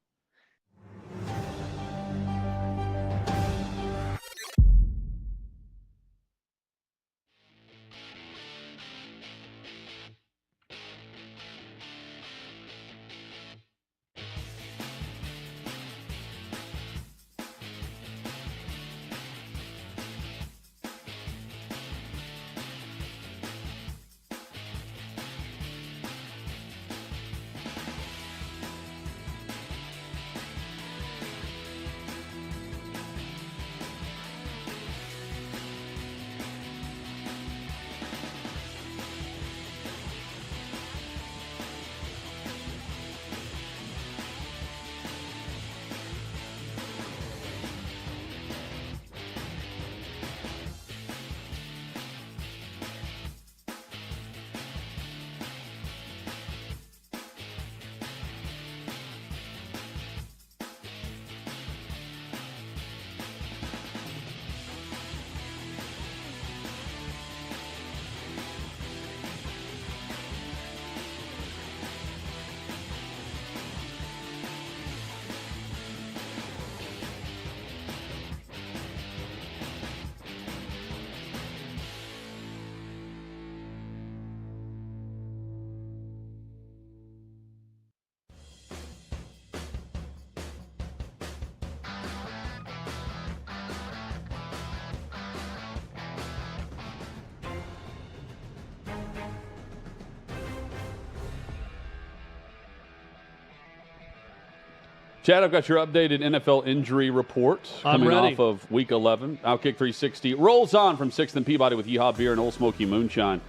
Chad, I've got your updated NFL injury report coming off of Week 11. OutKick 360 rolls on from 6th and Peabody with Yeehaw Beer and Old Smoky Moonshine.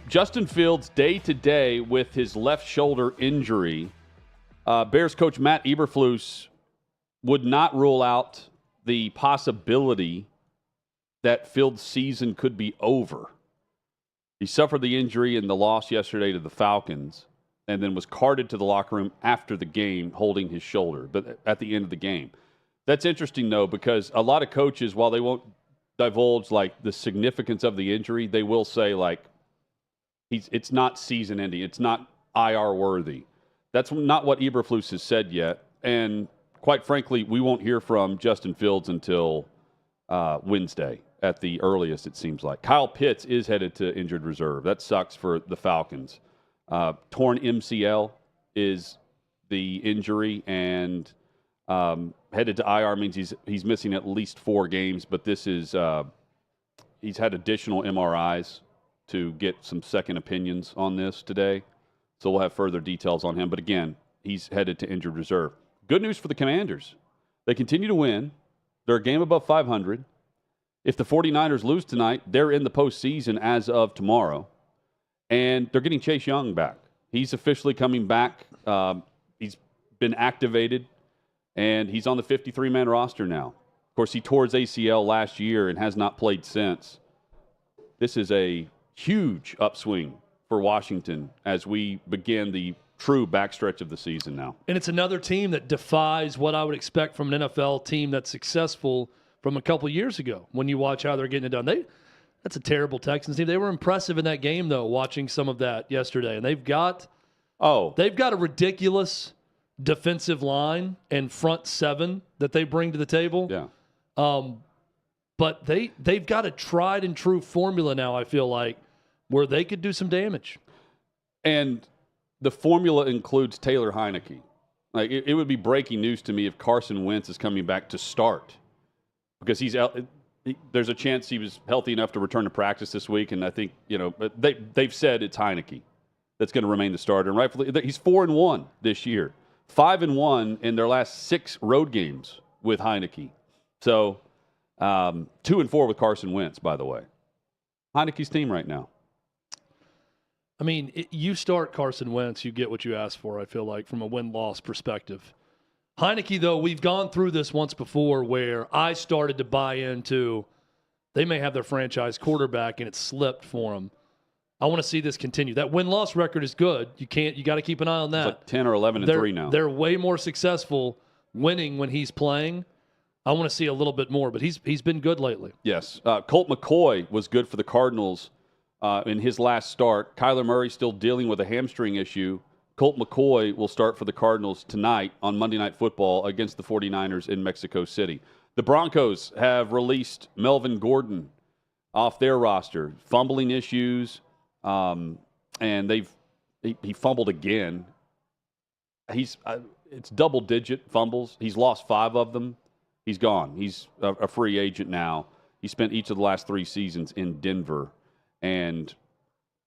Justin Fields day-to-day with his left shoulder injury. Bears coach Matt Eberflus would not rule out the possibility that Fields' season could be over. He suffered the injury in the loss yesterday to the Falcons, and then was carted to the locker room after the game holding his shoulder, but at the end of the game. That's interesting, though, because a lot of coaches, while they won't divulge like the significance of the injury, they will say like it's not season ending, it's not IR worthy. That's not what Eberflus has said yet, and quite frankly, we won't hear from Justin Fields until Wednesday at the earliest, it seems like. Kyle Pitts is headed to injured reserve. That sucks for the Falcons. Torn MCL is the injury, and headed to IR means he's missing at least 4 games, but this is he's had additional MRIs to get some second opinions on this today, so we'll have further details on him. But again, he's headed to injured reserve. Good news for the Commanders. They continue to win. They're a game above 500. If the 49ers lose tonight, they're in the postseason as of tomorrow. And they're getting Chase Young back. He's officially coming back. He's been activated, and he's on the 53-man roster now. Of course, he tore his ACL last year and has not played since. This is a huge upswing for Washington as we begin the true backstretch of the season now. And it's another team that defies what I would expect from an NFL team that's successful from a couple years ago when you watch how they're getting it done. That's a terrible Texans team. They were impressive in that game, though, watching some of that yesterday. And they've got a ridiculous defensive line and front seven that they bring to the table. Yeah. But they've got a tried and true formula now, I feel like, where they could do some damage. And the formula includes Taylor Heineke. Like it would be breaking news to me if Carson Wentz is coming back to start, because he's out. There's a chance he was healthy enough to return to practice this week, and I think they've said it's Heineke that's going to remain the starter. And rightfully, he's 4-1 this year, 5-1 in their last 6 road games with Heineke. So 2-4 with Carson Wentz, by the way. Heineke's team right now. I mean, you start Carson Wentz, you get what you ask for, I feel like, from a win-loss perspective. Heineke, though, we've gone through this once before where I started to buy into they may have their franchise quarterback and it slipped for them. I want to see this continue. That win-loss record is good. You got to keep an eye on that. It's like 10 or 11-3 now. They're way more successful winning when he's playing. I want to see a little bit more, but he's been good lately. Yes. Colt McCoy was good for the Cardinals in his last start. Kyler Murray still dealing with a hamstring issue. Colt McCoy will start for the Cardinals tonight on Monday Night Football against the 49ers in Mexico City. The Broncos have released Melvin Gordon off their roster. Fumbling issues, and he fumbled again. It's double-digit fumbles. He's lost 5 of them. He's gone. He's a free agent now. He spent each of the last 3 seasons in Denver, and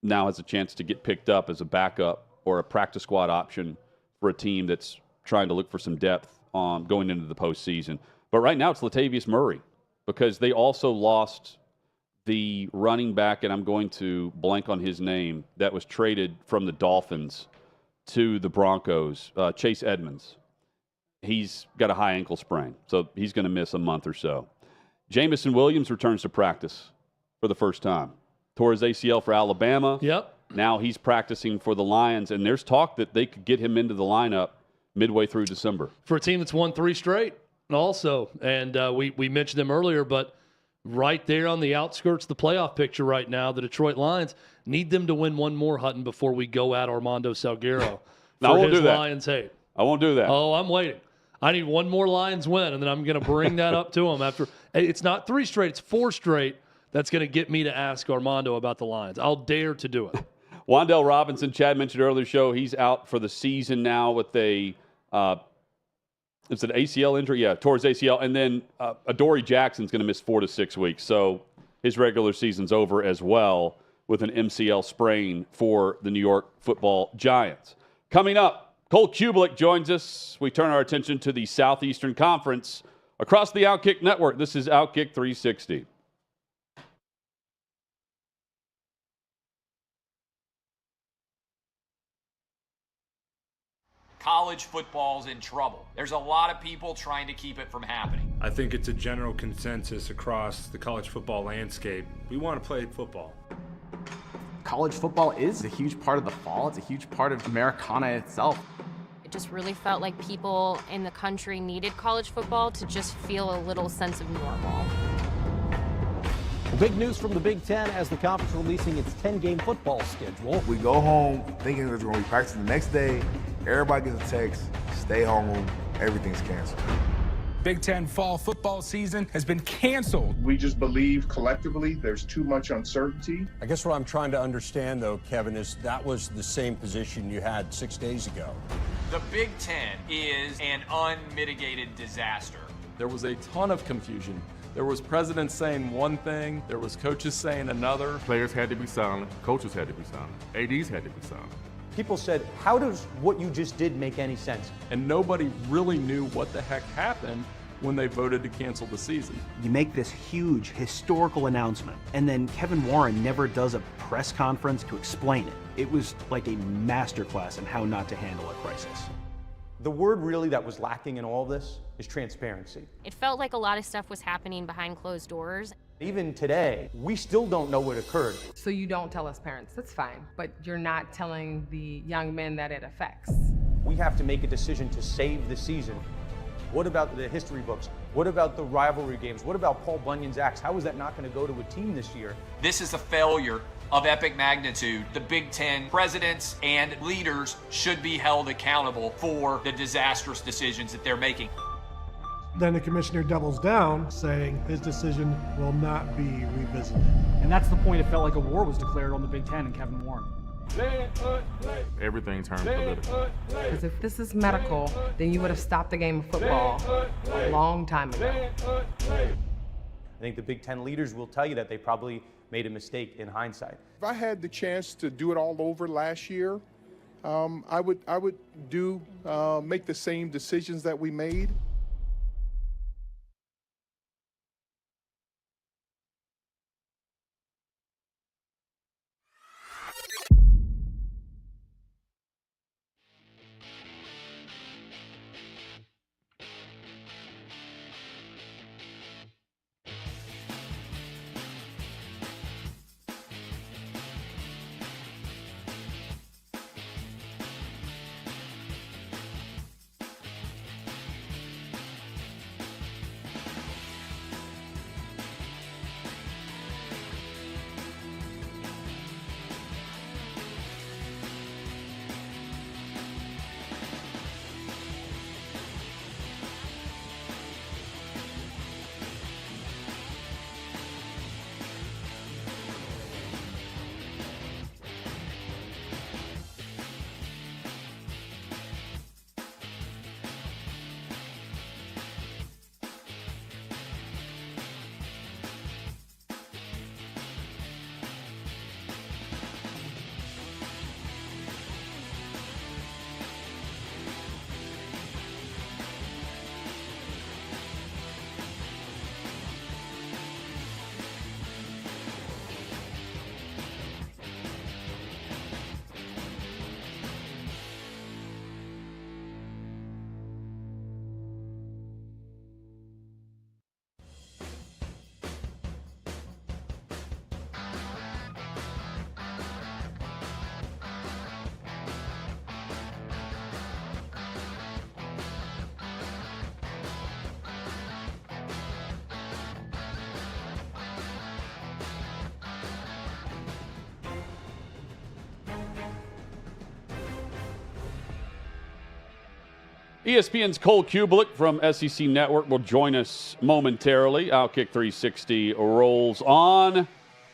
now has a chance to get picked up as a backup or a practice squad option for a team that's trying to look for some depth going into the postseason. But right now it's Latavius Murray, because they also lost the running back, and I'm going to blank on his name, that was traded from the Dolphins to the Broncos, Chase Edmonds. He's got a high ankle sprain, so he's going to miss a month or so. Jamison Williams returns to practice for the first time. Tore his ACL for Alabama. Yep. Now he's practicing for the Lions, and there's talk that they could get him into the lineup midway through December. For a team that's won 3 straight also. And we mentioned them earlier, but right there on the outskirts of the playoff picture right now, the Detroit Lions need them to win one more, Hutton, before we go at Armando Salguero. No, I won't do that. Lions hate. I won't do that. Oh, I'm waiting. I need one more Lions win, and then I'm going to bring that up to him after. It's not 3 straight, it's 4 straight. That's going to get me to ask Armando about the Lions. I'll dare to do it. Wan'Dale Robinson, Chad mentioned earlier in the show, he's out for the season now with it's an ACL injury? Yeah, tore his ACL. And then Adoree Jackson's going to miss 4 to 6 weeks. So his regular season's over as well with an MCL sprain for the New York Football Giants. Coming up, Cole Cubelic joins us. We turn our attention to the Southeastern Conference across the OutKick Network. This is OutKick 360. College football's in trouble. There's a lot of people trying to keep it from happening. I think it's a general consensus across the college football landscape. We want to play football. College football is a huge part of the fall. It's a huge part of Americana itself. It just really felt like people in the country needed college football to just feel a little sense of normal. Big news from the Big Ten as the conference releasing its 10-game football schedule. We go home thinking there's going to be practice the next day. Everybody gets a text, stay home, everything's canceled. Big Ten fall football season has been canceled. We just believe collectively there's too much uncertainty. I guess what I'm trying to understand, though, Kevin, is that was the same position you had 6 days ago. The Big Ten is an unmitigated disaster. There was a ton of confusion. There was presidents saying one thing, there was coaches saying another. Players had to be silent, coaches had to be silent, ADs had to be silent. People said, how does what you just did make any sense? And nobody really knew what the heck happened when they voted to cancel the season. You make this huge historical announcement, and then Kevin Warren never does a press conference to explain it. It was like a masterclass in how not to handle a crisis. The word really that was lacking in all this is transparency. It felt like a lot of stuff was happening behind closed doors. Even today, we still don't know what occurred. So you don't tell us parents, that's fine, but you're not telling the young men that it affects. We have to make a decision to save the season. What about the history books? What about the rivalry games? What about Paul Bunyan's axe? How is that not going to go to a team this year? This is a failure of epic magnitude. The Big Ten presidents and leaders should be held accountable for the disastrous decisions that they're making. Then the commissioner doubles down, saying his decision will not be revisited. And that's the point it felt like a war was declared on the Big Ten and Kevin Warren. Everything turned political. Because if this is medical, then you would have stopped the game of football a long time ago. I think the Big Ten leaders will tell you that they probably made a mistake in hindsight. If I had the chance to do it all over last year, I would make the same decisions that we made. ESPN's Cole Cubelic from SEC Network will join us momentarily. OutKick 360 rolls on.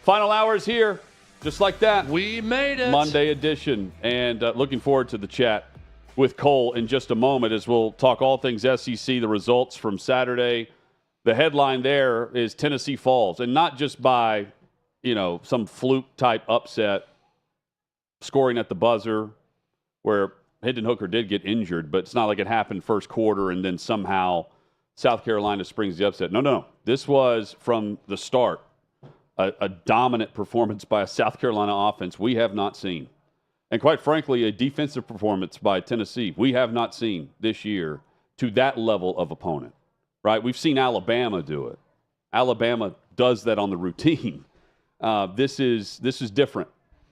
Final hours here, just like that. We made it. Monday edition. And looking forward to the chat with Cole in just a moment as we'll talk all things SEC, the results from Saturday. The headline there is Tennessee falls, and not just by, some fluke-type upset, scoring at the buzzer where Hendon Hooker did get injured, but it's not like it happened first quarter and then somehow South Carolina springs the upset. No. This was from the start a dominant performance by a South Carolina offense we have not seen. And quite frankly, a defensive performance by Tennessee we have not seen this year to that level of opponent, right? We've seen Alabama do it. Alabama does that on the routine. This is different.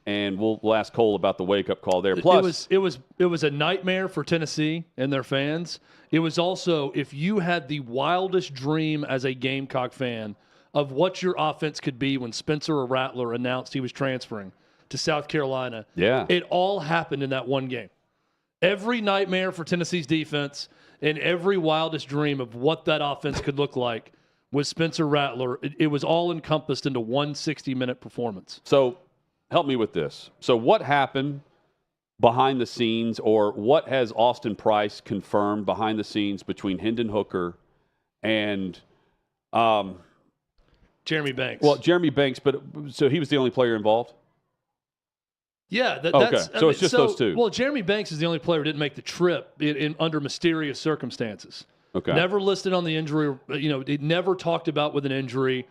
And we'll ask Cole about the wake-up call there. Plus, it was a nightmare for Tennessee and their fans. It was also, if you had the wildest dream as a Gamecock fan of what your offense could be when Spencer Rattler announced he was transferring to South Carolina. Yeah. It all happened in that one game. Every nightmare for Tennessee's defense and every wildest dream of what that offense could look like with Spencer Rattler, it was all encompassed into one 60-minute performance. So help me with this. So what happened behind the scenes, or what has Austin Price confirmed behind the scenes between Hendon Hooker and Jeremy Banks? Well, Jeremy Banks, but so he was the only player involved? Yeah, that's so it's just those two. Well, Jeremy Banks is the only player who didn't make the trip in under mysterious circumstances. Okay. Never listed on the injury. He never talked about with an injury.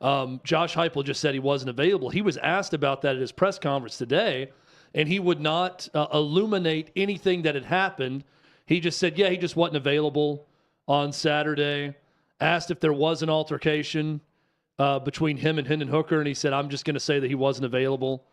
Josh Heupel just said he wasn't available. He was asked about that at his press conference today, and he would not illuminate anything that had happened. He just said, yeah, he just wasn't available on Saturday. Asked if there was an altercation between him and Hendon Hooker, and he said, I'm just going to say that he wasn't available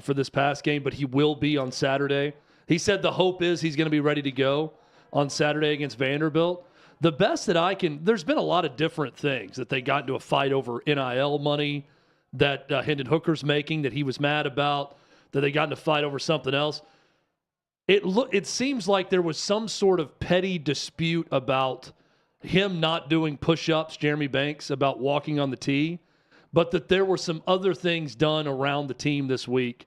for this past game, but he will be on Saturday. He said the hope is he's going to be ready to go on Saturday against Vanderbilt. The best that I can, there's been a lot of different things that they got into a fight over NIL money that Hendon Hooker's making that he was mad about, that they got into a fight over something else. It seems like there was some sort of petty dispute about him not doing push-ups, Jeremy Banks, about walking on the tee, but that there were some other things done around the team this week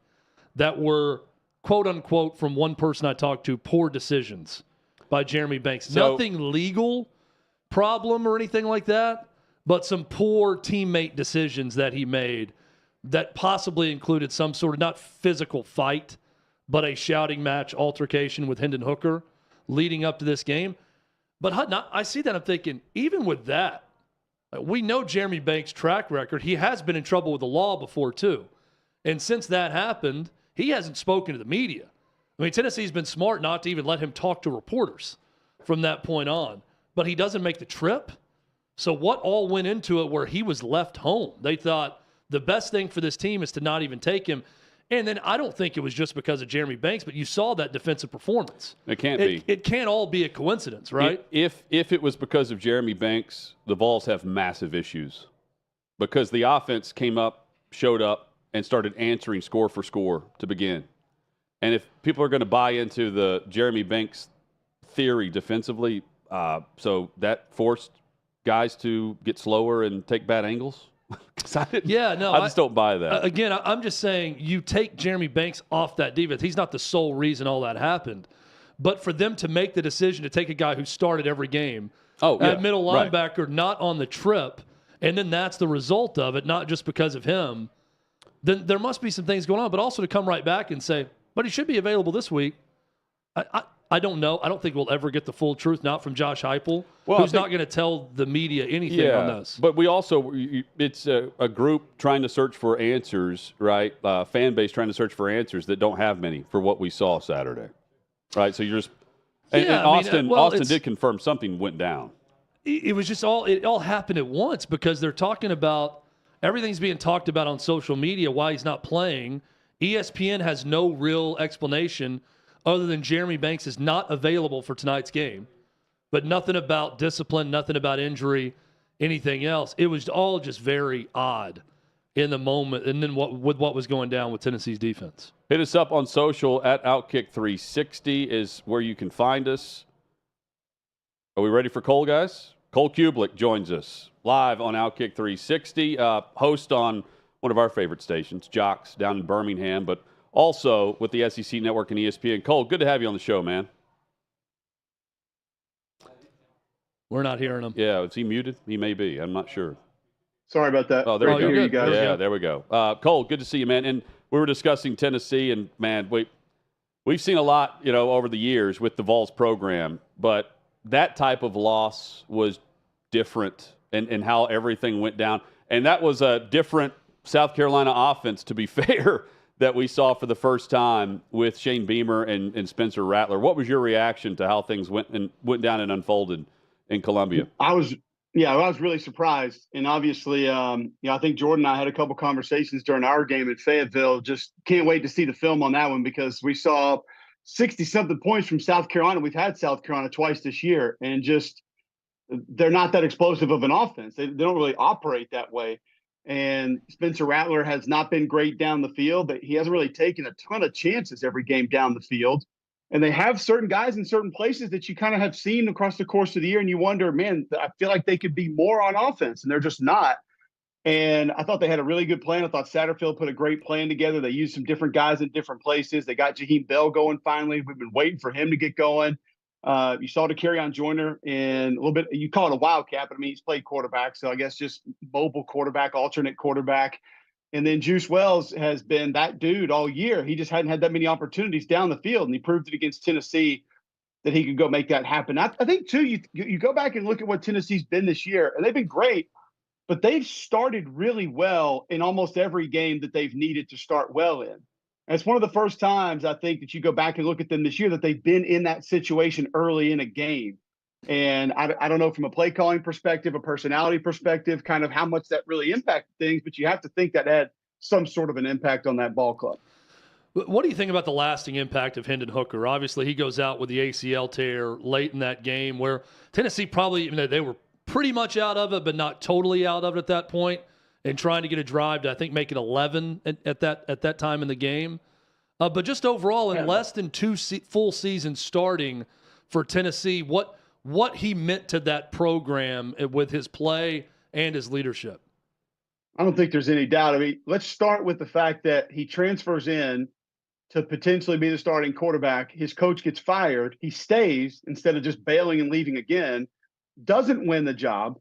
that were, quote-unquote, from one person I talked to, poor decisions by Jeremy Banks. So, nothing legal problem or anything like that, but some poor teammate decisions that he made that possibly included some sort of, not physical fight, but a shouting match altercation with Hendon Hooker leading up to this game. But Hutton, I see that, I'm thinking, even with that, we know Jeremy Banks' track record. He has been in trouble with the law before, too. And since that happened, he hasn't spoken to the media. I mean, Tennessee's been smart not to even let him talk to reporters from that point on. But he doesn't make the trip. So what all went into it where he was left home? They thought the best thing for this team is to not even take him. And then I don't think it was just because of Jeremy Banks, but you saw that defensive performance. It can't be. It can't all be a coincidence, right? If it was because of Jeremy Banks, the Vols have massive issues because the offense came up, showed up, and started answering score for score to begin. And if people are going to buy into the Jeremy Banks theory defensively, so that forced guys to get slower and take bad angles. I just don't buy that. Again, I'm just saying you take Jeremy Banks off that defense. He's not the sole reason all that happened. But for them to make the decision to take a guy who started every game at middle linebacker, not on the trip, and then that's the result of it, not just because of him, then there must be some things going on. But also to come right back and say, but he should be available this week. I don't know. I don't think we'll ever get the full truth, not from Josh Heupel, who's not going to tell the media anything on this. But we also, it's a group trying to search for answers, right? Fan base trying to search for answers that don't have many for what we saw Saturday, right? So you're just, and Austin did confirm something went down. It was just it all happened at once because they're talking about, everything's being talked about on social media, why he's not playing. ESPN has no real explanation other than Jeremy Banks is not available for tonight's game, but nothing about discipline, nothing about injury, anything else. It was all just very odd in the moment, and then with what was going down with Tennessee's defense. Hit us up on social at OutKick 360 is where you can find us. Are we ready for Cole, guys? Cole Cubelic joins us live on OutKick 360, host on one of our favorite stations, Jocks, down in Birmingham, but also with the SEC Network and ESPN. Cole, good to have you on the show, man. We're not hearing him. Yeah, is he muted? He may be. I'm not sure. Sorry about that. Oh, there we go. You guys. Yeah, there we go. Cole, good to see you, man. And we were discussing Tennessee, and, man, we've seen a lot, over the years with the Vols program, but that type of loss was different in how everything went down. And that was a different South Carolina offense, to be fair, that we saw for the first time with Shane Beamer and Spencer Rattler. What was your reaction to how things went down and unfolded in Columbia? I was really surprised. And obviously, I think Jordan and I had a couple conversations during our game at Fayetteville. Just can't wait to see the film on that one because we saw 60-something points from South Carolina. We've had South Carolina twice this year. And just they're not that explosive of an offense. They don't really operate that way. And Spencer Rattler has not been great down the field. But he hasn't really taken a ton of chances every game down the field. And they have certain guys in certain places that you kind of have seen across the course of the year, and you wonder, man, I feel like they could be more on offense, and they're just not. And I thought they had a really good plan. I thought Satterfield put a great plan together. They used some different guys in different places. They got Jaheim Bell going finally. We've been waiting for him to get going. You saw DeCarrion Joyner in a little bit. You call it a wildcat, but I mean, he's played quarterback, so I guess just mobile quarterback, alternate quarterback. And then Juice Wells has been that dude all year. He just hadn't had that many opportunities down the field, and he proved it against Tennessee that he could go make that happen. I think, too, you go back and look at what Tennessee's been this year, and they've been great, but they've started really well in almost every game that they've needed to start well in. And it's one of the first times, I think, that you go back and look at them this year that they've been in that situation early in a game. And I don't know from a play calling perspective, a personality perspective, kind of how much that really impacted things, but you have to think that had some sort of an impact on that ball club. What do you think about the lasting impact of Hendon Hooker? Obviously, he goes out with the ACL tear late in that game where Tennessee probably, they were pretty much out of it, but not totally out of it at that point, and trying to get a drive to, I think, make it 11 at that time in the game. But just overall, in less than two full seasons starting for Tennessee, what he meant to that program with his play and his leadership. I don't think there's any doubt. I mean, let's start with the fact that he transfers in to potentially be the starting quarterback. His coach gets fired. He stays instead of just bailing and leaving again, doesn't win the job.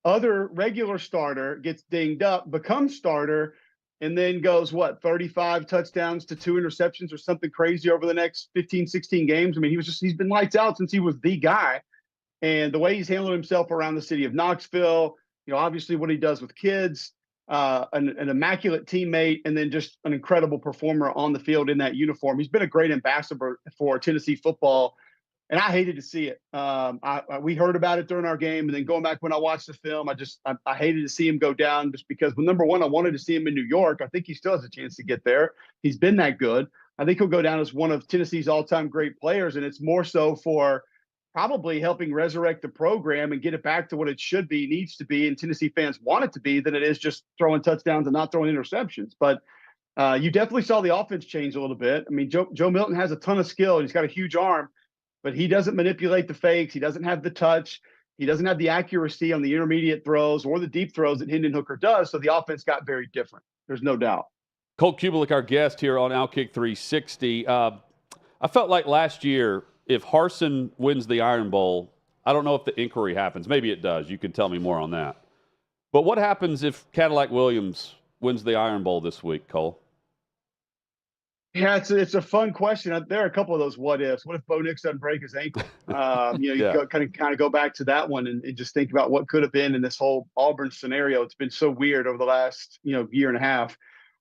Other regular starter gets dinged up, becomes starter, and then goes, 35 touchdowns to 2 interceptions or something crazy over the next 15, 16 games. I mean, he's been lights out since he was the guy. And the way he's handled himself around the city of Knoxville, obviously what he does with kids, an immaculate teammate, and then just an incredible performer on the field in that uniform. He's been a great ambassador for Tennessee football, and I hated to see it. We heard about it during our game, and then going back when I watched the film, I hated to see him go down just because, well, number one, I wanted to see him in New York. I think he still has a chance to get there. He's been that good. I think he'll go down as one of Tennessee's all-time great players, and it's more so for probably helping resurrect the program and get it back to what it should be, needs to be, and Tennessee fans want it to be, than it is just throwing touchdowns and not throwing interceptions. But you definitely saw the offense change a little bit. I mean, Joe Milton has a ton of skill. He's got a huge arm, but he doesn't manipulate the fakes. He doesn't have the touch. He doesn't have the accuracy on the intermediate throws or the deep throws that Hendon Hooker does. So the offense got very different. There's no doubt. Cole Cubelic, our guest here on OutKick 360. I felt like last year, if Harsin wins the Iron Bowl, I don't know if the inquiry happens. Maybe it does. You can tell me more on that. But what happens if Cadillac Williams wins the Iron Bowl this week, Cole? Yeah, it's a fun question. There are a couple of those what ifs. What if Bo Nix doesn't break his ankle? You kind of go back to that one and just think about what could have been in this whole Auburn scenario. It's been so weird over the last year and a half.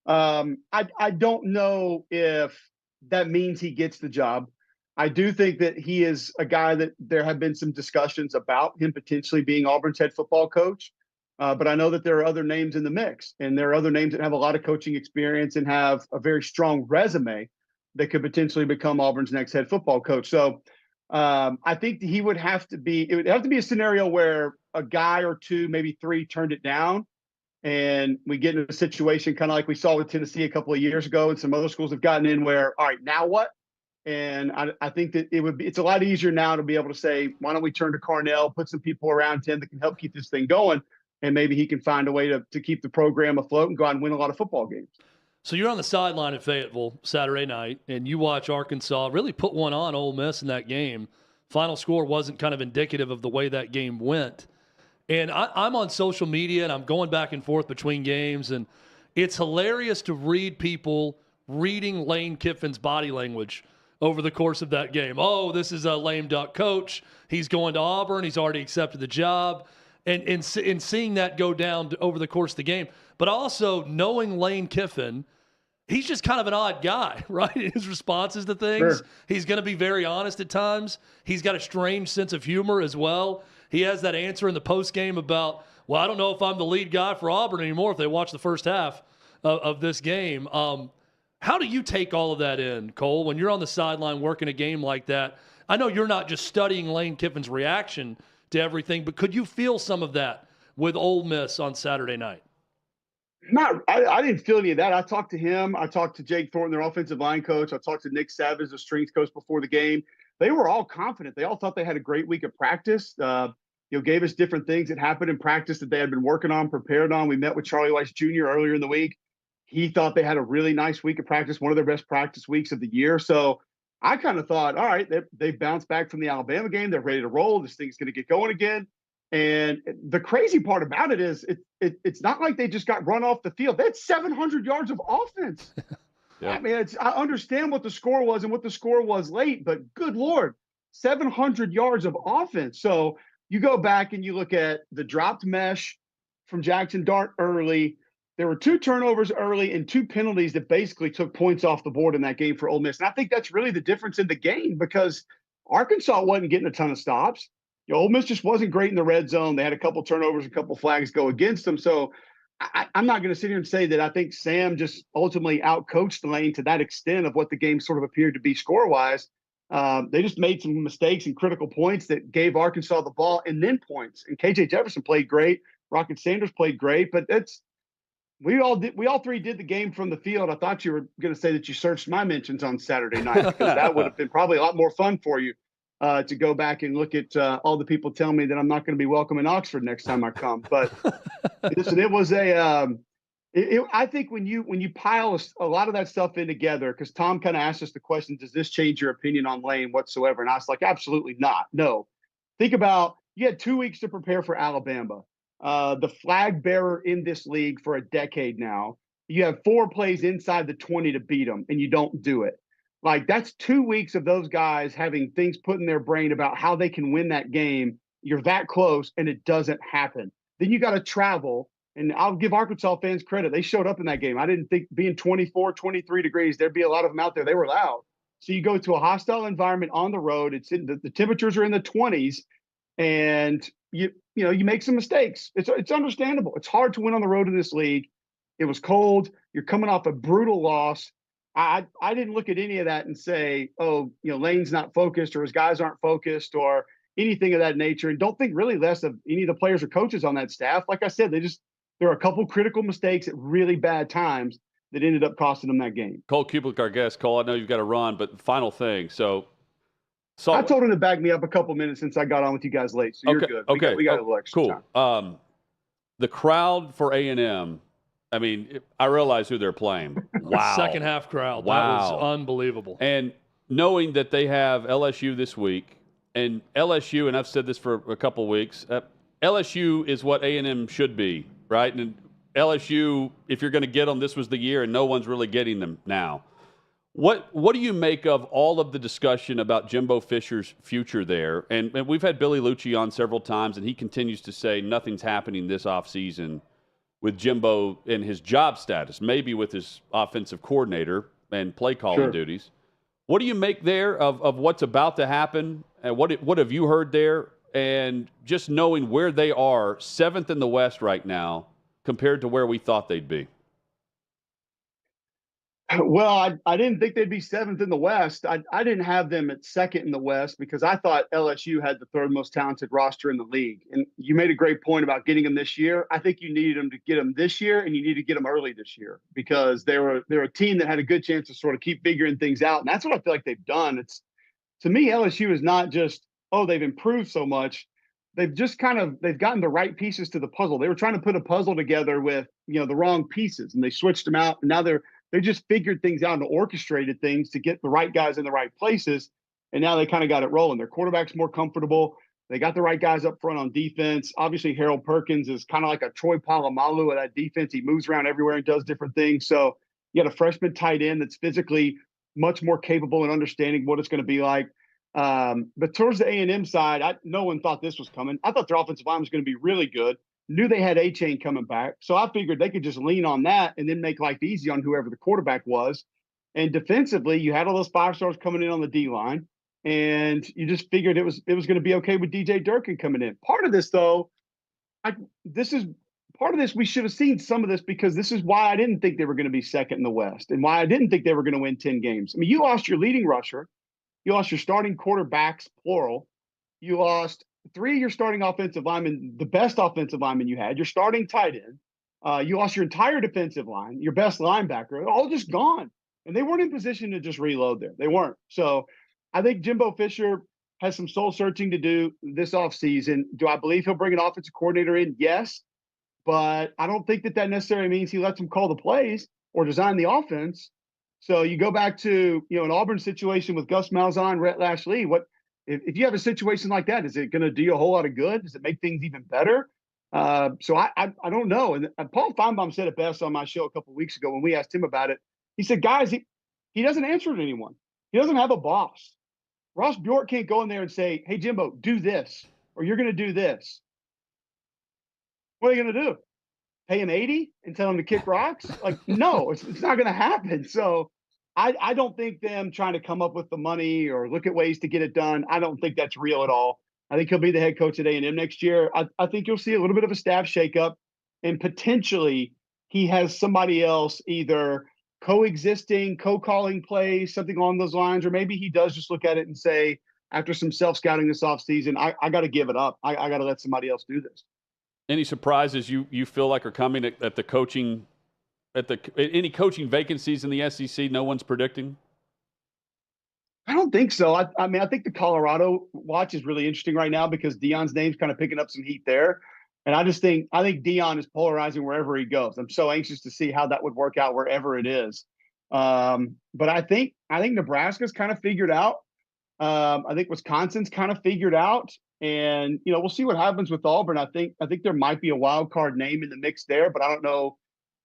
I don't know if that means he gets the job. I do think that he is a guy that there have been some discussions about him potentially being Auburn's head football coach. But I know that there are other names in the mix, and there are other names that have a lot of coaching experience and have a very strong resume that could potentially become Auburn's next head football coach. So I think it would have to be a scenario where a guy or two, maybe three, turned it down. And we get in a situation kind of like we saw with Tennessee a couple of years ago, and some other schools have gotten in where, all right, now what? And I think that it's a lot easier now to be able to say, why don't we turn to Carnell, put some people around him that can help keep this thing going, and maybe he can find a way to keep the program afloat and go out and win a lot of football games. So you're on the sideline at Fayetteville Saturday night, and you watch Arkansas really put one on Ole Miss in that game. Final score wasn't kind of indicative of the way that game went. And I'm on social media, and I'm going back and forth between games, and it's hilarious to read people reading Lane Kiffin's body language over the course of that game. Oh, this is a lame duck coach. He's going to Auburn. He's already accepted the job. And seeing that go down over the course of the game. But also knowing Lane Kiffin, he's just kind of an odd guy, right? His responses to things. Sure. He's going to be very honest at times. He's got a strange sense of humor as well. He has that answer in the postgame about, well, I don't know if I'm the lead guy for Auburn anymore if they watch the first half of this game. How do you take all of that in, Cole, when you're on the sideline working a game like that? I know you're not just studying Lane Kiffin's reaction to everything. But could you feel some of that with Ole Miss on Saturday night? I didn't feel any of that. I talked to him. I talked to Jake Thornton, their offensive line coach. I talked to Nick Savage, the strength coach, before the game. They were all confident. They all thought they had a great week of practice. Gave us different things that happened in practice that they had been working on, prepared on. We met with Charlie Weiss Jr. earlier in the week. He thought they had a really nice week of practice, one of their best practice weeks of the year. So I kind of thought, all right, they bounced back from the Alabama game. They're ready to roll. This thing's going to get going again. And the crazy part about it is it's not like they just got run off the field. They had 700 yards of offense. Yeah. I mean, I understand what the score was and what the score was late, but good Lord, 700 yards of offense. So you go back and you look at the dropped mesh from Jackson Dart early. There were 2 turnovers early and 2 penalties that basically took points off the board in that game for Ole Miss. And I think that's really the difference in the game, because Arkansas wasn't getting a ton of stops. Ole Miss just wasn't great in the red zone. They had a couple turnovers, a couple flags go against them. So I'm not going to sit here and say that I think Sam just ultimately outcoached Lane to that extent of what the game sort of appeared to be score-wise. They just made some mistakes and critical points that gave Arkansas the ball and then points. And KJ Jefferson played great. Rocket Sanders played great. But we all 3 did the game from the field. I thought you were going to say that you searched my mentions on Saturday night, because that would have been probably a lot more fun for you. To go back and look at all the people telling me that I'm not going to be welcome in Oxford next time I come. But listen, it was I think when you pile a lot of that stuff in together, because Tom kind of asked us the question, does this change your opinion on Lane whatsoever? And I was like, absolutely not. No. Think about, you had 2 weeks to prepare for Alabama, the flag bearer in this league for a decade now. You have 4 plays inside the 20 to beat them, and you don't do it. Like, that's 2 weeks of those guys having things put in their brain about how they can win that game. You're that close, and it doesn't happen. Then you got to travel, and I'll give Arkansas fans credit. They showed up in that game. I didn't think being 24, 23 degrees, there'd be a lot of them out there. They were loud. So you go to a hostile environment on the road. It's in the temperatures are in the 20s, and you make some mistakes. It's understandable. It's hard to win on the road in this league. It was cold. You're coming off a brutal loss. I didn't look at any of that and say, oh, Lane's not focused, or his guys aren't focused, or anything of that nature. And don't think really less of any of the players or coaches on that staff. Like I said, there are a couple critical mistakes at really bad times that ended up costing them that game. Cole Cubelic, our guest. Cole, I know you've got to run, but final thing. So I told him to back me up a couple minutes since I got on with you guys late. So you're good. Okay. We got a little extra time. The crowd for A&M, I mean, I realize who they're playing. Wow. Second half crowd. Wow. That was unbelievable. And knowing that they have LSU this week, and LSU, and I've said this for a couple weeks, LSU is what A&M should be, right? And LSU, if you're going to get them, this was the year, and no one's really getting them now. What do you make of all of the discussion about Jimbo Fisher's future there? And we've had Billy Lucci on several times, and he continues to say nothing's happening this offseason with Jimbo and his job status, maybe with his offensive coordinator and play calling duties. What do you make there of what's about to happen? And what have you heard there? And just knowing where they are, 7th in the West right now, compared to where we thought they'd be. Well, I didn't think they'd be 7th in the West. I didn't have them at 2nd in the West because I thought LSU had the 3rd most talented roster in the league. And you made a great point about getting them this year. I think you needed them to get them this year, and you need to get them early this year because they're a team that had a good chance to sort of keep figuring things out. And that's what I feel like they've done. To me, LSU is not just, they've improved so much. They've just they've gotten the right pieces to the puzzle. They were trying to put a puzzle together with, the wrong pieces, and they switched them out. And now they just figured things out and orchestrated things to get the right guys in the right places. And now they kind of got it rolling. Their quarterback's more comfortable. They got the right guys up front on defense. Obviously, Harold Perkins is kind of like a Troy Polamalu of that defense. He moves around everywhere and does different things. So you got a freshman tight end that's physically much more capable and understanding what it's going to be like. But towards the A&M side, no one thought this was coming. I thought their offensive line was going to be really good. Knew they had A-Chain coming back. So I figured they could just lean on that and then make life easy on whoever the quarterback was. And defensively, you had all those 5-stars coming in on the D-line, and you just figured it was going to be okay with DJ Durkin coming in. Part of this, though, we should have seen some of this because this is why I didn't think they were going to be 2nd in the West and why I didn't think they were going to win 10 games. I mean, you lost your leading rusher. You lost your starting quarterbacks, plural. You lost three of your starting offensive linemen, the best offensive lineman you had, your starting tight end, you lost your entire defensive line, your best linebacker, all just gone. And they weren't in position to just reload there. They weren't. So I think Jimbo Fisher has some soul searching to do this offseason. Do I believe he'll bring an offensive coordinator in? Yes. But I don't think that necessarily means he lets him call the plays or design the offense. So you go back to, an Auburn situation with Gus Malzahn, Rhett Lashley. What if you have a situation like that? Is it going to do you a whole lot of good? Does it make things even better? So I don't know. And Paul Feinbaum said it best on my show a couple of weeks ago when we asked him about it. He said, guys, he doesn't answer to anyone. He doesn't have a boss. Ross Bjork can't go in there and say, hey, Jimbo, do this, or you're going to do this. What are you going to do? Pay him 80 and tell him to kick rocks? Like, no, it's not going to happen. So I don't think them trying to come up with the money or look at ways to get it done, I don't think that's real at all. I think he'll be the head coach at A&M next year. I think you'll see a little bit of a staff shakeup, and potentially he has somebody else either coexisting, co-calling plays, something along those lines, or maybe he does just look at it and say, after some self-scouting this offseason, I got to give it up. I got to let somebody else do this. Any surprises you feel like are coming at the coaching, any coaching vacancies in the SEC no one's predicting? I don't think so. I mean, I think the Colorado watch is really interesting right now because Deion's name's kind of picking up some heat there. And I think Deion is polarizing wherever he goes. I'm so anxious to see how that would work out wherever it is. But I think Nebraska's kind of figured out. I think Wisconsin's kind of figured out. And, we'll see what happens with Auburn. I think there might be a wild card name in the mix there, but I don't know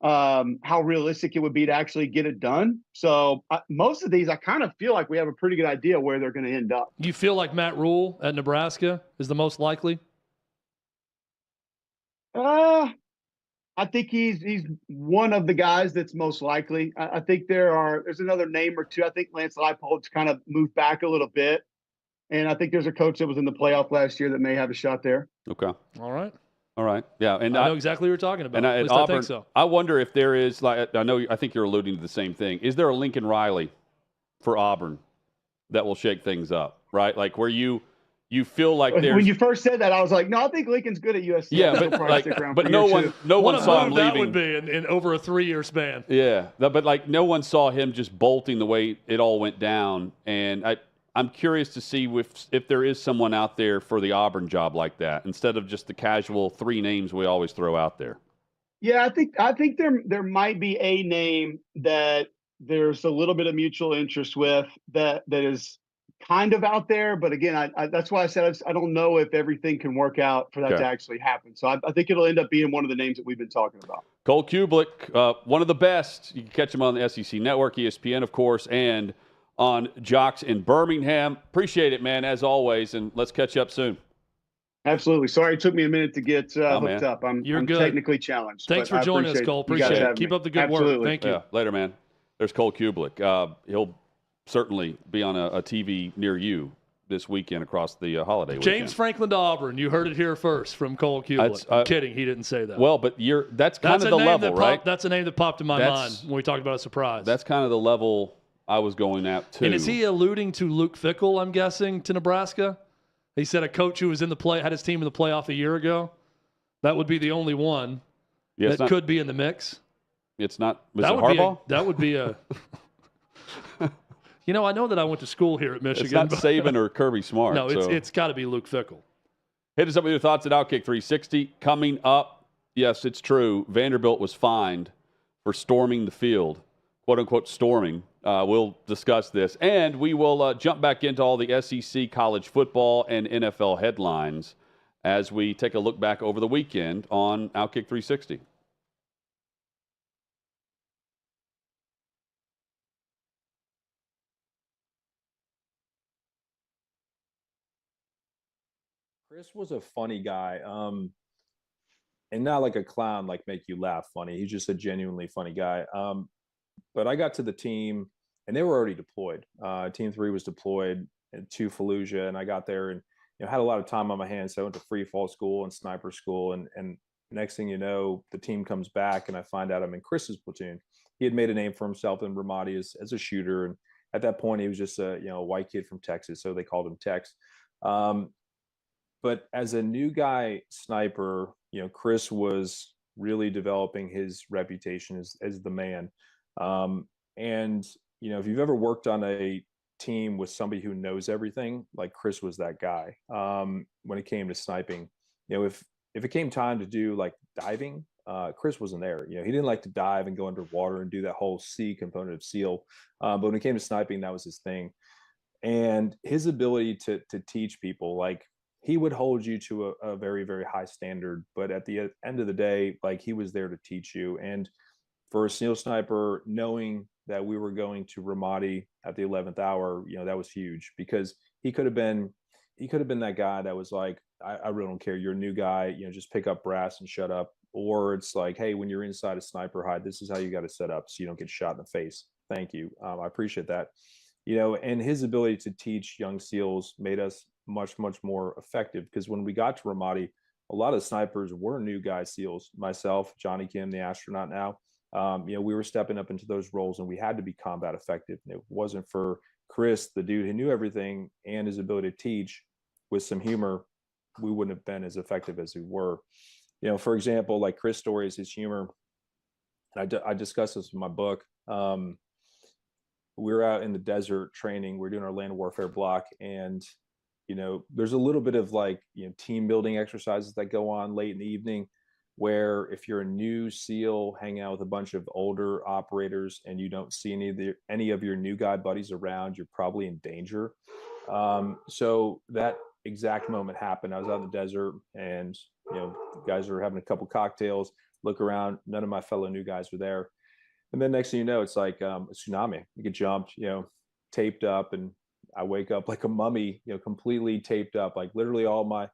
how realistic it would be to actually get it done. So most of these, I kind of feel like we have a pretty good idea where they're going to end up. You feel like Matt Rule at Nebraska is the most likely? I think he's one of the guys that's most likely. I think there's another name or two. I think Lance Leipold's kind of moved back a little bit. And I think there's a coach that was in the playoff last year that may have a shot there. Okay. All right. Yeah. And I know exactly what you're talking about. And At least Auburn, I think so. I wonder if there is, I think you're alluding to the same thing. Is there a Lincoln Riley for Auburn that will shake things up, right? Like where you feel like there's. When you first said that, I was like, no, I think Lincoln's good at USC. Yeah, but no one saw him leaving. That would be in over a 3-year span. Yeah, but no one saw him just bolting the way it all went down. And I'm curious to see if there is someone out there for the Auburn job like that instead of just the casual 3 names we always throw out there. Yeah, I think there might be a name that there's a little bit of mutual interest with that is kind of out there. But again, that's why I said I don't know if everything can work out for that to actually happen. So I think it'll end up being one of the names that we've been talking about. Cole Cubelic, one of the best. You can catch him on the SEC Network, ESPN, of course, and on Jocks in Birmingham. Appreciate it, man, as always, and let's catch up soon. Absolutely. Sorry it took me a minute to get hooked up. I'm technically challenged. Thanks for joining us, Cole. Appreciate it. Keep up the good work. Thank you. Yeah, later, man. There's Cole Cubelic. He'll certainly be on a TV near you this weekend across the holiday weekend. James Franklin to Auburn. You heard it here first from Cole Cubelic. I'm kidding. He didn't say that. Well, but that's kind of the level, right? That's a name that popped in my mind when we talked about a surprise. That's kind of the level I was going at, too. And is he alluding to Luke Fickell, I'm guessing, to Nebraska? He said a coach who was in the had his team in the playoff a year ago. That would be the only one that could be in the mix. It's not. Was it Harbaugh? That would be a. I know that I went to school here at Michigan. It's not Saban or Kirby Smart. No, it's got to be Luke Fickell. Hit us up with your thoughts at OutKick 360. Coming up, yes, it's true. Vanderbilt was fined for storming the field, quote unquote storming. We'll discuss this, and we will jump back into all the SEC college football and NFL headlines as we take a look back over the weekend on OutKick 360. Chris was a funny guy, and not like a clown, like make you laugh funny. He's just a genuinely funny guy. But I got to the team, and they were already deployed. Team 3 was deployed to Fallujah, and I got there and had a lot of time on my hands. So I went to free fall school and sniper school, and next thing you know, the team comes back, and I find out I'm in Chris's platoon. He had made a name for himself in Ramadi as a shooter, and at that point, he was just a white kid from Texas, so they called him Tex. But as a new guy sniper, Chris was really developing his reputation as the man. And if you've ever worked on a team with somebody who knows everything, like Chris was that guy. When it came to sniping, if it came time to do like diving, Chris wasn't there. He didn't like to dive and go underwater and do that whole C component of SEAL. But when it came to sniping, that was his thing. And his ability to teach people, like he would hold you to a very, very high standard. But at the end of the day, like he was there to teach you. And for a SEAL sniper, knowing that we were going to Ramadi at the 11th hour, that was huge, because he could have been that guy that was like, I really don't care. You're a new guy, just pick up brass and shut up. Or it's like, hey, when you're inside a sniper hide, this is how you got to set up so you don't get shot in the face. Thank you. I appreciate that. And his ability to teach young SEALs made us much, much more effective, because when we got to Ramadi, a lot of snipers were new guy SEALs. Myself, Johnny Kim, the astronaut now, we were stepping up into those roles, and we had to be combat effective. And it wasn't for Chris, the dude who knew everything, and his ability to teach with some humor, we wouldn't have been as effective as we were. For example, like Chris' story is his humor. And I discuss this in my book. We were out in the desert training. We're doing our land warfare block, and there's a little bit of like team building exercises that go on late in the evening, where if you're a new SEAL hanging out with a bunch of older operators and you don't see any of your new guy buddies around, you're probably in danger. So that exact moment happened. I was out in the desert, and the guys were having a couple cocktails. Look around, none of my fellow new guys were there. And then next thing you know, it's like a tsunami. You get jumped, taped up, and I wake up like a mummy, completely taped up. Like literally all my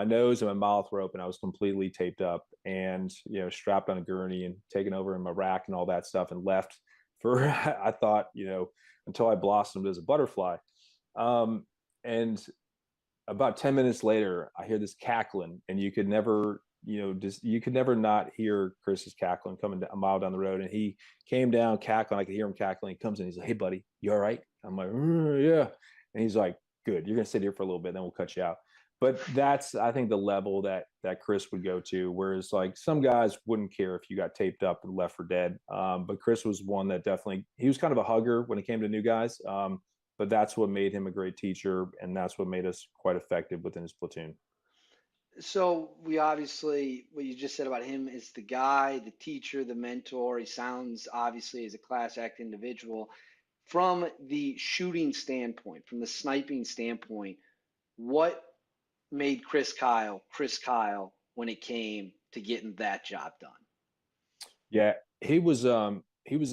nose and my mouth were open. I was completely taped up and, strapped on a gurney and taken over in my rack and all that stuff, and left for, I thought, until I blossomed as a butterfly. And about 10 minutes later, I hear this cackling, and you could never not hear Chris's cackling coming a mile down the road. And he came down cackling. I could hear him cackling. He comes in. He's like, "Hey, buddy, you all right?" I'm like, "Yeah." And he's like, "Good. You're going to sit here for a little bit, then we'll cut you out." But that's, I think, the level that Chris would go to, whereas like some guys wouldn't care if you got taped up and left for dead. But Chris was one that definitely, he was kind of a hugger when it came to new guys. But that's what made him a great teacher, and that's what made us quite effective within his platoon. So we obviously, what you just said about him is the guy, the teacher, the mentor. He sounds obviously as a class act individual. From the shooting standpoint, from the sniping standpoint, what made Chris Kyle when it came to getting that job done? Yeah, he was a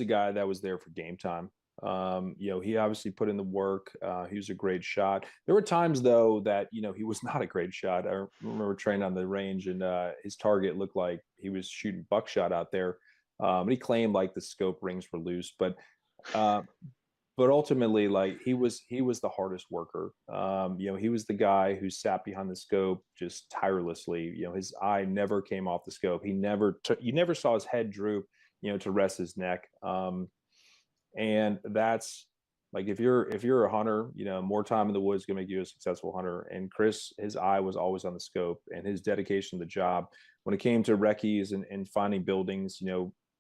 guy that was there for game time. He obviously put in the work. He was a great shot. There were times though that, he was not a great shot. I remember training on the range, and his target looked like he was shooting buckshot out there. And he claimed like the scope rings were loose, but ultimately, like he was the hardest worker. He was the guy who sat behind the scope just tirelessly. His eye never came off the scope. You never saw his head droop, to rest his neck. And that's like, if you're a hunter, more time in the woods can make you a successful hunter. And Chris, his eye was always on the scope, and his dedication to the job. When it came to recce's and finding buildings,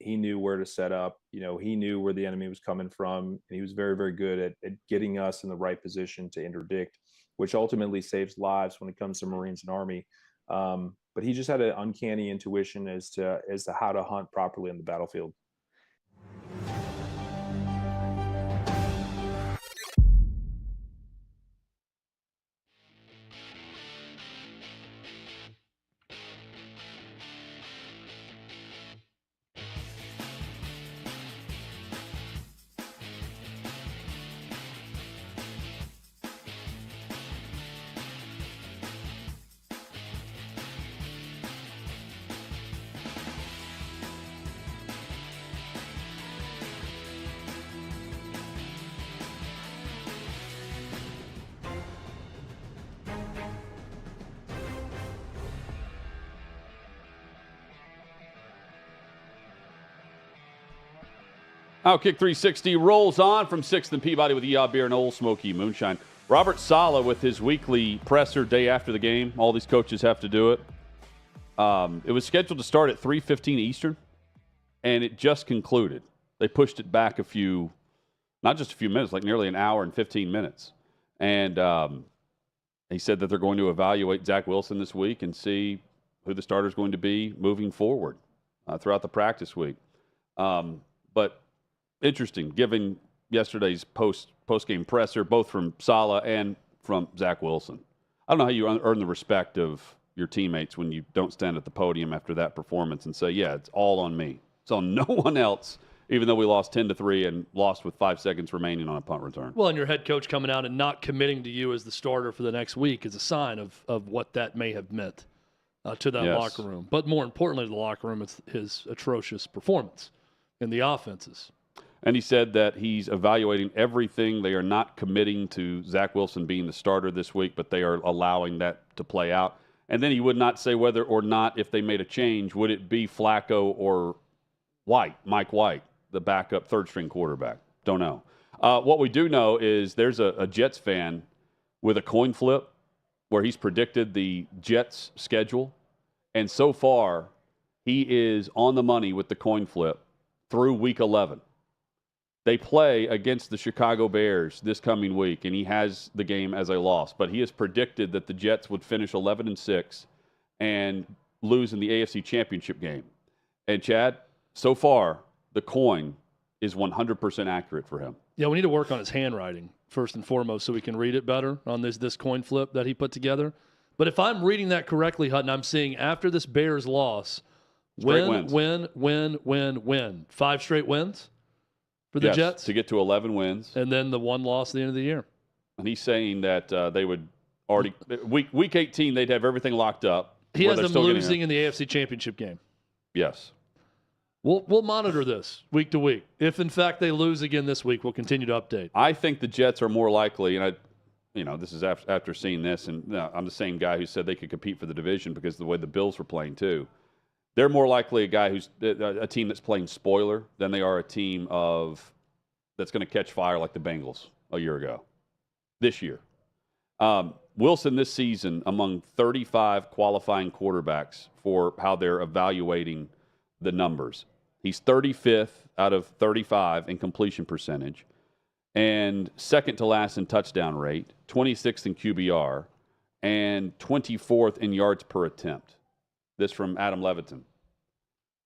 he knew where to set up. He knew where the enemy was coming from, and he was very, very good at getting us in the right position to interdict, which ultimately saves lives when it comes to Marines and Army. But he just had an uncanny intuition as to how to hunt properly on the battlefield. OutKick 360 rolls on from 6th and Peabody with the beer and Old Smoky Moonshine. Robert Saleh with his weekly presser day after the game. All these coaches have to do it. It was scheduled to start at 3:15 Eastern, and it just concluded. They pushed it back not just a few minutes, like nearly an hour and 15 minutes. And he said that they're going to evaluate Zach Wilson this week and see who the starter is going to be moving forward throughout the practice week. But interesting, given yesterday's post-game presser, both from Saleh and from Zach Wilson. I don't know how you earn the respect of your teammates when you don't stand at the podium after that performance and say, yeah, it's all on me. It's on no one else, even though we lost 10-3 and lost with 5 seconds remaining on a punt return. Well, and your head coach coming out and not committing to you as the starter for the next week is a sign of what that may have meant to that locker room. But more importantly to the locker room, it's his atrocious performance in the offenses. And he said that he's evaluating everything. They are not committing to Zach Wilson being the starter this week, but they are allowing that to play out. And then he would not say whether or not, if they made a change, would it be Flacco or Mike White, the backup third-string quarterback. Don't know. What we do know is there's a Jets fan with a coin flip where he's predicted the Jets' schedule. And so far, he is on the money with the coin flip through Week 11. They play against the Chicago Bears this coming week, and he has the game as a loss. But he has predicted that the Jets would finish 11-6 and lose in the AFC Championship game. And, Chad, so far, the coin is 100% accurate for him. Yeah, we need to work on his handwriting, first and foremost, so we can read it better on this coin flip that he put together. But if I'm reading that correctly, Hutton, I'm seeing after this Bears loss, win. 5 straight wins for the Jets? To get to 11 wins. And then the one loss at the end of the year. And he's saying that they would already – week 18, they'd have everything locked up. He has them losing in the AFC Championship game. Yes. We'll monitor this week to week. If, in fact, they lose again this week, we'll continue to update. I think the Jets are more likely, and this is after seeing this, and I'm the same guy who said they could compete for the division because of the way the Bills were playing too. They're more likely a guy who's a team that's playing spoiler than they are a team that's going to catch fire like the Bengals a year ago. This year. Wilson this season among 35 qualifying quarterbacks for how they're evaluating the numbers. He's 35th out of 35 in completion percentage and second to last in touchdown rate, 26th in QBR, and 24th in yards per attempt. This from Adam Levitin.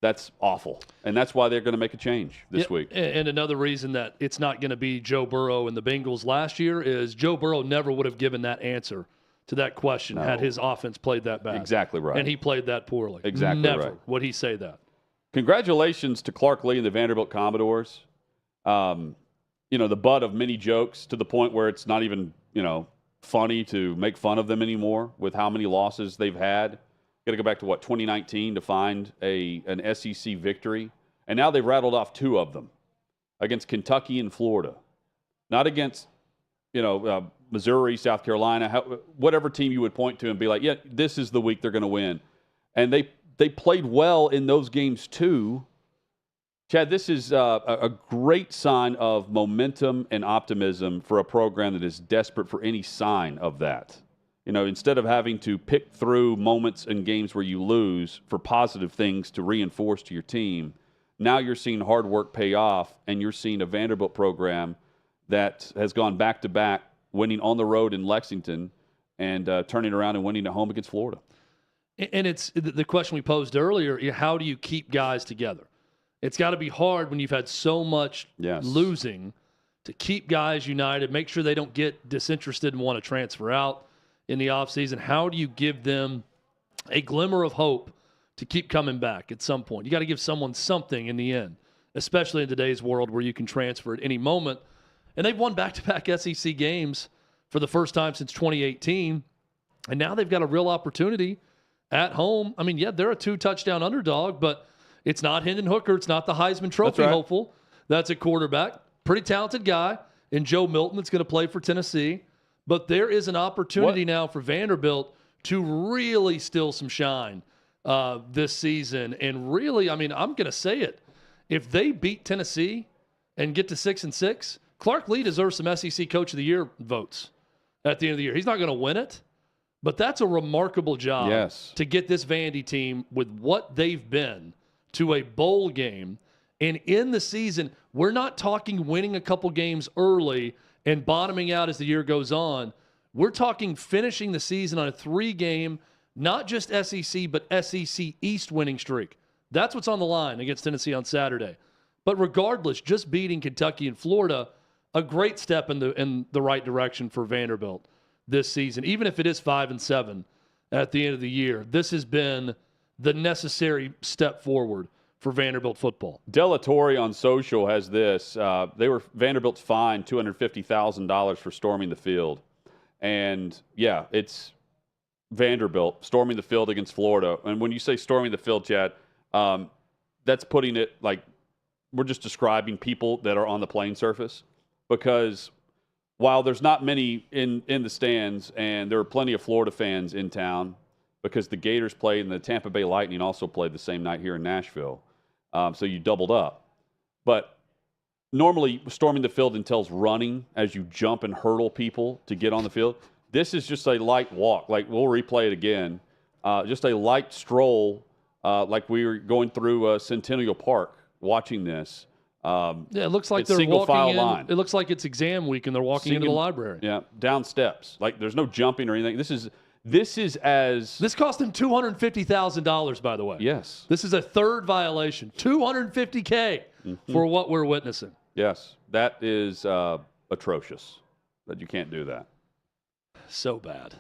That's awful. And that's why they're going to make a change this week. And another reason that it's not going to be Joe Burrow and the Bengals last year is Joe Burrow never would have given that answer to that question had his offense played that bad. Exactly right. And he played that poorly. Exactly never right. would he say that. Congratulations to Clark Lee and the Vanderbilt Commodores. The butt of many jokes to the point where it's not even, funny to make fun of them anymore with how many losses they've had. Got to go back to 2019 to find an SEC victory, and now they've rattled off 2 of them against Kentucky and Florida, not against Missouri, South Carolina, whatever team you would point to and be like, yeah, this is the week they're going to win, and they played well in those games too. Chad, this is a great sign of momentum and optimism for a program that is desperate for any sign of that. Instead of having to pick through moments and games where you lose for positive things to reinforce to your team, now you're seeing hard work pay off, and you're seeing a Vanderbilt program that has gone back-to-back, winning on the road in Lexington and turning around and winning at home against Florida. And it's the question we posed earlier, how do you keep guys together? It's got to be hard when you've had so much losing to keep guys united, make sure they don't get disinterested and want to transfer out in the offseason. How do you give them a glimmer of hope to keep coming back at some point? You got to give someone something in the end, especially in today's world where you can transfer at any moment. And they've won back-to-back SEC games for the first time since 2018, and now they've got a real opportunity at home. I mean, they're a 2-touchdown underdog, but it's not Hendon Hooker. It's not the Heisman Trophy hopeful. That's a quarterback. Pretty talented guy in Joe Milton that's going to play for Tennessee. But there is an opportunity now for Vanderbilt to really steal some shine this season. And really, I'm going to say it. If they beat Tennessee and get to 6-6, Clark Lee deserves some SEC Coach of the Year votes. at the end of the year. He's not going to win it, but that's a remarkable job to get this Vandy team with what they've been to a bowl game. And in the season, we're not talking winning a couple games early and bottoming out as the year goes on. We're talking finishing the season on a 3-game, not just SEC, but SEC East winning streak. That's what's on the line against Tennessee on Saturday. But regardless, just beating Kentucky and Florida, a great step in the right direction for Vanderbilt this season. Even if it is 5-7 at the end of the year, this has been the necessary step forward for Vanderbilt football. Delatorre on social has this. Vanderbilt's fined $250,000 for storming the field. And, yeah, it's Vanderbilt storming the field against Florida. And when you say storming the field, Chad, that's putting it like we're just describing people that are on the playing surface. Because while there's not many in the stands, and there are plenty of Florida fans in town because the Gators played and the Tampa Bay Lightning also played the same night here in Nashville. So you doubled up. But normally storming the field entails running as you jump and hurdle people to get on the field. This is just a light walk. Like, we'll replay it again. Just a light stroll, like we were going through Centennial Park watching this. It looks like they're walking in. Line. It looks like it's exam week and they're walking into the library. Yeah, down steps. Like, there's no jumping or anything. This cost him $250,000, by the way. Yes. This is a third violation. $250K for what we're witnessing. Yes, that is atrocious. That you can't do that. So bad.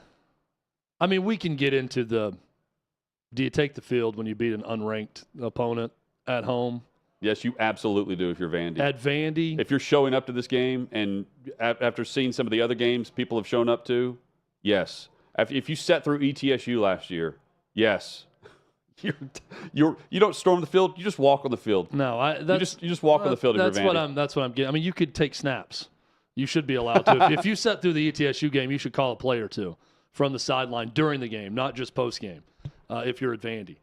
I mean, we can get into do you take the field when you beat an unranked opponent at home? Yes, you absolutely do if you're Vandy. At Vandy? If you're showing up to this game and after seeing some of the other games people have shown up to, yes. If you sat through ETSU last year, yes. You don't storm the field, you just walk on the field. No, you just walk on the field if you're Vandy. That's what I'm getting. I mean, you could take snaps. You should be allowed to. If you sat through the ETSU game, you should call a play or two from the sideline during the game, not just post game. If you're at Vandy,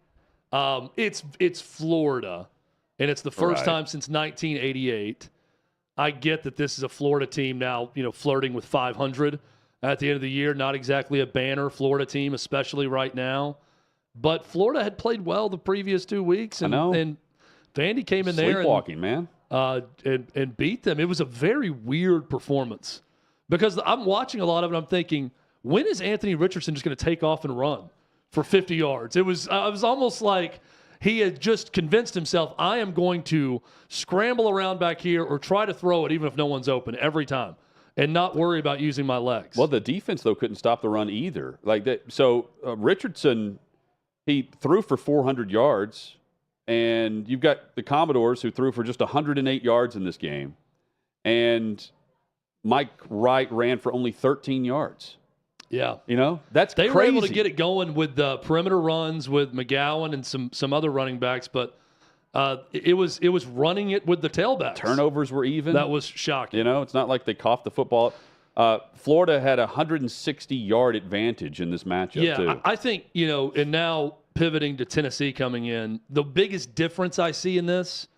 it's Florida, and it's the first time since 1988. I get that this is a Florida team now, flirting with 500 at the end of the year. Not exactly a banner Florida team, especially right now. But Florida had played well the previous 2 weeks, and Vandy came in there and beat them. It was a very weird performance because I'm watching a lot of it. I'm thinking, when is Anthony Richardson just going to take off and run for 50 yards? I was almost like he had just convinced himself, I am going to scramble around back here or try to throw it even if no one's open every time and not worry about using my legs. Well, the defense, though, couldn't stop the run either. Like that. So Richardson, he threw for 400 yards, and you've got the Commodores who threw for just 108 yards in this game, and Mike Wright ran for only 13 yards. Yeah. That's they crazy. were able to get it going with the perimeter runs with McGowan and some other running backs, but it was running it with the tailbacks. Turnovers were even. That was shocking. It's not like they coughed the football. Florida had a 160-yard advantage in this matchup, too. I think, and now pivoting to Tennessee coming in, the biggest difference I see in this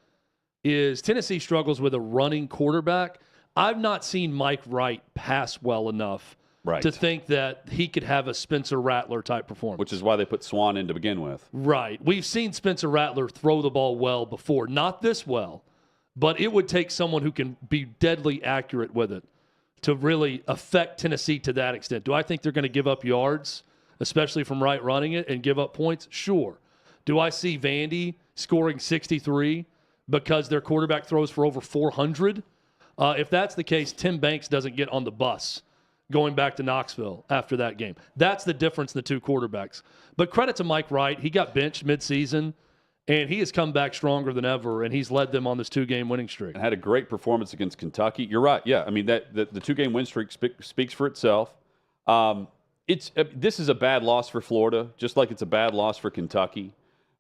is Tennessee struggles with a running quarterback. I've not seen Mike Wright pass well enough to think that he could have a Spencer Rattler type performance. Which is why they put Swan in to begin with. Right. We've seen Spencer Rattler throw the ball well before. Not this well, but it would take someone who can be deadly accurate with it to really affect Tennessee to that extent. Do I think they're going to give up yards, especially from Wright running it, and give up points? Sure. Do I see Vandy scoring 63 because their quarterback throws for over 400? If that's the case, Tim Banks doesn't get on the bus going back to Knoxville after that game. That's the difference in the two quarterbacks. But credit to Mike Wright. He got benched midseason, and he has come back stronger than ever, and he's led them on this 2-game winning streak. And had a great performance against Kentucky. You're right. Yeah, I mean, the 2-game win streak speaks for itself. This is a bad loss for Florida, just like it's a bad loss for Kentucky.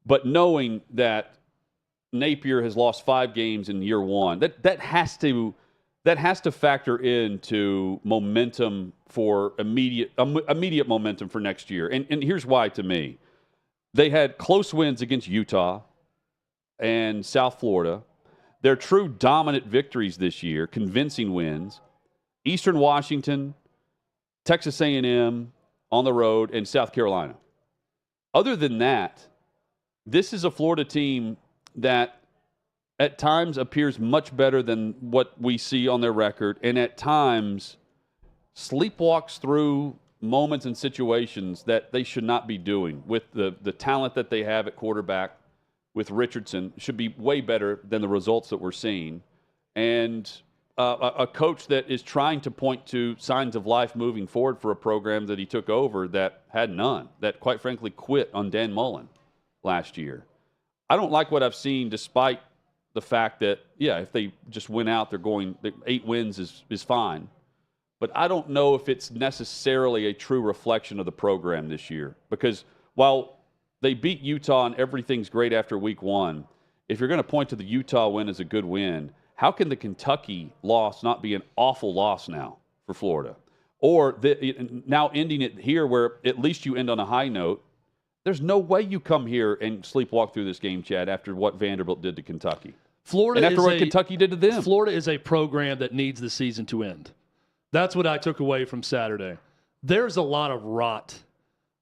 But knowing that Napier has lost 5 games in year one, that has to factor into momentum for immediate momentum for next year. And here's why to me. They had close wins against Utah and South Florida. Their true dominant victories this year, convincing wins. Eastern Washington, Texas A&M on the road, and South Carolina. Other than that, this is a Florida team that at times appears much better than what we see on their record, and at times sleepwalks through moments and situations that they should not be doing with the talent that they have at quarterback with Richardson. Should be way better than the results that we're seeing. And a coach that is trying to point to signs of life moving forward for a program that he took over that had none, that quite frankly quit on Dan Mullen last year. I don't like what I've seen, despite the fact that, yeah, if they just win out, 8 wins is fine. But I don't know if it's necessarily a true reflection of the program this year. Because while they beat Utah and everything's great after week 1, if you're going to point to the Utah win as a good win, how can the Kentucky loss not be an awful loss now for Florida? Or now ending it here where at least you end on a high note. There's no way you come here and sleepwalk through this game, Chad, after what Vanderbilt did to Kentucky. Kentucky did to them. Florida is a program that needs the season to end. That's what I took away from Saturday. There's a lot of rot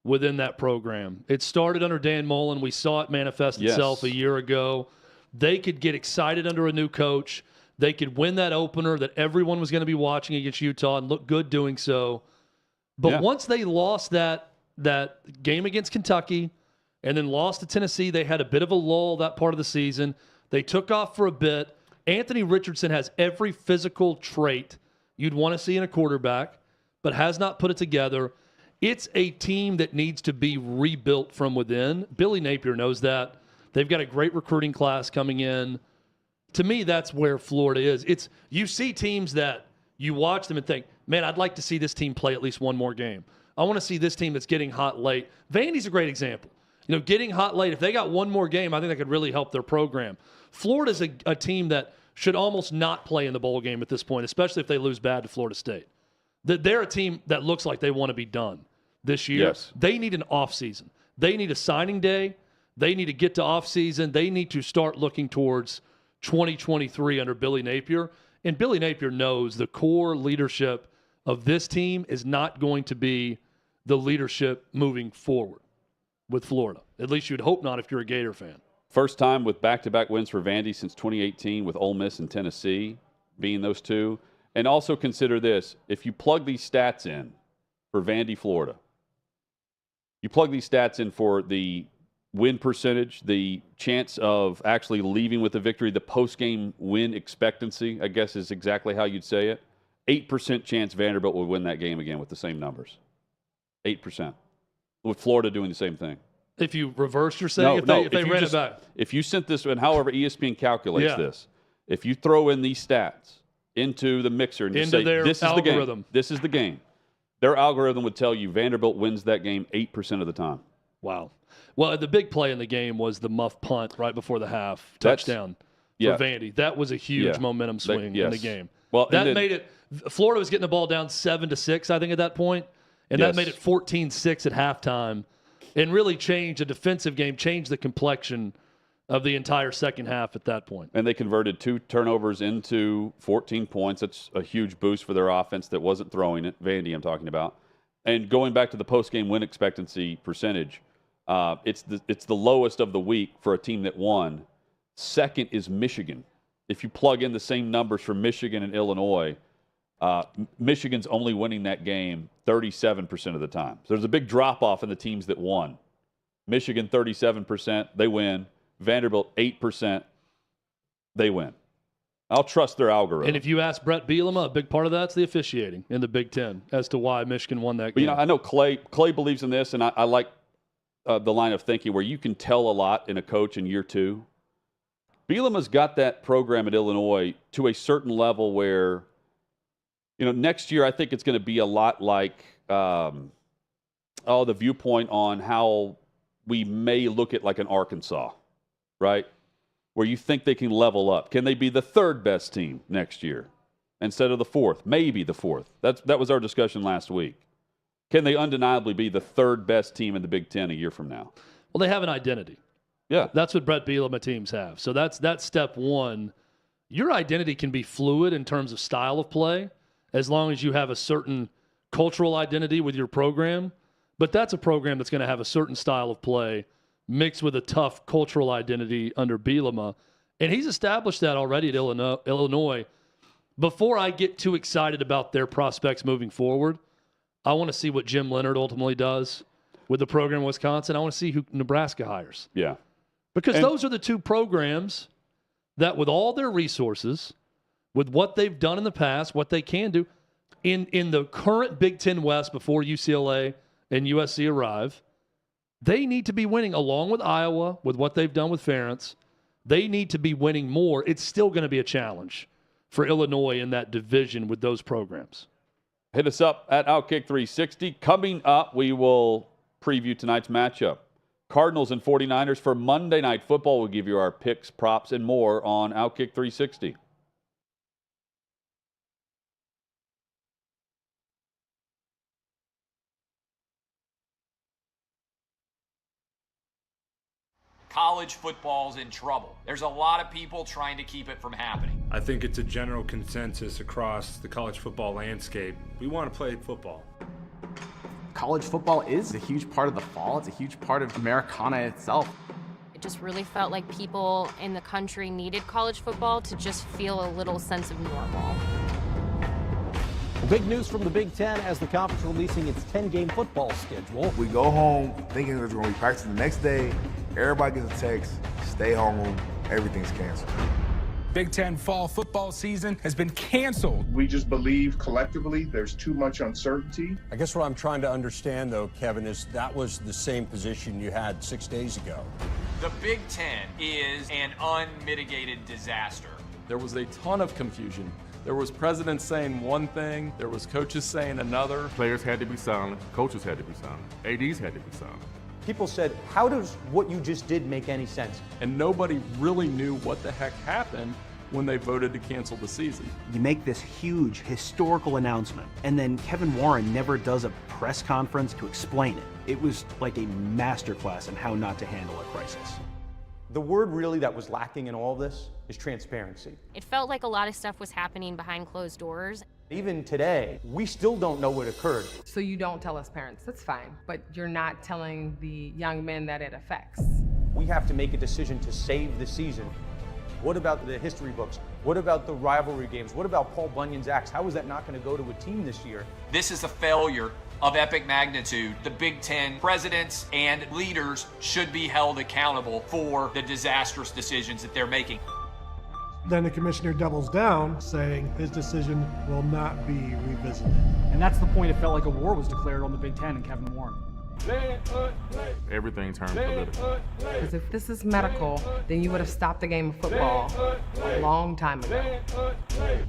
within that program. It started under Dan Mullen. We saw it manifest itself a year ago. They could get excited under a new coach. They could win that opener that everyone was going to be watching against Utah and look good doing so. But once they lost that game against Kentucky and then lost to Tennessee, they had a bit of a lull that part of the season. They took off for a bit. Anthony Richardson has every physical trait you'd want to see in a quarterback, but has not put it together. It's a team that needs to be rebuilt from within. Billy Napier knows that. They've got a great recruiting class coming in. To me, that's where Florida is. You see teams that you watch them and think, man, I'd like to see this team play at least one more game. I want to see this team that's getting hot late. Vandy's a great example. Getting hot late, if they got one more game, I think that could really help their program. Florida's a team that should almost not play in the bowl game at this point, especially if they lose bad to Florida State. They're a team that looks like they want to be done this year. Yes. They need an offseason. They need a signing day. They need to get to offseason. They need to start looking towards 2023 under Billy Napier. And Billy Napier knows the core leadership of this team is not going to be the leadership moving forward with Florida. At least you'd hope not if you're a Gator fan. First time with back-to-back wins for Vandy since 2018 with Ole Miss and Tennessee being those two. And also consider this. If you plug these stats in for Vandy, Florida, you plug these stats in for the win percentage, the chance of actually leaving with a victory, the post-game win expectancy, I guess is exactly how you'd say it. 8% chance Vanderbilt would win that game again with the same numbers. 8%. With Florida doing the same thing. If you reverse, you're saying if they ran it back. If you sent this, and however ESPN calculates this, if you throw in these stats into the mixer and you say, this is the game, this is the game, their algorithm would tell you Vanderbilt wins that game 8% of the time. Wow. Well, the big play in the game was the muff punt right before the half, touchdown for Vandy. That was a huge momentum swing in the game. Well, that made it – Florida was getting the ball down 7-6, I think, at that point, and that made it 14-6 at halftime and really changed a defensive game, changed the complexion of the entire second half at that point. And they converted 2 turnovers into 14 points. That's a huge boost for their offense that wasn't throwing it. Vandy, I'm talking about. And going back to the post-game win expectancy percentage, it's the lowest of the week for a team that won. Second is Michigan. If you plug in the same numbers for Michigan and Illinois, Michigan's only winning that game 37% of the time. So there's a big drop-off in the teams that won. Michigan, 37%, they win. Vanderbilt, 8%, they win. I'll trust their algorithm. And if you ask Brett Bielema, a big part of that's the officiating in the Big Ten as to why Michigan won that game. But, I know Clay believes in this, and I like the line of thinking where you can tell a lot in a coach in year 2. Bielema's got that program at Illinois to a certain level where, next year I think it's going to be a lot like the viewpoint on how we may look at like an Arkansas, right? Where you think they can level up. Can they be the 3rd best team next year instead of the 4th? Maybe the 4th. That was our discussion last week. Can they undeniably be the 3rd best team in the Big Ten a year from now? Well, they have an identity. Yeah. That's what Brett Bielema teams have. So that's step one. Your identity can be fluid in terms of style of play as long as you have a certain cultural identity with your program, but that's a program that's going to have a certain style of play mixed with a tough cultural identity under Bielema. And he's established that already at Illinois. Before I get too excited about their prospects moving forward, I want to see what Jim Leonard ultimately does with the program in Wisconsin. I want to see who Nebraska hires. Yeah. Because those are the two programs that, with all their resources, with what they've done in the past, what they can do, in the current Big Ten West before UCLA and USC arrive, they need to be winning along with Iowa, with what they've done with Ferentz. They need to be winning more. It's still going to be a challenge for Illinois in that division with those programs. Hit us up at OutKick 360. Coming up, we will preview tonight's matchup. Cardinals and 49ers for Monday Night Football. We'll give you our picks, props, and more on OutKick 360. College football's in trouble. There's a lot of people trying to keep it from happening. I think it's a general consensus across the college football landscape. We want to play football. College football is a huge part of the fall. It's a huge part of Americana itself. It just really felt like people in the country needed college football to just feel a little sense of normal. Big news from the Big Ten as the conference releasing its 10-game football schedule. We go home thinking there's going to be practice the next day. Everybody gets a text, stay home, everything's canceled. Big Ten fall football season has been canceled. We just believe collectively there's too much uncertainty. I guess what I'm trying to understand, though, Kevin, is that was the same position you had 6 days ago. The Big Ten is an unmitigated disaster. There was a ton of confusion. There was presidents saying one thing, there was coaches saying another. Players had to be silent, coaches had to be silent, ADs had to be silent. People said, how does what you just did make any sense? And nobody really knew what the heck happened when they voted to cancel the season. You make this huge historical announcement, and then Kevin Warren never does a press conference to explain it. It was like a masterclass in how not to handle a crisis. The word really that was lacking in all this is transparency. It felt like a lot of stuff was happening behind closed doors. Even today, we still don't know what occurred. So you don't tell us parents, that's fine. But you're not telling the young men that it affects. We have to make a decision to save the season. What about the history books? What about the rivalry games? What about Paul Bunyan's axe? How is that not going to go to a team this year? This is a failure of epic magnitude. The Big Ten presidents and leaders should be held accountable for the disastrous decisions that they're making. Then the commissioner doubles down, saying his decision will not be revisited. And that's the point it felt like a war was declared on the Big Ten and Kevin Warren. Everything turned political. Because if this is medical, then you would have stopped the game of football a long time ago. I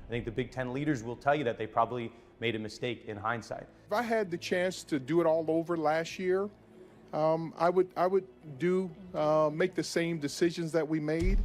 think the Big Ten leaders will tell you that they probably made a mistake in hindsight. If I had the chance to do it all over last year, I would make the same decisions that we made.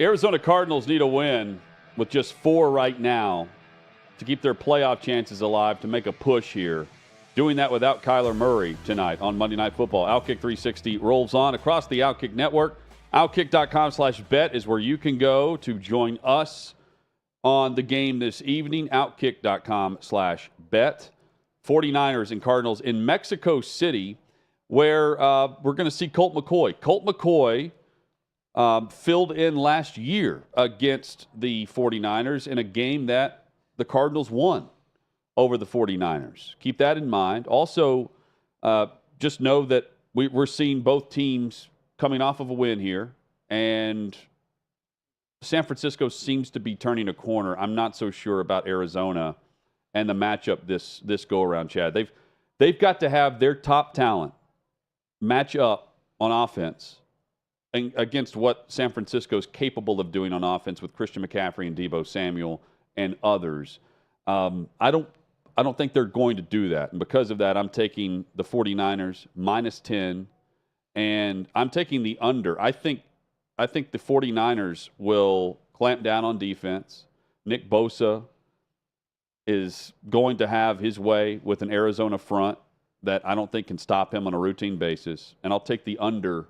Arizona Cardinals need a win with just 4 right now to keep their playoff chances alive, to make a push here. Doing that without Kyler Murray tonight on Monday Night Football. OutKick 360 rolls on across the OutKick network. OutKick.com/bet is where you can go to join us on the game this evening. OutKick.com/bet. 49ers and Cardinals in Mexico City, where we're going to see Colt McCoy. Colt McCoy filled in last year against the 49ers in a game that the Cardinals won over the 49ers. Keep that in mind. Also, just know that we're seeing both teams coming off of a win here, and San Francisco seems to be turning a corner. I'm not so sure about Arizona and the matchup this go-around, Chad. They've got to have their top talent match up on offense against what San Francisco is capable of doing on offense with Christian McCaffrey and Deebo Samuel and others. I don't think they're going to do that. And because of that, I'm taking the 49ers -10, and I'm taking the under. I think the 49ers will clamp down on defense. Nick Bosa is going to have his way with an Arizona front that I don't think can stop him on a routine basis. And I'll take the under,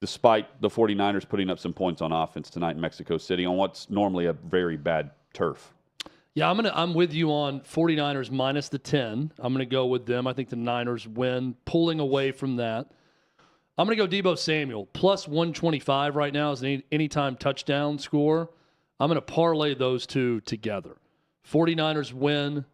despite the 49ers putting up some points on offense tonight in Mexico City on what's normally a very bad turf. Yeah, I'm with you on 49ers -10. I'm going to go with them. I think the Niners win, pulling away from that. I'm going to go Deebo Samuel, +125 right now as an anytime touchdown score. I'm going to parlay those two together. 49ers win,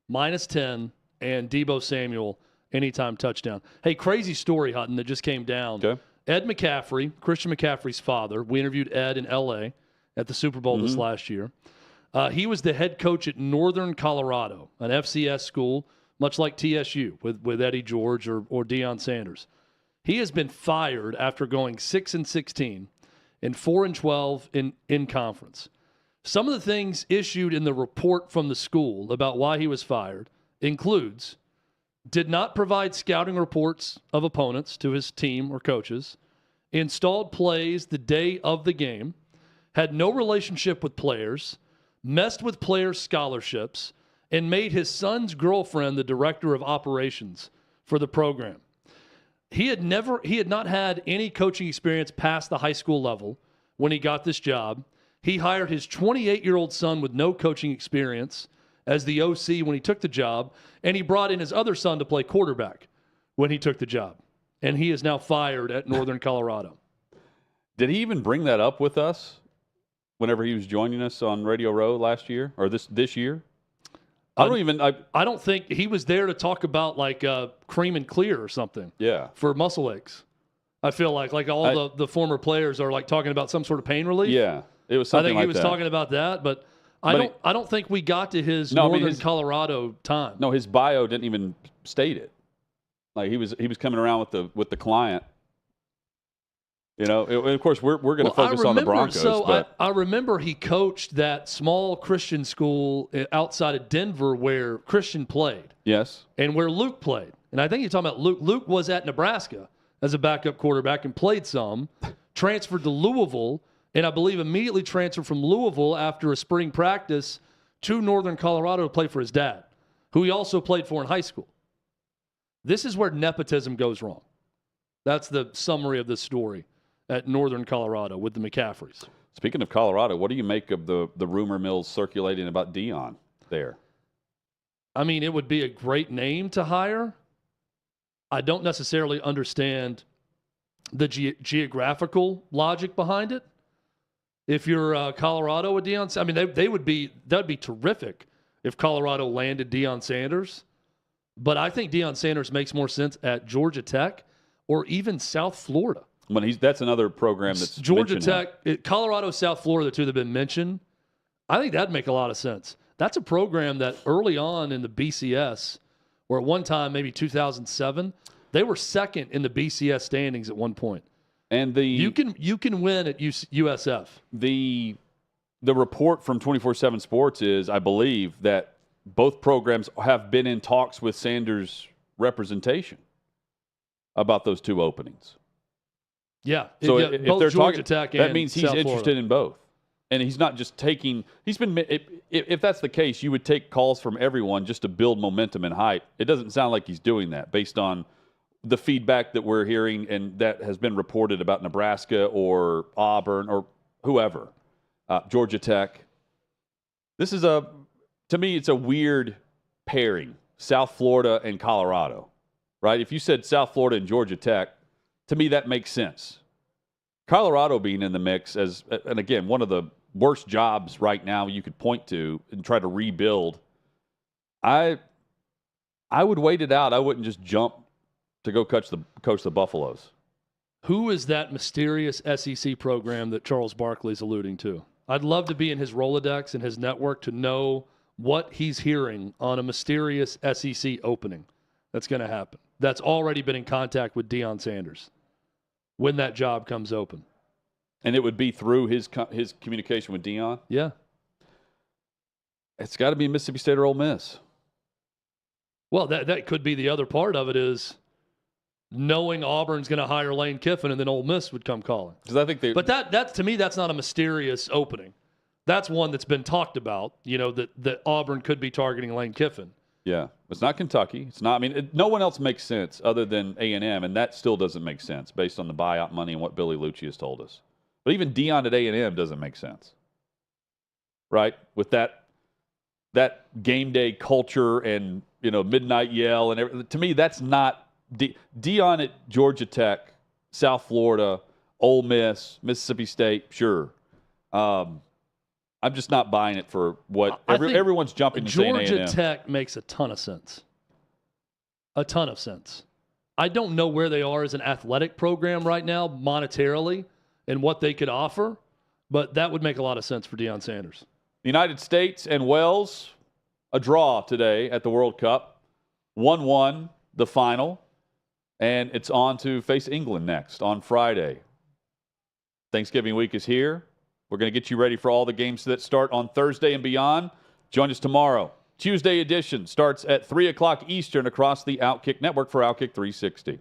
-10, and Deebo Samuel, anytime touchdown. Hey, crazy story, Hutton, that just came down. Okay. Ed McCaffrey, Christian McCaffrey's father, we interviewed Ed in L.A. at the Super Bowl this last year. He was the head coach at Northern Colorado, an FCS school, much like TSU with Eddie George or Deion Sanders. He has been fired after going 6-16 and 4-12 in conference. Some of the things issued in the report from the school about why he was fired includes did not provide scouting reports of opponents to his team or coaches, installed plays the day of the game, had no relationship with players, messed with players' scholarships, and made his son's girlfriend the director of operations for the program. He had not had any coaching experience past the high school level when he got this job. He hired his 28-year-old son with no coaching experience as the OC when he took the job, and he brought in his other son to play quarterback when he took the job. And he is now fired at Northern Colorado. Did he even bring that up with us whenever he was joining us on Radio Row last year or this year? I don't think he was there to talk about like cream and clear or something. Yeah. For muscle aches. I feel like all the former players are like talking about some sort of pain relief. Yeah. It was something like that. I think he was talking about that, but I don't think we got to his Northern Colorado time. No, his bio didn't even state it. Like he was coming around with the client. You know, and of course we're going to focus on the Broncos. So I remember he coached that small Christian school outside of Denver where Christian played. Yes. And where Luke played. And I think you're talking about Luke. Luke was at Nebraska as a backup quarterback and played some, transferred to Louisville, and I believe immediately transferred from Louisville after a spring practice to Northern Colorado to play for his dad, who he also played for in high school. This is where nepotism goes wrong. That's the summary of this story at Northern Colorado with the McCaffreys. Speaking of Colorado, what do you make of the rumor mills circulating about Deion there? I mean, it would be a great name to hire. I don't necessarily understand the geographical logic behind it. If you're Colorado with Deion, I mean, that'd be terrific if Colorado landed Deion Sanders. But I think Deion Sanders makes more sense at Georgia Tech or even South Florida. But that's another program that's Georgia Tech, Colorado, South Florida, the two that have been mentioned. I think that'd make a lot of sense. That's a program that early on in the BCS, or at one time, maybe 2007, they were second in the BCS standings at one point. And you can win at USF. The report from 24/7 Sports is, I believe, that both programs have been in talks with Sanders' representation about those two openings. Yeah. So yeah, if both they're Georgia talking, Tech that and means he's South interested Florida. in both. And he's not just taking – if that's the case, you would take calls from everyone just to build momentum and hype. It doesn't sound like he's doing that based on the feedback that we're hearing and that has been reported about Nebraska or Auburn or whoever, Georgia Tech. This is to me, it's a weird pairing, South Florida and Colorado, right? If you said South Florida and Georgia Tech, to me that makes sense. Colorado being in the mix and again, one of the worst jobs right now you could point to and try to rebuild. I would wait it out. I wouldn't just jump to go coach the Buffaloes. Who is that mysterious SEC program that Charles Barkley's alluding to? I'd love to be in his Rolodex and his network to know what he's hearing on a mysterious SEC opening that's going to happen. That's already been in contact with Deion Sanders when that job comes open. And it would be through his communication with Deion? Yeah. It's got to be Mississippi State or Ole Miss. Well, that could be the other part of it is knowing Auburn's going to hire Lane Kiffin and then Ole Miss would come calling. Because I think But that to me, that's not a mysterious opening. That's one that's been talked about, that Auburn could be targeting Lane Kiffin. Yeah. It's not Kentucky. It's not. I mean, no one else makes sense other than A&M, and that still doesn't make sense based on the buyout money and what Billy Lucci has told us. But even Deion at A&M doesn't make sense, right? With that game day culture and midnight yell and everything. To me, that's not Deion at Georgia Tech, South Florida, Ole Miss, Mississippi State. Sure, I'm just not buying it for what everyone's jumping to saying A&M. Georgia Tech makes a ton of sense. A ton of sense. I don't know where they are as an athletic program right now, monetarily, and what they could offer, but that would make a lot of sense for Deion Sanders. The United States and Wales, a draw today at the World Cup. 1-1, the final, and it's on to face England next on Friday. Thanksgiving week is here. We're going to get you ready for all the games that start on Thursday and beyond. Join us tomorrow. Tuesday edition starts at 3 o'clock Eastern across the OutKick Network for OutKick 360.